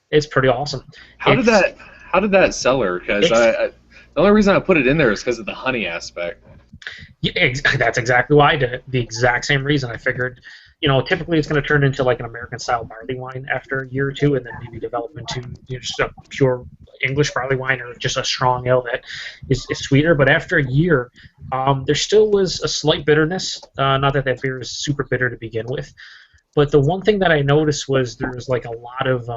it's pretty awesome. How did that cellar? Because the only reason I put it in there is because of the honey aspect. Yeah, that's exactly why I did it. The exact same reason. I figured, typically it's going to turn into like an American-style barley wine after a year or two, and then maybe develop into just a pure English barley wine or just a strong ale that is sweeter. But after a year, there still was a slight bitterness. Not that beer is super bitter to begin with, but the one thing that I noticed was there was like a lot of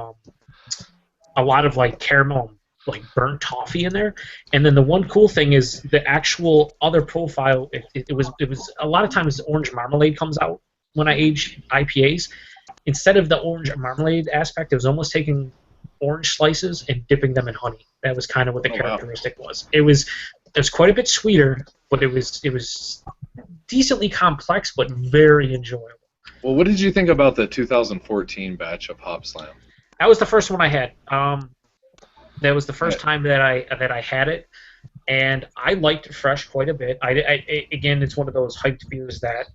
like caramel, like burnt toffee in there. And then the one cool thing is the actual other profile. It was a lot of times orange marmalade comes out when I age IPAs. Instead of the orange marmalade aspect, it was almost taking orange slices and dipping them in honey. That was kind of what the characteristic was. It was quite a bit sweeter, but it was decently complex, but very enjoyable. Well, what did you think about the 2014 batch of Hop Slam? That was the first one I had. That was the first time that I had it, and I liked it fresh quite a bit. Again, it's one of those hyped beers that,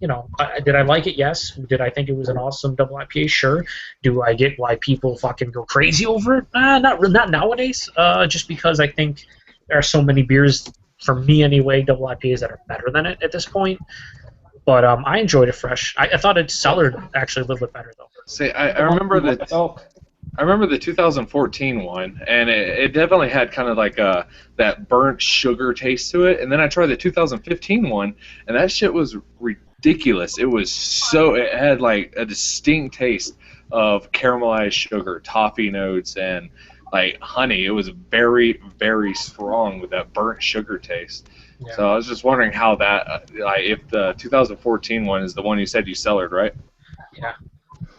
did I like it? Yes. Did I think it was an awesome double IPA? Sure. Do I get why people fucking go crazy over it? Not nowadays. Just because I think there are so many beers for me anyway, double IPAs that are better than it at this point. But I enjoyed it fresh. I thought it cellared actually a little bit better though. See, I remember that. I remember the 2014 one, and it definitely had kind of like that burnt sugar taste to it. And then I tried the 2015 one, and that shit was ridiculous. It had like a distinct taste of caramelized sugar, toffee notes, and like honey. It was very, very strong with that burnt sugar taste. Yeah. So I was just wondering how that, if the 2014 one is the one you said you cellared, right? Yeah.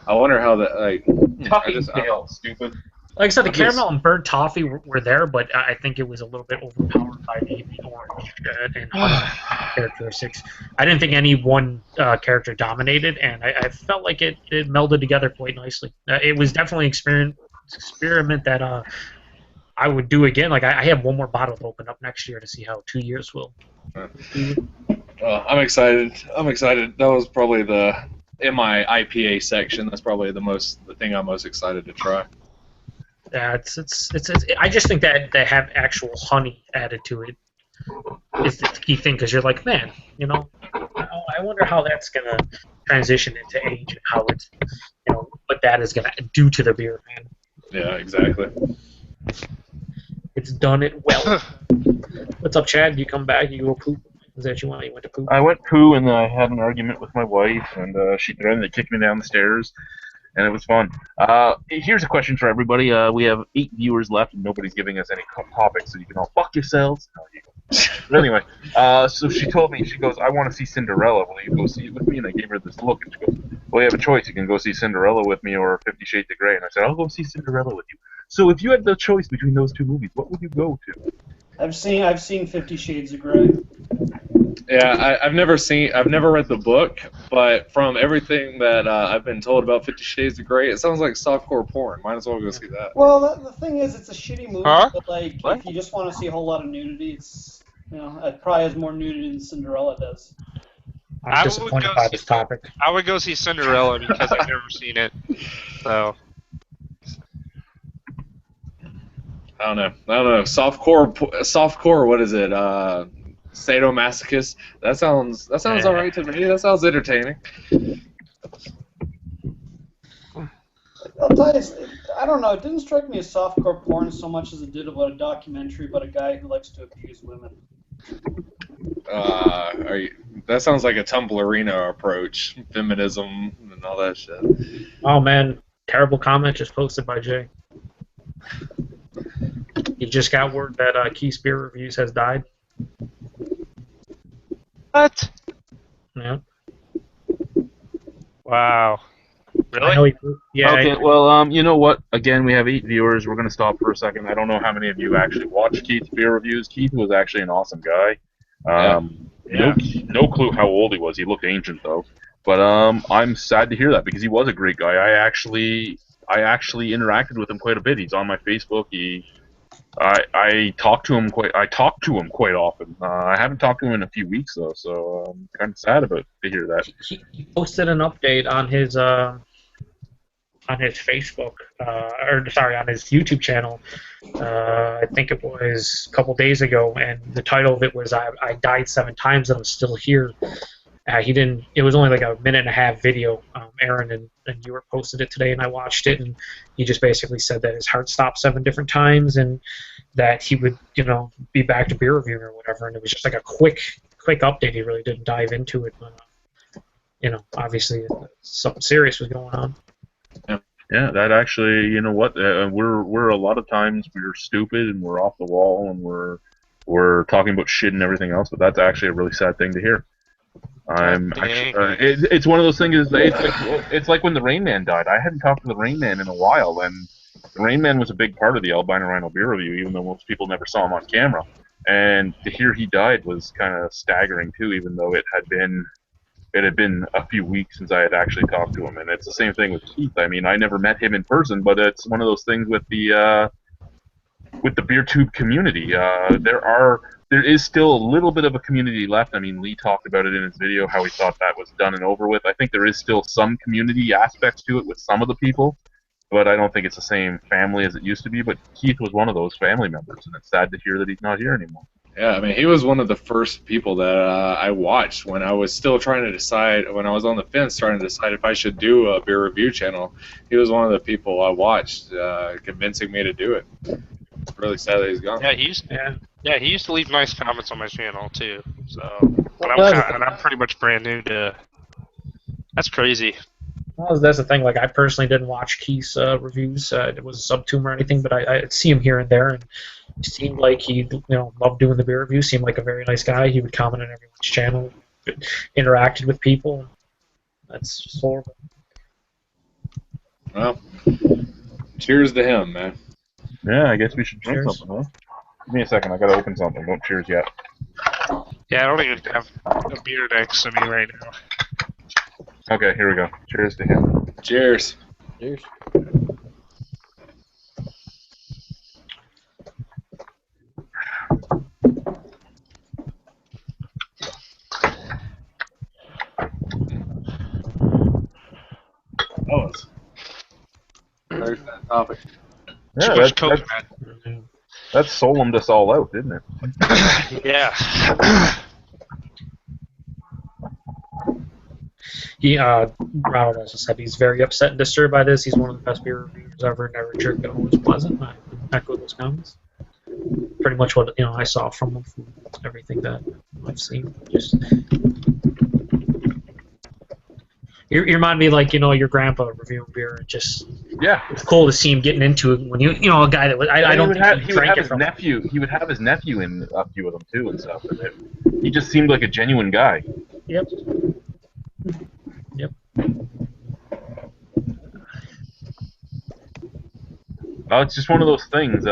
I wonder how that, like... stupid. Like I said, the caramel and burnt toffee were there, but I think it was a little bit overpowered by the orange and honey characteristics. I didn't think any one character dominated, and I felt like it melded together quite nicely. It was definitely an experiment that I would do again. Like I have one more bottle to open up next year to see how 2 years will. I'm excited. That was probably in my IPA section. That's probably the thing I'm most excited to try. Yeah, it's I just think that they have actual honey added to it is the key thing, because you're like, man, I wonder how that's gonna transition into age and how it's, what that is gonna do to the beer, man. Yeah, exactly. It's done it well. What's up, Chad? You come back? You go poop? Is that you went to poop? I went poo, and then I had an argument with my wife, and she threatened to kick me down the stairs, and it was fun. Here's a question for everybody. We have 8 viewers left, and nobody's giving us any topics, so you can all fuck yourselves. But anyway, so she told me, she goes, I want to see Cinderella. Will you go see it with me? And I gave her this look, and she goes, well, you have a choice. You can go see Cinderella with me or 50 Shades of Grey. And I said, I'll go see Cinderella with you. So if you had the choice between those two movies, what would you go to? I've seen 50 Shades of Grey. Yeah, I've never read the book, but from everything that I've been told about 50 Shades of Grey, it sounds like softcore porn. Might as well go see that. Well, the thing is, it's a shitty movie, but What? if you just want to see a whole lot of nudity, it's it probably has more nudity than Cinderella does. I'm disappointed by this topic. I would go see Cinderella because I've never seen it. So. I don't know. Softcore. What is it? Sadomasochist. That sounds alright to me. That sounds entertaining. I'll tell you, I don't know. It didn't strike me as softcore porn so much as it did about a documentary about a guy who likes to abuse women. That sounds like a Tumblrino approach, feminism and all that shit. Oh man, terrible comment just posted by Jay. You just got word that Key Spear Reviews has died. What? Yeah. Wow. I know Really? Yeah. Okay, well, you know what? Again, we have 8 viewers. We're going to stop for a second. I don't know how many of you actually watched Keith's beer reviews. Keith was actually an awesome guy. No clue how old he was. He looked ancient, though. But I'm sad to hear that, because he was a great guy. I actually interacted with him quite a bit. He's on my Facebook. I talk to him quite often. I haven't talked to him in a few weeks though, so I'm kind of sad to hear that. He posted an update on his Facebook, on his YouTube channel. I think it was a couple days ago, and the title of it was "I died 7 times and I'm still here." It was only like a 1.5-minute video. Aaron and you posted it today, and I watched it, and he just basically said that his heart stopped 7 different times, and that he would, be back to beer reviewing or whatever. And it was just like a quick update. He really didn't dive into it, but obviously something serious was going on. Yeah, that actually, you know what? We're a lot of times we're stupid and we're off the wall and we're talking about shit and everything else, but that's actually a really sad thing to hear. It's one of those things. It's like when the Rain Man died. I hadn't talked to the Rain Man in a while, and the Rain Man was a big part of the Albino Rhino beer review, even though most people never saw him on camera. And to hear he died was kind of staggering too, even though it had been a few weeks since I had actually talked to him. And it's the same thing with Keith. I mean, I never met him in person, but it's one of those things with the beer tube community. There is still a little bit of a community left. I mean, Lee talked about it in his video, how he thought that was done and over with. I think there is still some community aspects to it with some of the people, but I don't think it's the same family as it used to be. But Keith was one of those family members, and it's sad to hear that he's not here anymore. Yeah, I mean, he was one of the first people that I watched when I was still trying to decide, when I was on the fence trying to decide if I should do a beer review channel. He was one of the people I watched, convincing me to do it. It's really sad that he's gone. Yeah, he used to leave nice comments on my channel too. So, and I'm pretty much brand new to. That's crazy. Well, that's the thing. Like, I personally didn't watch Keith's reviews. It was a Subtumer or anything, but I see him here and there, and it seemed like he, loved doing the beer reviews. Seemed like a very nice guy. He would comment on everyone's channel, interacted with people. That's just horrible. Well, cheers to him, man. Yeah, I guess we should drink Cheers. something, huh? Give me a second. I gotta open something. Don't cheers yet. Yeah, I don't even have a beer next to me right now. Okay, here we go. Cheers to him. Cheers. Cheers. That was a very sad topic. Yeah, Too much coconut. that's solemned us all out, didn't it? Yeah. Ronald also said he's very upset and disturbed by this. He's one of the best beer reviewers ever. Never jerked, always pleasant. I echo those comments. Pretty much what I saw from him, from everything that I've seen. Just you remind me like your grandpa reviewing beer. Just it's cool to see him getting into it when a guy that I don't think he would drank have it his from. nephew. He would have his nephew in a few of them too and stuff. And he just seemed like a genuine guy. Yep. Yep. It's just one of those things.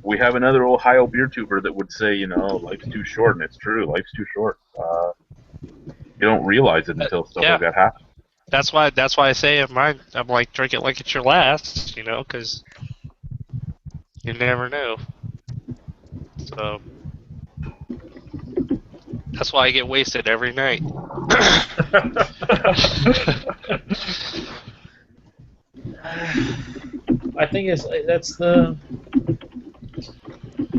We have another Ohio beer tuber that would say, life's too short, and it's true. Life's too short. You don't realize it until stuff like that happens. That's why I say in mine, I'm like, drink it like it's your last, because you never know. So that's why I get wasted every night. I think that's the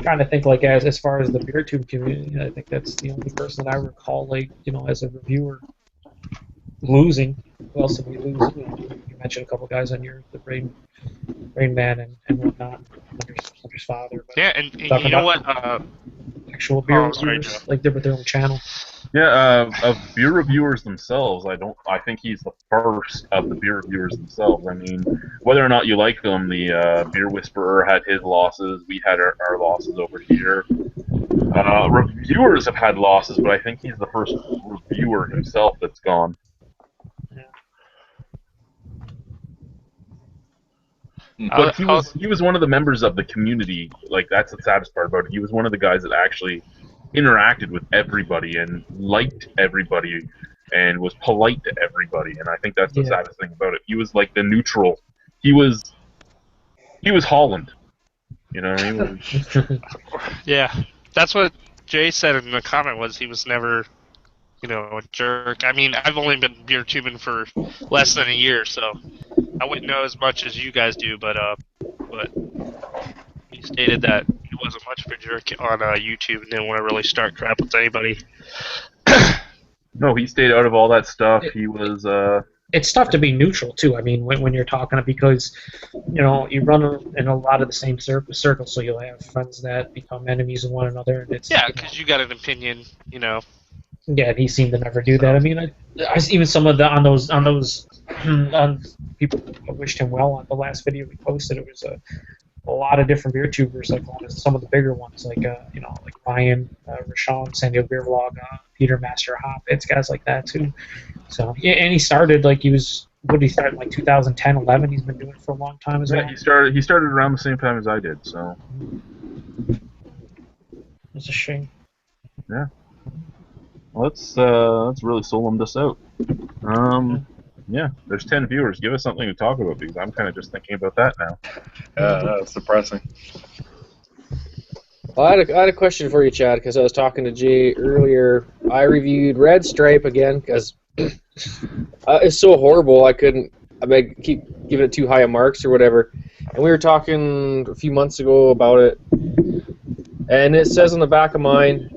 kind of think like as far as the beer tube community. I think that's the only person that I recall as a reviewer losing. Who else did we lose? You mentioned a couple guys on the Rain Man and whatnot. Hunter's father. But yeah, and you know what? Actual beer sorry, reviewers, like they're with their own channel. Yeah, of beer reviewers themselves, I think he's the first of the beer reviewers themselves. I mean, whether or not you like them, the Beer Whisperer had his losses. We had our losses over here. Reviewers have had losses, but I think he's the first reviewer himself that's gone. But he was one of the members of the community. Like, that's the saddest part about it. He was one of the guys that actually interacted with everybody and liked everybody and was polite to everybody. And I think that's the saddest thing about it. He was like the neutral. He was Holland. Yeah, that's what Jay said in the comment. Was he was never, a jerk. I mean, I've only been beer tubing for less than a year, so I wouldn't know as much as you guys do. But he stated that he wasn't much of a jerk on YouTube and didn't want to really start crap with anybody. No, he stayed out of all that stuff. He was. It's tough to be neutral too. I mean, when you're talking, because you run in a lot of the same circles, so you'll have friends that become enemies of one another, and it's because you got an opinion, Yeah, and he seemed to never do that. I mean, I even some of the on those people wished him well on the last video we posted. It was a lot of different beer tubers, like some of the bigger ones, like like Ryan, Rashawn, San Diego Beer Vlog, Peter Master Hop. It's guys like that too. So yeah, and he started what did he start in like 2010, 11? He's been doing it for a long time as well. Yeah, he started around the same time as I did. So it's a shame. Yeah. Let's really solemn this out. Yeah, there's 10 viewers. Give us something to talk about, because I'm kind of just thinking about that now. Yeah, that's depressing. Well, I had a question for you, Chad, because I was talking to Jay earlier. I reviewed Red Stripe again because it's so horrible. I keep giving it too high a marks or whatever. And we were talking a few months ago about it. And it says on the back of mine,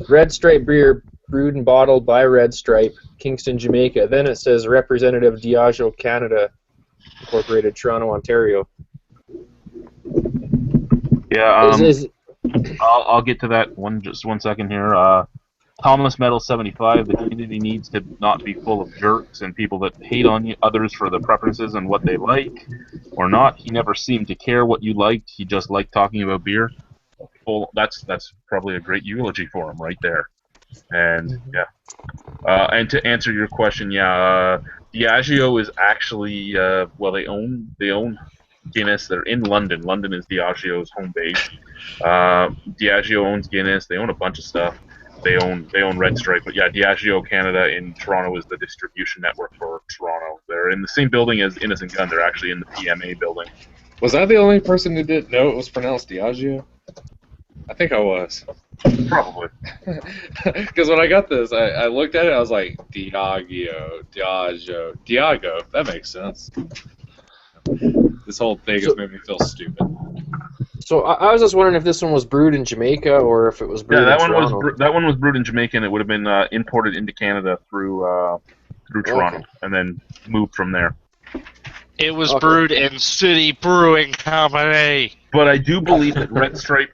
Red Stripe beer brewed and bottled by Red Stripe, Kingston, Jamaica. Then it says Representative Diageo Canada, Incorporated, Toronto, Ontario. Yeah, Is I'll get to that just one second here. Thomas Metal 75. The community needs to not be full of jerks and people that hate on others for their preferences and what they like or not. He never seemed to care what you liked. He just liked talking about beer. That's probably a great eulogy for him right there. And yeah. And to answer your question, yeah, Diageo is actually well, they own Guinness. They're in London. London is Diageo's home base. Diageo owns Guinness. They own a bunch of stuff. They own Red Stripe. But yeah, Diageo Canada in Toronto is the distribution network for Toronto. They're in the same building as Innocent Gun. They're actually in the PMA building. Was I the only person who didn't know it was pronounced Diageo? I think I was. Probably. Because when I got this, I looked at it, I was like, Diageo. That makes sense. This whole thing has made me feel stupid. So I was just wondering if this one was brewed in Jamaica or if it was brewed in Toronto. That one was brewed in Jamaica, and it would have been imported into Canada through Toronto, and then moved from there. It was brewed in City Brewing Company. But I do believe that Red Stripe.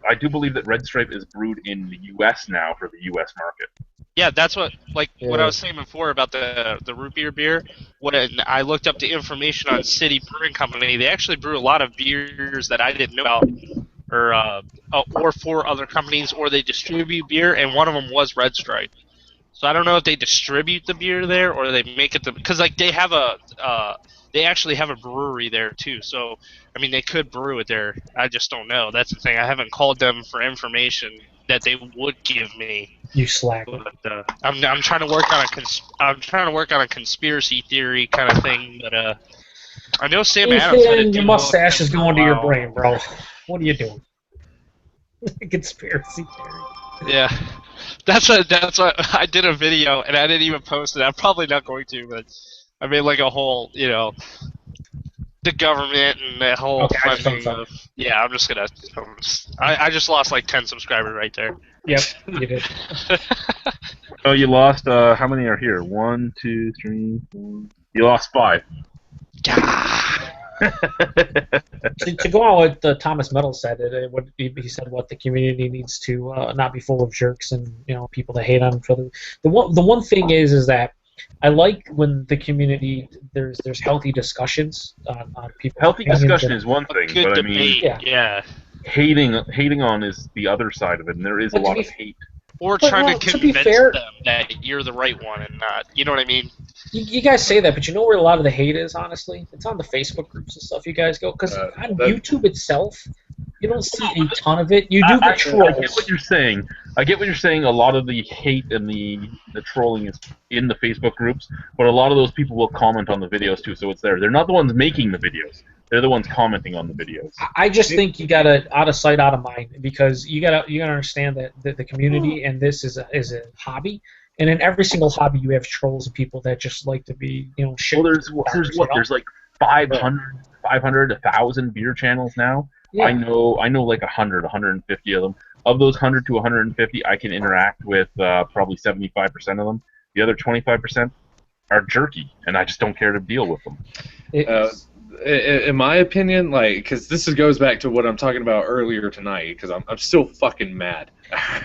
Is brewed in the U.S. now for the U.S. market. Yeah, that's what what I was saying before about the root beer. I looked up the information on City Brewing Company. They actually brew a lot of beers that I didn't know about, or for other companies, or they distribute beer, and one of them was Red Stripe. So I don't know if they distribute the beer there or they make it because they actually have a brewery there too. So I mean they could brew it there. I just don't know. That's the thing. I haven't called them for information that they would give me. You slack. But, I'm trying to work on a conspiracy theory kind of thing. But I know Sam Adams. Your mustache is going to your brain, bro. What are you doing? Conspiracy theory. Yeah. That's what I did a video and I didn't even post it. I'm probably not going to, but I made like a whole, the government and that whole funding of. Yeah, I'm just gonna. I just lost like 10 subscribers right there. Yep, you did. Oh, you lost. How many are here? 1, 2, 3, 4. You lost 5. To go on what Thomas Metal said, he said what the community needs to not be full of jerks and people that hate on each other. The one thing is that I like when the community there's healthy discussions on people. Healthy discussion is one thing, good but debate, I mean, hating on is the other side of it, and there is a lot of hate. Or trying to convince them that you're the right one and not. You know what I mean? You guys say that, but you know where a lot of the hate is, honestly? It's on the Facebook groups and stuff you guys go. Because on YouTube itself, you don't see a ton of it. You do get trolls. I get what you're saying. A lot of the hate and the trolling is in the Facebook groups, but a lot of those people will comment on the videos too, so it's there. They're not the ones making the videos. They're the ones commenting on the videos. I just think you gotta out of sight, out of mind, because you gotta understand that the community and this is a hobby, and in every single hobby you have trolls and people that just like to be shit. Well, there's like 500, 1,000 beer channels now. Yeah. I know like 100, 150 of them. Of those 100 to 150, I can interact with probably 75% of them. The other 25% are jerky, and I just don't care to deal with them. In my opinion, because this goes back to what I'm talking about earlier tonight, because I'm still fucking mad.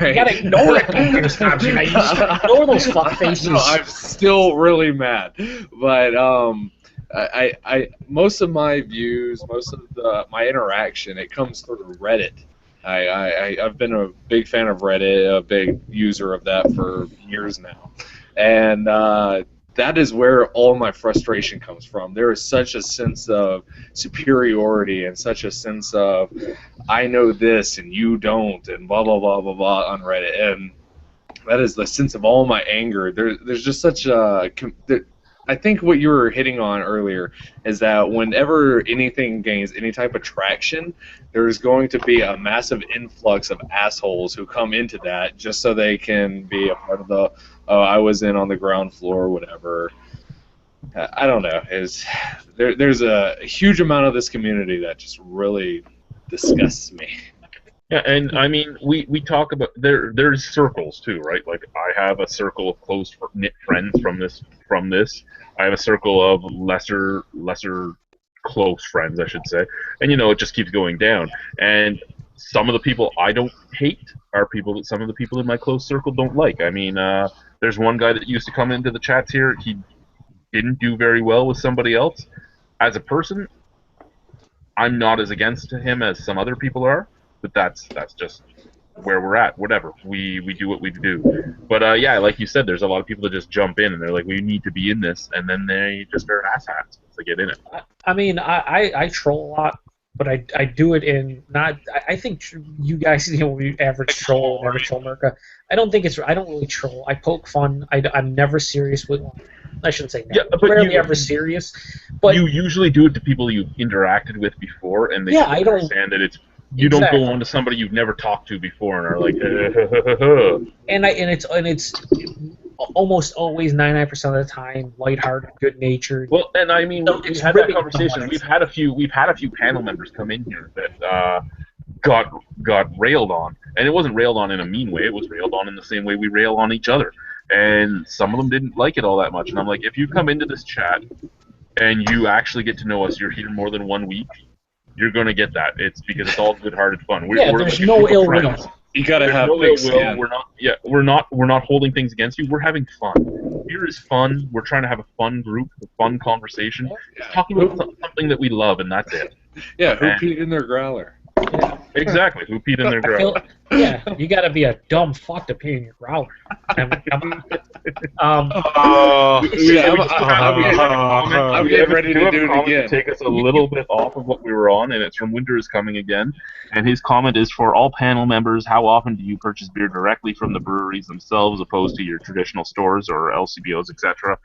Right? You gotta ignore it. You just ignore those fuck faces. No, I'm still really mad, but I most of my views, most of my interaction, it comes through Reddit. I've been a big fan of Reddit, a big user of that for years now, and that is where all my frustration comes from. There is such a sense of superiority and such a sense of I know this and you don't and blah blah blah blah blah on Reddit, and that is the sense of all my anger. There's just such a I think what you were hitting on earlier is that whenever anything gains any type of traction, there's going to be a massive influx of assholes who come into that just so they can be a part of the, I was in on the ground floor, whatever. I don't know. There's a huge amount of this community that just really disgusts me. Yeah, and I mean, we talk about there's circles too, right? Like I have a circle of close knit friends from this. I have a circle of lesser close friends, I should say, and it just keeps going down. And some of the people I don't hate are people that some of the people in my close circle don't like. I mean, there's one guy that used to come into the chats here. He didn't do very well with somebody else. As a person, I'm not as against him as some other people are, but that's just where we're at. Whatever, we do what we do. But yeah, like you said, there's a lot of people that just jump in and they're like, we need to be in this, and then they just are asshats once they get in it. I mean, I troll a lot, but I do it in not. I think you guys, we average troll, average troll America. I don't really troll. I poke fun. I'm never serious with. I shouldn't say never. Yeah, but rarely ever serious. But you usually do it to people you've interacted with before, and they understand that it's. You Exactly. don't go on to somebody you've never talked to before and are like, and it's almost always 99% of the time lighthearted, good natured. Well, and I mean, So we've had that conversation. We've had a few panel members come in here that got railed on, and it wasn't railed on in a mean way. It was railed on in the same way we rail on each other. And some of them didn't like it all that much. And I'm like, if you come into this chat and you actually get to know us, you're here more than 1 week, you're going to get that. It's because it's all good-hearted fun. We're there's no ill will. You gotta have no thick ill skin. will. We're not holding things against you. We're having fun. Here is fun. We're trying to have a fun group, a fun conversation, talking about something that we love, and that's it. Yeah, who peed in their growler? Yeah. Exactly. Who peed in their growler? Yeah, you got to be a dumb fuck to pee in your growler. I mean, come on. I'm getting ready to do it again. Take us a little bit off of what we were on, and it's from Winter is Coming Again. And his comment is, for all panel members, how often do you purchase beer directly from the breweries themselves, opposed to your traditional stores or LCBOs, etc.,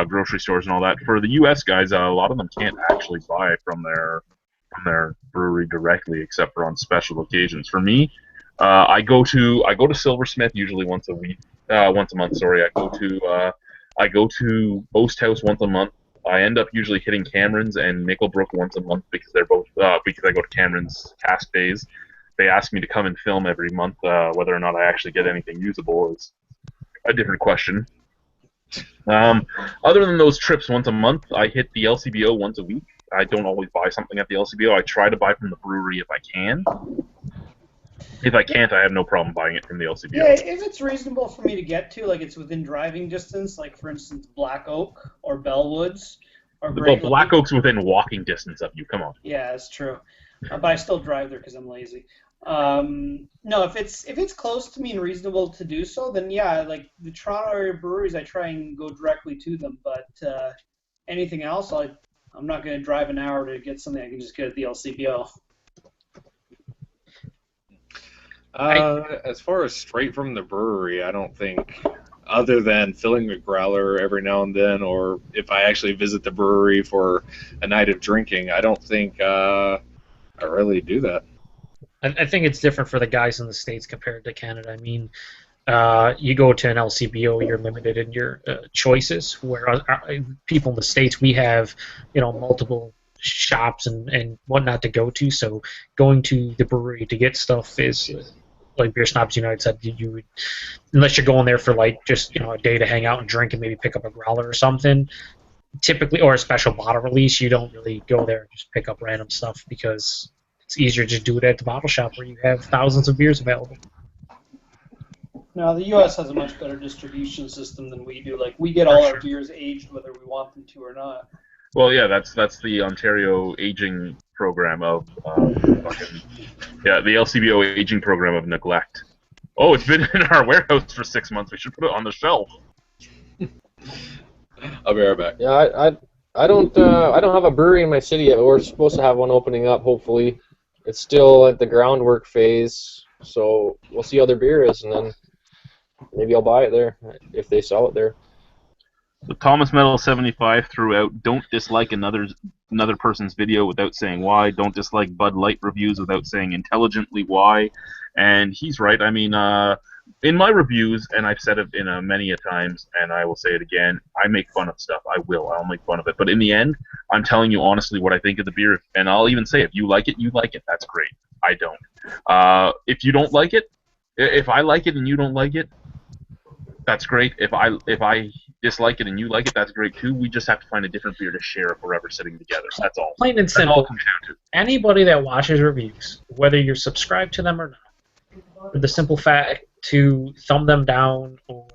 grocery stores and all that? For the U.S. guys, a lot of them can't actually buy from their brewery directly, except for on special occasions. For me, I go to Silversmith usually once a month. Sorry, I go to Oast House once a month. I end up usually hitting Cameron's and Nickelbrook once a month because they're both because I go to Cameron's cask days. They ask me to come and film every month. Whether or not I actually get anything usable is a different question. Other than those trips once a month, I hit the LCBO once a week. I don't always buy something at the LCBO. I try to buy from the brewery if I can. If I can't, I have no problem buying it from the LCBO. Yeah, if it's reasonable for me to get to, like it's within driving distance, like for instance Black Oak or Bellwoods or Well, Black Oak's within walking distance of you. Come on. Yeah, that's true. But I still drive there because I'm lazy. No, if it's close to me and reasonable to do so, then yeah, like the Toronto area breweries, I try and go directly to them. But anything else, I'm not going to drive an hour to get something I can just get at the LCBO. As far as straight from the brewery, I don't think, other than filling a growler every now and then, or if I actually visit the brewery for a night of drinking, I don't think I really do that. I think it's different for the guys in the States compared to Canada. I mean, you go to an LCBO, you're limited in your choices, where people in the States, we have, multiple shops and whatnot to go to, so going to the brewery to get stuff is, like Beer Snobs United said, you would, unless you're going there for like just a day to hang out and drink and maybe pick up a growler or something, typically, or a special bottle release, you don't really go there and just pick up random stuff because it's easier to just do it at the bottle shop where you have thousands of beers available. Now, the U.S. has a much better distribution system than we do. Like, we get all our beers aged whether we want them to or not. Well, yeah, that's the Ontario aging program of the LCBO aging program of neglect. Oh, it's been in our warehouse for 6 months. We should put it on the shelf. I'll be right back. Yeah, I don't have a brewery in my city yet. We're supposed to have one opening up, hopefully. It's still at the groundwork phase, so we'll see how their beer is, and then maybe I'll buy it there if they sell it there. The Thomas Metal 75 threw out, don't dislike another person's video without saying why. Don't dislike Bud Light reviews without saying intelligently why. And he's right. I mean, in my reviews, and I've said it many a times, and I will say it again, I make fun of stuff. I'll make fun of it. But in the end, I'm telling you honestly what I think of the beer, and I'll even say if you like it, you like it. That's great. I don't. If you don't like it, if I like it and you don't like it, that's great. If I dislike it and you like it, that's great too. We just have to find a different beer to share if we're ever sitting together. That's all. Plain and That's all simple. it comes down to. Anybody that watches reviews, whether you're subscribed to them or not, for the simple fact to thumb them down or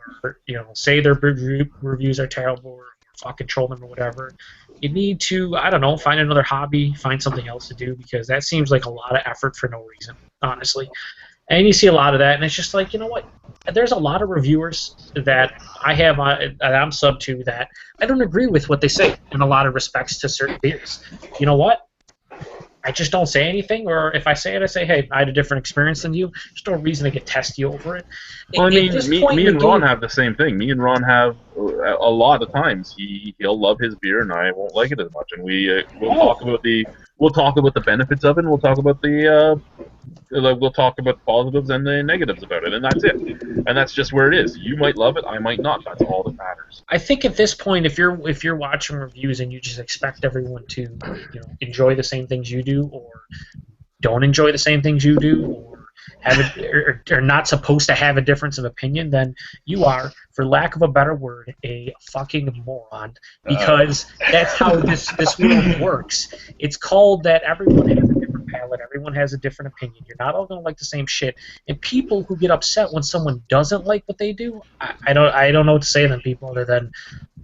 say their reviews are terrible or fucking troll them or whatever, you need to, I don't know, find another hobby, find something else to do, because that seems like a lot of effort for no reason, honestly. And you see a lot of that, and it's just like, you know what? There's a lot of reviewers that I have, that I'm sub to, that I don't agree with what they say in a lot of respects to certain beers. You know what? I just don't say anything, or if I say it, I say, hey, I had a different experience than you. There's no reason to get testy over it. Well, I mean, me and Ron have the same thing. Me and Ron have a lot of times he'll love his beer and I won't like it as much, and we'll talk about the benefits of it, and we'll talk about the positives and the negatives about it, and that's it. And that's just where it is. You might love it, I might not. That's all that matters. I think at this point, if you're watching reviews and you just expect everyone to enjoy the same things you do, or don't enjoy the same things you do, or are not supposed to have a difference of opinion, then you are, for lack of a better word, a fucking moron. Because that's how this world works. It's called that everyone has a different palate, everyone has a different opinion. You're not all going to like the same shit. And people who get upset when someone doesn't like what they do, I don't know what to say to them people other than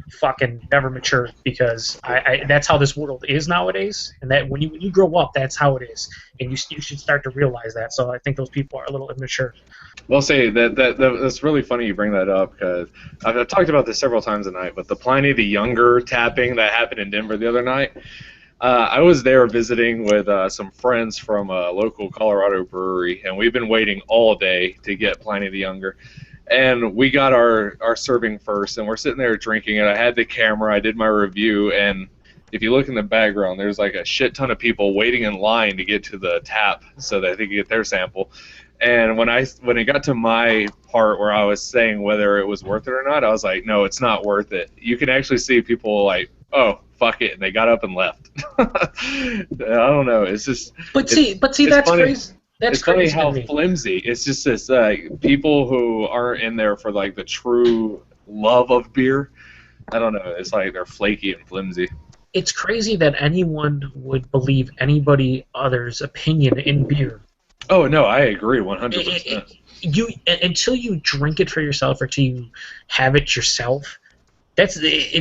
fucking never mature, because that's how this world is nowadays, and that when you grow up, that's how it is, and you should start to realize that. So I think those people are a little immature. Well, say that's really funny you bring that up, because I've talked about this several times tonight, but the Pliny the Younger tapping that happened in Denver the other night, I was there visiting with some friends from a local Colorado brewery, and we've been waiting all day to get Pliny the Younger. And we got our serving first, and we're sitting there drinking it. I had the camera, I did my review, and if you look in the background, there's like a shit ton of people waiting in line to get to the tap so that they could get their sample. And when it got to my part where I was saying whether it was worth it or not, I was like, no, it's not worth it. You can actually see people like, oh, fuck it, and they got up and left. I don't know. It's just. But see, that's funny. crazy. That's it's funny crazy how to me. flimsy. It's just this people who aren't in there for like the true love of beer. I don't know. It's like they're flaky and flimsy. It's crazy that anyone would believe anybody other's opinion in beer. Oh no, I agree 100%. Until you drink it for yourself or until you have it yourself,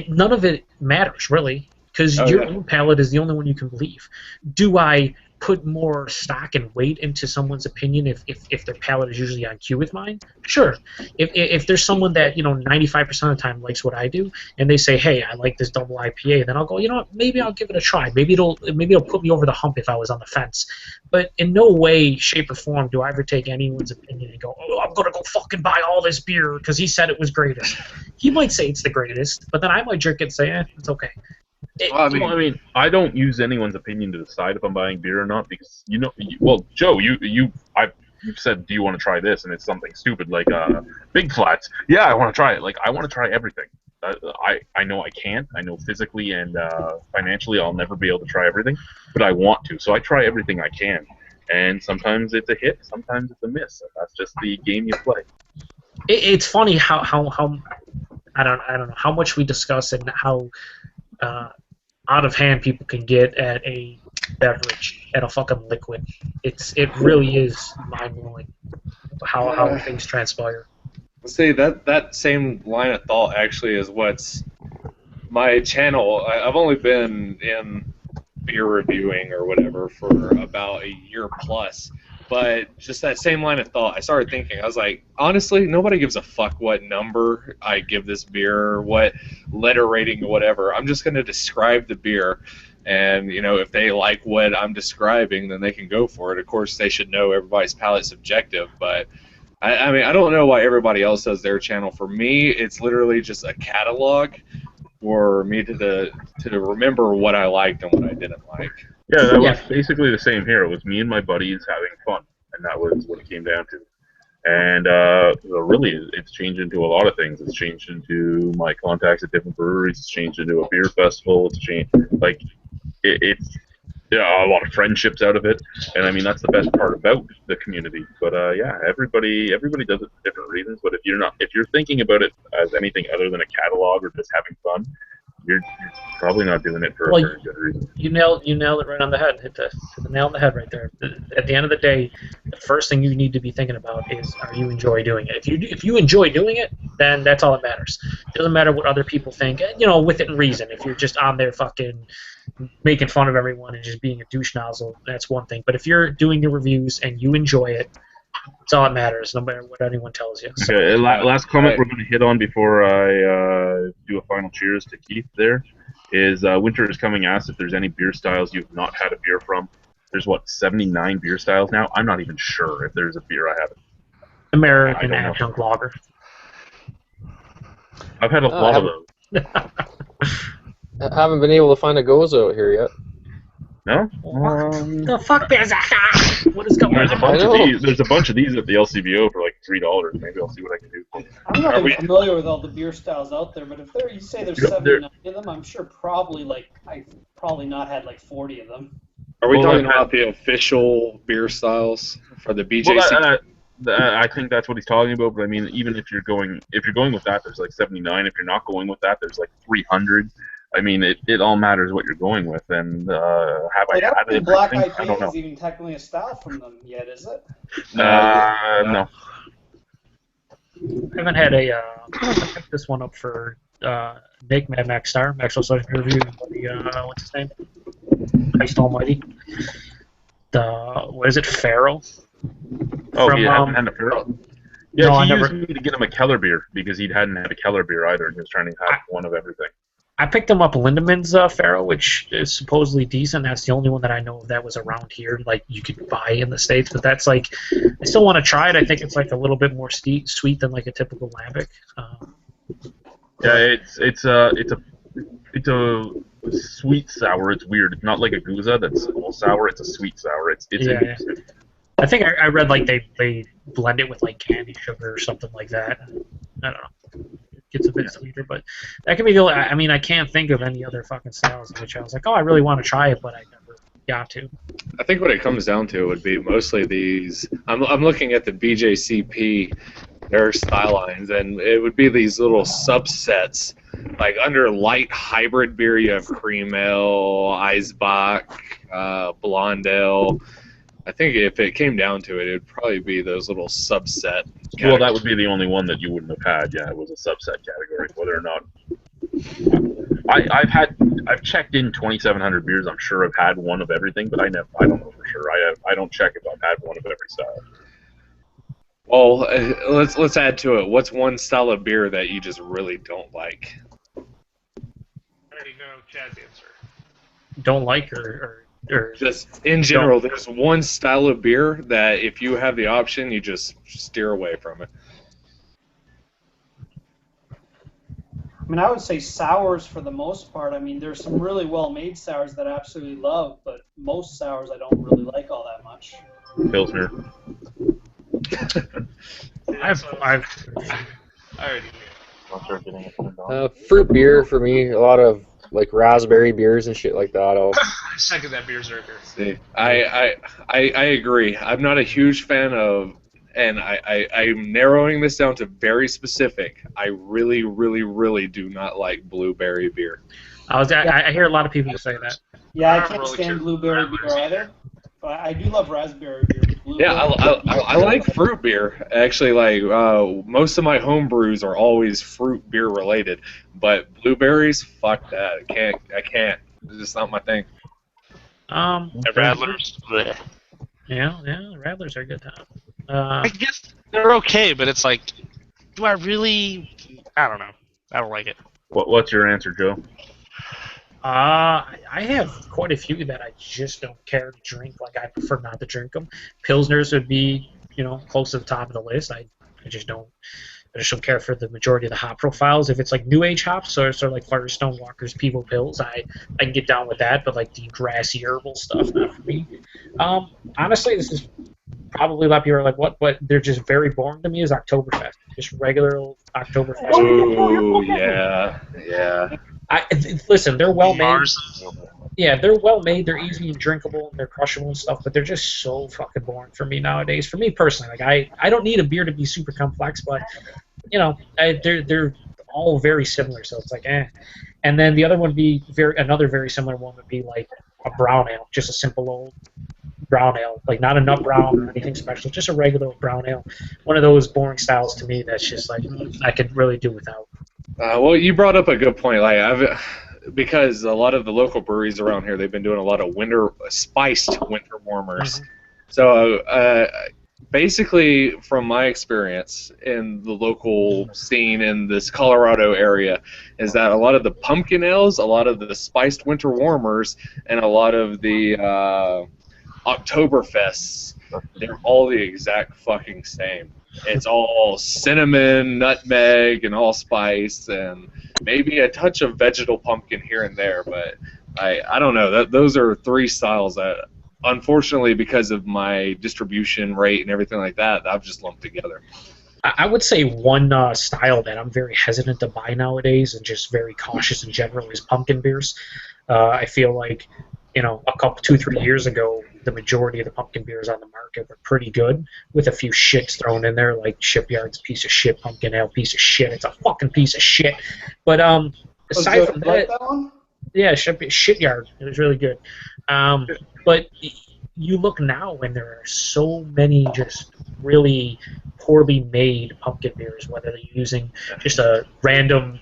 none of it matters really, because your own palate is the only one you can believe. Do I put more stock and weight into someone's opinion if their palate is usually on cue with mine? Sure. If there's someone that 95% of the time likes what I do, and they say, hey, I like this double IPA, then I'll go, you know what, maybe I'll give it a try. Maybe it'll put me over the hump if I was on the fence. But in no way, shape, or form do I ever take anyone's opinion and go, oh, I'm gonna go fucking buy all this beer because he said it was greatest. He might say it's the greatest, but then I might drink it and say, it's okay. I don't use anyone's opinion to decide if I'm buying beer or not, because Joe, you've said, do you want to try this, and it's something stupid like Big Flats. Yeah, I want to try it. Like, I want to try everything. I know I can't. I know physically and financially I'll never be able to try everything, but I want to. So I try everything I can, and sometimes it's a hit, sometimes it's a miss. That's just the game you play. It's funny how I don't know how much we discuss and how out of hand people can get at a beverage, at a fucking liquid. It really is mind blowing how things transpire. See, that same line of thought actually is what's my channel. I've only been in beer reviewing or whatever for about a year plus, but just that same line of thought, I started thinking, I was like, honestly, nobody gives a fuck what number I give this beer, what letter rating, whatever. I'm just going to describe the beer, and if they like what I'm describing, then they can go for it. Of course, they should know everybody's palate's subjective, but I mean, I don't know why everybody else does their channel. For me, it's literally just a catalog for me to remember what I liked and what I didn't like. Yeah, that was basically the same here. It was me and my buddies having fun, and that was what it came down to. And really, it's changed into a lot of things. It's changed into my contacts at different breweries. It's changed into a beer festival. It's changed, like, it's yeah, a lot of friendships out of it, and I mean that's the best part about the community. But yeah, everybody does it for different reasons. But if you're thinking about it as anything other than a catalog or just having fun, you're probably not doing it for a Well, very good reason. you nailed it right on the head. Hit the nail on the head right there. At the end of the day, the first thing you need to be thinking about is, are you enjoy doing it? If you enjoy doing it, then that's all that matters. It doesn't matter what other people think. You know, within reason. If you're just on there fucking making fun of everyone and just being a douche nozzle, that's one thing. But if you're doing your reviews and you enjoy it, that's all that matters, no matter what anyone tells you. So, Okay, last comment we're going to hit on before I do a final cheers to Keith there is Winter is Coming asked if there's any beer styles you've not had a beer from. There's, 79 beer styles now? I'm not even sure if there's a beer I haven't. American adjunct lager. I've had a lot of those. I haven't been able to find a Gozo here yet. No? The fuck is that? What is going There's a on? bunch of these. There's a bunch of these at the LCBO for like $3. Maybe I'll see what I can do. I'm not even familiar with all the beer styles out there, but if you say there's 79 of them, I'm sure I've probably not had like 40 of them. Are we talking about the official beer styles for the BJC? Well, I think that's what he's talking about. But I mean, even if you're going with that, there's like 79. If you're not going with that, there's like 300. I mean, it all matters what you're going with. And have I had it? Black I don't know. IPA is even technically a style from them yet, is it? No. I haven't had I picked this one up for Nick Mad Max Star, Maxwell Social Review, what's his name? Christ Almighty. What is it, Pharaoh? Oh, he hadn't had a Pharaoh? Yeah, no, he used me to get him a Keller beer because he hadn't had a Keller beer either, and he was trying to have one of everything. I picked him up Lindemann's Pharaoh, which is supposedly decent. That's the only one that I know of that was around here, like you could buy in the States. But that's like, I still want to try it. I think it's like a little bit more sweet than like a typical lambic. Yeah, it's a sweet sour. It's weird. It's not like a Guza that's all sour. It's a sweet sour. It's interesting. Yeah. I think I read like they blend it with like candy sugar or something like that. I don't know. It gets a bit sweeter, but that can be the only, I mean, I can't think of any other fucking styles in which I was like, oh, I really want to try it, but I never got to. I think what it comes down to would be mostly these. I'm looking at the BJCP, their style lines, and it would be these little subsets. Like under light hybrid beer, you have cream ale, Eisbach, blonde ale. I think if it came down to it, it would probably be those little subset categories. Well, that would be the only one that you wouldn't have had. Yeah, it was a subset category. Whether or not I've checked in 2,700 beers. I'm sure I've had one of everything, but I don't know for sure. I don't check if I've had one of every style. Well, let's add to it. What's one style of beer that you just really don't like? I already know Chad's answer. Don't like or just in general, there's one style of beer that if you have the option, you just steer away from it. I mean, I would say sours for the most part. I mean, there's some really well-made sours that I absolutely love, but most sours I don't really like all that much. Pilsner. I already knew. Fruit beer for me, a lot of like raspberry beers and shit like that. Second that berserker. See, I agree. I'm not a huge fan of, and I'm narrowing this down to very specific. I really, really, really do not like blueberry beer. I hear a lot of people say that. Yeah, I can't stand blueberry beer either. But I do love raspberry beer. Yeah, I like fruit beer. Actually, like most of my home brews are always fruit beer related. But blueberries, fuck that. I can't. It's just not my thing. Radlers. Bleh. Yeah, Radlers are a good time. I guess they're okay, but it's like, do I really? I don't know. I don't like it. What's your answer, Joe? I have quite a few that I just don't care to drink. Like, I prefer not to drink them. Pilsners would be, close to the top of the list. I just don't care for the majority of the hop profiles. If it's like new age hops, so sort of like Firestone, Walker's, Pivo Pills, I can get down with that. But like the grassy herbal stuff, not for me. Honestly, this is probably a lot of people are like, what? But they're just very boring to me. Is Oktoberfest, just regular old Oktoberfest. Oh yeah. Listen, they're well made. Yeah, they're well made, they're easy and drinkable, and they're crushable and stuff, but they're just so fucking boring for me nowadays. For me personally, like I don't need a beer to be super complex, but they're all very similar, so it's like eh. And then the other one would be another very similar one would be like a brown ale, just a simple old brown ale, like not a nut brown or anything special, just a regular brown ale. One of those boring styles to me that's just like I could really do without. Well, you brought up a good point. Because a lot of the local breweries around here, they've been doing a lot of spiced winter warmers. So basically, from my experience in the local scene in this Colorado area, is that a lot of the pumpkin ales, a lot of the spiced winter warmers, and a lot of the Oktoberfests, they're all the exact fucking same. It's all cinnamon, nutmeg, and allspice, and maybe a touch of vegetal pumpkin here and there. But I don't know. Those are three styles that, unfortunately, because of my distribution rate and everything like that, I've just lumped together. I would say one style that I'm very hesitant to buy nowadays and just very cautious in general is pumpkin beers. I feel like, a couple, 2-3 years ago, the majority of the pumpkin beers on the market were pretty good, with a few shits thrown in there, like Shipyard's piece of shit, Pumpkin Ale piece of shit. It's a fucking piece of shit. But aside from that, one? yeah, Shipyard, it was really good. But you look now, and there are so many just really poorly made pumpkin beers, whether they're using just a random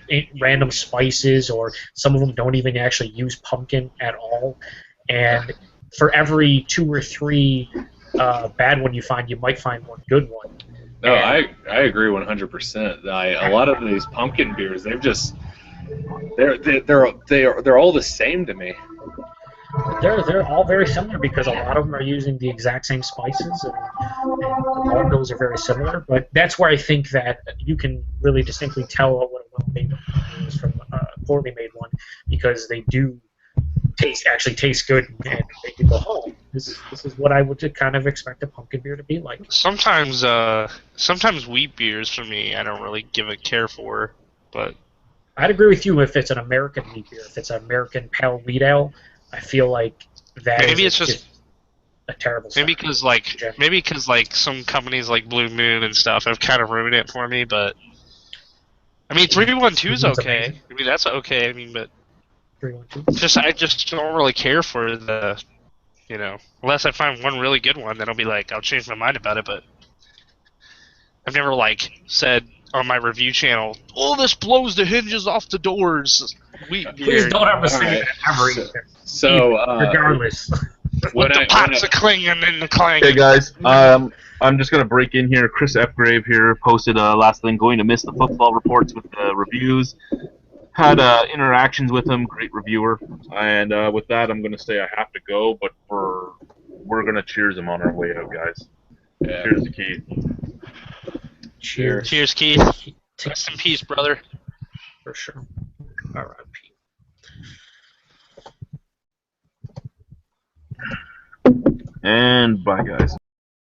spices, or some of them don't even actually use pumpkin at all. And for every 2 or 3 bad one you find, you might find one good one. No, I agree 100%. A lot of these pumpkin beers, they're all the same to me. They're all very similar because a lot of them are using the exact same spices, and all of those are very similar. But that's where I think that you can really distinctly tell what a well-made one is from a poorly made one, because they do actually taste good, and make you go, oh, this is what I would kind of expect a pumpkin beer to be like. Sometimes wheat beers for me, I don't really give a care for, but I'd agree with you if it's an American wheat beer. If it's an American pale wheat ale, I feel like that maybe is it's just a terrible. Maybe because some companies like Blue Moon and stuff have kind of ruined it for me. But I mean, 312 is okay. Amazing. I mean, that's okay. I mean, but 312. I just don't really care for the, unless I find one really good one, then I'll be like, I'll change my mind about it. But I've never said on my review channel, "Oh, this blows the hinges off the doors." Wheat beer. Please don't ever say that ever either. So regardless. With the pots a clanging and the clanging. Hey guys, I'm just gonna break in here. Chris Fgrave here posted last thing, going to miss the football reports with the reviews. Had interactions with him, great reviewer. And with that, I'm gonna say I have to go, but we're gonna cheers him on our way out, guys. Yeah. Cheers to Keith. Cheers. Cheers, Keith. Rest in peace, brother. For sure. R.I.P. And bye, guys.